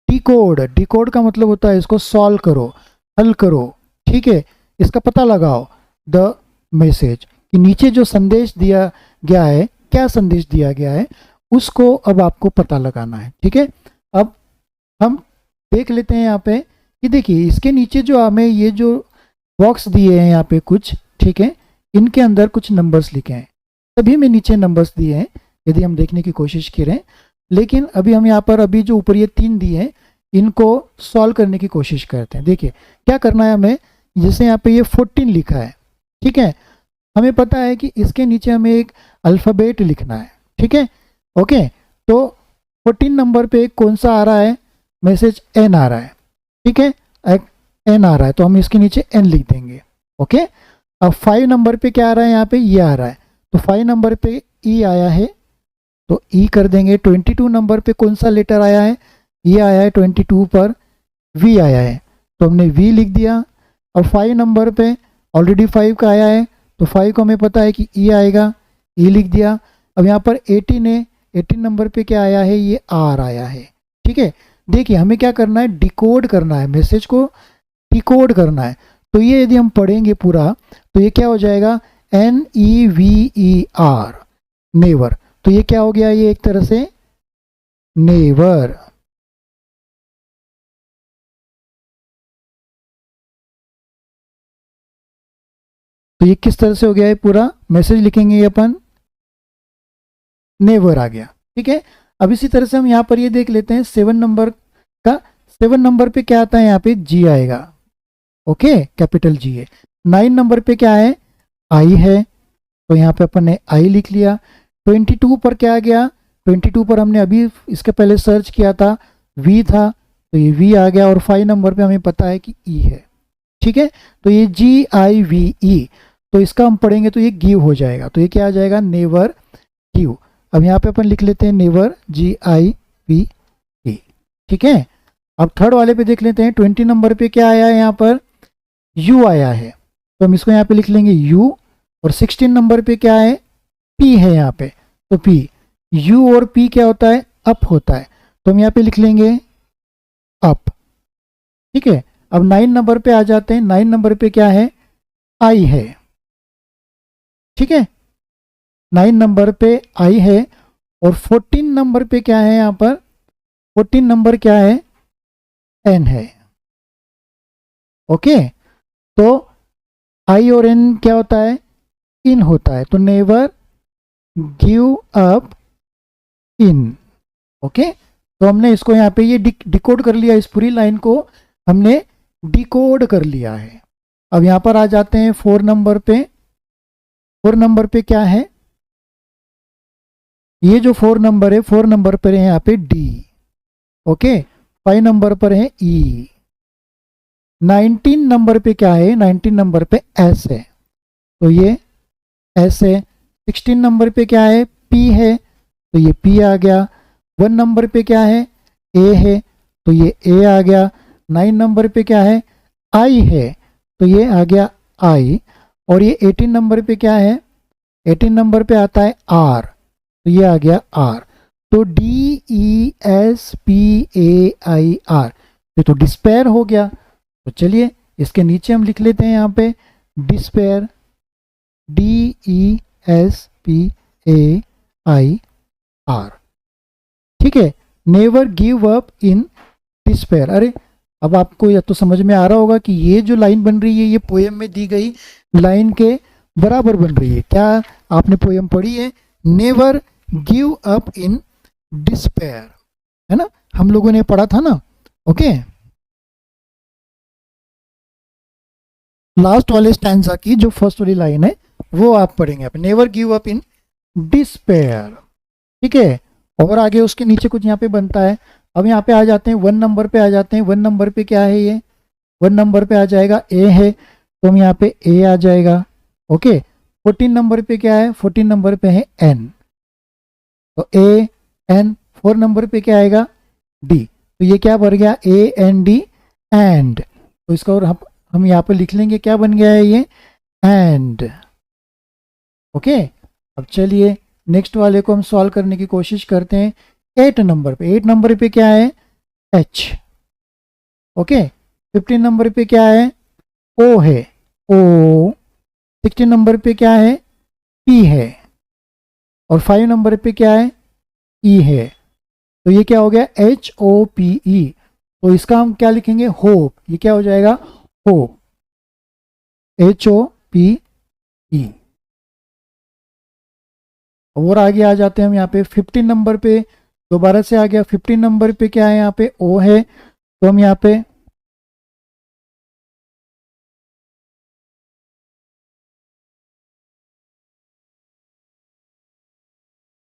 डिकोड, डिकोड का मतलब होता है इसको सॉल्व करो, हल करो। ठीक है, इसका पता लगाओ द मैसेज, कि नीचे जो संदेश दिया गया है, क्या संदेश दिया गया है उसको अब आपको पता लगाना है। ठीक है, अब हम देख लेते हैं यहाँ पे कि देखिए इसके नीचे जो हमें ये जो बॉक्स दिए हैं यहाँ पे कुछ, ठीक है, इनके अंदर कुछ नंबर्स लिखे हैं, सभी में नीचे नंबर्स दिए हैं यदि हम देखने की कोशिश करें। लेकिन अभी हम यहाँ पर अभी जो ऊपर ये 3 दिए हैं इनको सॉल्व करने की कोशिश करते हैं। देखिए क्या करना है हमें, जैसे यहाँ पे ये 14 लिखा है, ठीक है, हमें पता है कि इसके नीचे हमें एक अल्फ़ाबेट लिखना है। ठीक है, ओके, तो 14 नंबर पे कौन सा आ रहा है मैसेज, एन आ रहा है। ठीक है, एन आ रहा है तो हम इसके नीचे एन लिख देंगे। ओके, अब 5 नंबर पे क्या आ रहा है, यहाँ पे ये आ रहा है, तो 5 नंबर पे ई आया है तो ई कर देंगे। 22 नंबर पे कौन सा लेटर आया है, ये आया है 22 पर, वी आया है तो हमने वी लिख दिया। अब 5 नंबर पे ऑलरेडी 5 का आया है तो 5 को हमें पता है कि ई आएगा, ई लिख दिया। अब यहाँ पर 18 है, 18 नंबर पे क्या आया है, ये आर आया है। ठीक है, देखिए हमें क्या करना है, डिकोड करना है, मैसेज को डिकोड करना है। तो ये यदि हम पढ़ेंगे पूरा तो ये क्या हो जाएगा, NEVER, नेवर, तो ये क्या हो गया, ये एक तरह से नेवर। तो ये किस तरह से हो गया है, पूरा मैसेज लिखेंगे ये अपन, नेवर आ गया। ठीक है, अब इसी तरह से हम यहाँ पर ये देख लेते हैं 7 नंबर का, 7 नंबर पे क्या आता है, यहाँ पे जी आएगा। ओके, कैपिटल जी है। 9 नंबर पे क्या है, आई है, तो यहाँ पे अपन ने आई लिख लिया। 22 पर क्या आ गया, 22 पर हमने अभी इसके पहले सर्च किया था, वी था, तो ये वी आ गया। और 5 नंबर पे हमें पता है कि ई है। ठीक है, तो ये GIVE, तो इसका हम पढ़ेंगे तो ये गिव हो जाएगा, तो ये क्या आ जाएगा, नेवर गिव। अब यहाँ पे अपन लिख लेते हैं नेवर, GIVE। ठीक है, अब थर्ड वाले पे देख लेते हैं। 20 नंबर पे क्या आया है, यहाँ पर यू आया है, तो हम इसको यहाँ पे लिख लेंगे यू। और 16 नंबर पे क्या है, पी है यहाँ पे, तो पी, यू और पी क्या होता है, अप होता है, तो हम यहाँ पे लिख लेंगे अप। ठीक है, अब 9 नंबर पे आ जाते हैं। 9 नंबर पे क्या है, आई है। ठीक है, 9 नंबर पे आई है। और 14 नंबर पे क्या है, यहाँ पर 14 नंबर क्या है, एन है। ओके, तो आई और एन क्या होता है, इन होता है, तो नेवर गिव अप इन। ओके, तो हमने इसको यहाँ पे ये डिकोड कर लिया, इस पूरी लाइन को हमने डिकोड कर लिया है। अब यहाँ पर आ जाते हैं 4 नंबर पे। 4 नंबर पे क्या है, ये जो 4 नंबर है, 4 नंबर पर है यहाँ पे डी। ओके, 5 नंबर पर है ई। 19 नंबर पे क्या है, 19 नंबर पे एस है, तो ये एस है। 16 नंबर पे क्या है, पी है, तो ये पी आ गया। 1 नंबर पे क्या है, ए है, तो ये ए आ गया। 9 नंबर पे क्या है, आई है, तो ये आ गया आई। और ये 18 नंबर पे क्या है, 18 नंबर पे आता है आर, तो ये आ गया आर। तो D E S P A I R, ये तो डिस्पेयर हो गया। तो चलिए इसके नीचे हम लिख लेते हैं यहाँ पे despair, D E S P A I R. ठीक है, never give up in despair. अरे अब आपको या तो समझ में आ रहा होगा कि ये जो लाइन बन रही है ये पोएम में दी गई लाइन के बराबर बन रही है। क्या आपने पोएम पढ़ी है, never give up in despair, है ना, हम लोगों ने पढ़ा था ना। ओके, लास्ट वाले स्टैंजा की जो फर्स्ट वाली लाइन है वो आप पढ़ेंगे आप, never give up in despair. ठीक है, और आगे उसके नीचे कुछ यहाँ पे बनता है। अब यहाँ पे आ जाते हैं 1 नंबर पे आ जाते हैं। 1 नंबर पे क्या है, ये 1 नंबर पे आ जाएगा ए है, तो हम यहाँ पे ए आ जाएगा। ओके, 14 नंबर पे क्या है, 14 नंबर पे है एन, तो ए एन। 4 नंबर पे क्या आएगा, डी, तो ये क्या बन गया, ए एन डी एंड। तो इसका और हम यहाँ पे लिख लेंगे, क्या बन गया है ये, एंड। ओके, अब चलिए नेक्स्ट वाले को हम सॉल्व करने की कोशिश करते हैं। 8 नंबर पे, 8 नंबर पे क्या है, एच। ओके, 15 नंबर पे क्या है, ओ है, ओ। 16 नंबर पे क्या है, पी है, और 5 नंबर पे क्या है, ई है। तो ये क्या हो गया, एच ओ पी ई। तो इसका हम क्या लिखेंगे, होप। ये क्या हो जाएगा, hope, H O P E. और आगे आ जाते हैं हम यहाँ पे 15 नंबर पे, दोबारा से आ गया। 15 नंबर पे क्या है, यहाँ पे ओ है, तो हम यहाँ पे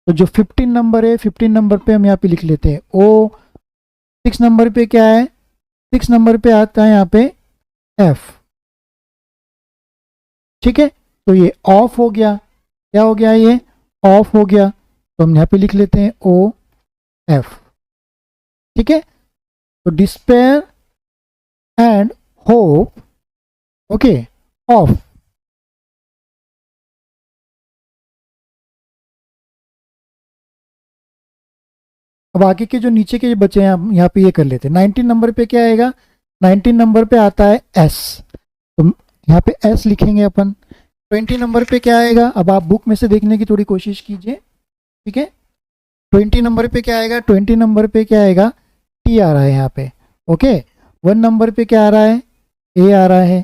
तो जो 15 नंबर है, 15 नंबर पे हम यहाँ पे लिख लेते हैं ओ। 6 नंबर पे क्या है, 6 नंबर पे आता है यहाँ पे एफ। ठीक है, तो ये ऑफ हो गया, क्या हो गया, ये ऑफ हो गया, तो हम यहाँ पे लिख लेते हैं ओ एफ। ठीक है, तो despair and hope, okay, of. अब आगे के जो नीचे के बचे हैं हम यहाँ पे ये कर लेते हैं। 19 नंबर पे क्या आएगा, 19 नंबर पे आता है एस, तो यहाँ पे एस लिखेंगे अपन। 20 नंबर पे क्या आएगा, अब आप बुक में से देखने की थोड़ी कोशिश कीजिए। ठीक है, 20 नंबर पे क्या आएगा, 20 नंबर पे क्या आएगा, टी आ रहा है यहाँ पे। ओके, 1 नंबर पे क्या आ रहा है, ए आ रहा है।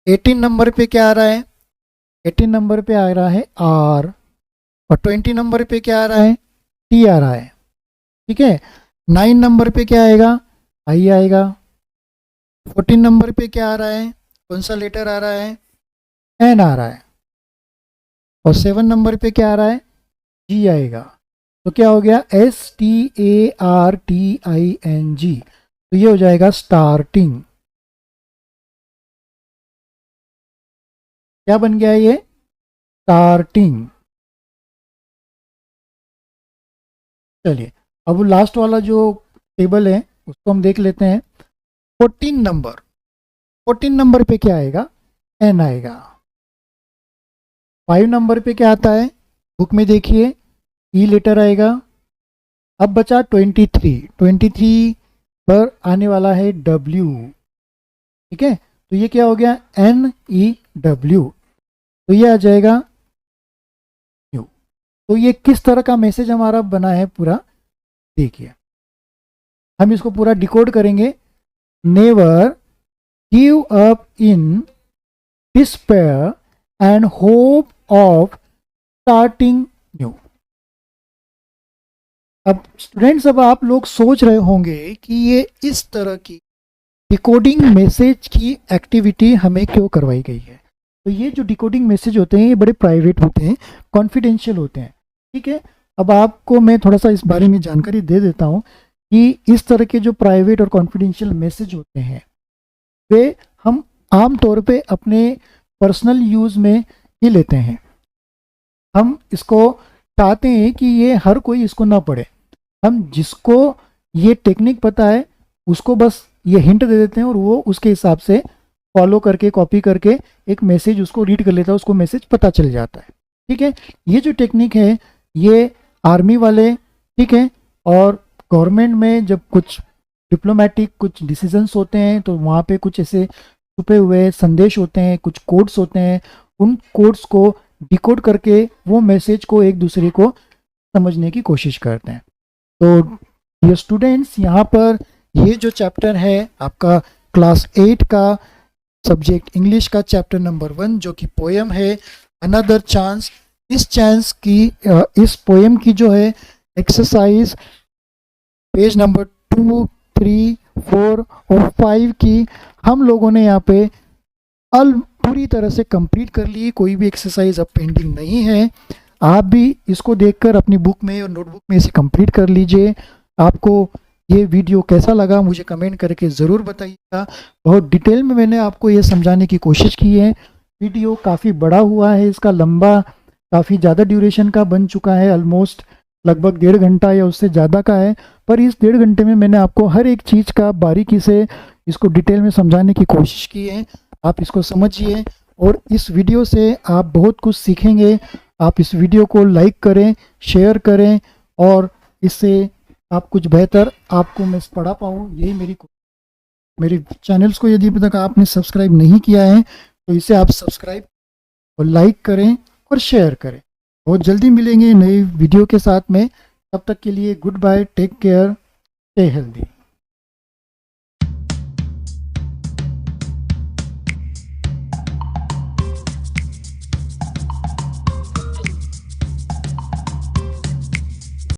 18 नंबर पे क्या आ रहा है, 18 नंबर पे आ रहा है आर, और 20 नंबर पे क्या आ रहा है, टी आ रहा है। ठीक है, 9 नंबर पे क्या आएगा, आई आएगा। 14 नंबर पे क्या आ रहा है, कौन सा लेटर आ रहा है, एन आ रहा है। और 7 नंबर पे क्या आ रहा है, जी आएगा। तो क्या हो गया, S T A R T I N G, तो ये हो जाएगा स्टार्टिंग। क्या बन गया ये, स्टार्टिंग। चलिए अब लास्ट वाला जो टेबल है उसको हम देख लेते हैं। 14 नंबर, 14 नंबर पे क्या आएगा, एन आएगा। 5 नंबर पे क्या आता है, बुक में देखिए, ई लेटर आएगा। अब बचा 23, 23 पर आने वाला है डब्ल्यू। ठीक है, तो ये क्या हो गया, एन ई डब्ल्यू, तो ये आ जाएगा न्यू। तो ये किस तरह का मैसेज हमारा बना है पूरा देखिए, हम इसको पूरा डिकोड करेंगे। Never give up in despair and hope of starting new. अब स्टूडेंट्स, अब आप लोग सोच रहे होंगे कि ये इस तरह की डिकोडिंग मैसेज की एक्टिविटी हमें क्यों करवाई गई है। तो ये जो डिकोडिंग मैसेज होते हैं ये बड़े प्राइवेट होते हैं, कॉन्फिडेंशियल होते हैं, ठीक है। अब आपको मैं थोड़ा सा इस बारे में जानकारी दे देता हूँ कि इस तरह के जो प्राइवेट और कॉन्फिडेंशियल मैसेज होते हैं वे हम आम तौर पे अपने पर्सनल यूज़ में ही लेते हैं। हम इसको चाहते हैं कि ये हर कोई इसको ना पढ़े। हम जिसको ये टेक्निक पता है उसको बस ये हिंट दे देते हैं और वो उसके हिसाब से फॉलो करके कॉपी करके एक मैसेज उसको रीड कर लेता है, उसको मैसेज पता चल जाता है, ठीक है। ये जो टेक्निक है ये आर्मी वाले, ठीक है, और गवर्नमेंट में जब कुछ डिप्लोमेटिक कुछ डिसीजंस होते हैं तो वहाँ पे कुछ ऐसे छुपे हुए संदेश होते हैं, कुछ कोड्स होते हैं, उन कोड्स को डिकोड करके वो मैसेज को एक दूसरे को समझने की कोशिश करते हैं। तो ये स्टूडेंट्स, यहाँ पर ये जो चैप्टर है आपका क्लास 8 का सब्जेक्ट इंग्लिश का चैप्टर नंबर 1 जो कि पोएम है अनदर चांस, इस पोएम की जो है एक्सरसाइज पेज नंबर 2, 3, 4 और 5 की हम लोगों ने यहाँ पे पूरी तरह से कंप्लीट कर ली। कोई भी एक्सरसाइज अब पेंडिंग नहीं है। आप भी इसको देखकर अपनी बुक में और नोटबुक में इसे कंप्लीट कर लीजिए। आपको ये वीडियो कैसा लगा मुझे कमेंट करके ज़रूर बताइएगा। बहुत डिटेल में मैंने आपको ये समझाने की कोशिश की है। वीडियो काफ़ी बड़ा हुआ है, इसका लंबा काफ़ी ज़्यादा ड्यूरेशन का बन चुका है, ऑलमोस्ट लगभग 1.5 घंटा या उससे ज़्यादा का है। पर इस 1.5 घंटे में मैंने आपको हर एक चीज़ का बारीकी से इसको डिटेल में समझाने की कोशिश की है। आप इसको समझिए और इस वीडियो से आप बहुत कुछ सीखेंगे। आप इस वीडियो को लाइक करें, शेयर करें और इससे आप कुछ बेहतर आपको मैं पढ़ा पाऊँ, यही मेरे चैनल्स को यदि अभी तक आपने सब्सक्राइब नहीं किया है तो इसे आप सब्सक्राइब और लाइक करें और शेयर करें। बहुत जल्दी मिलेंगे नए वीडियो के साथ में। तब तक के लिए goodbye, take care, stay healthy.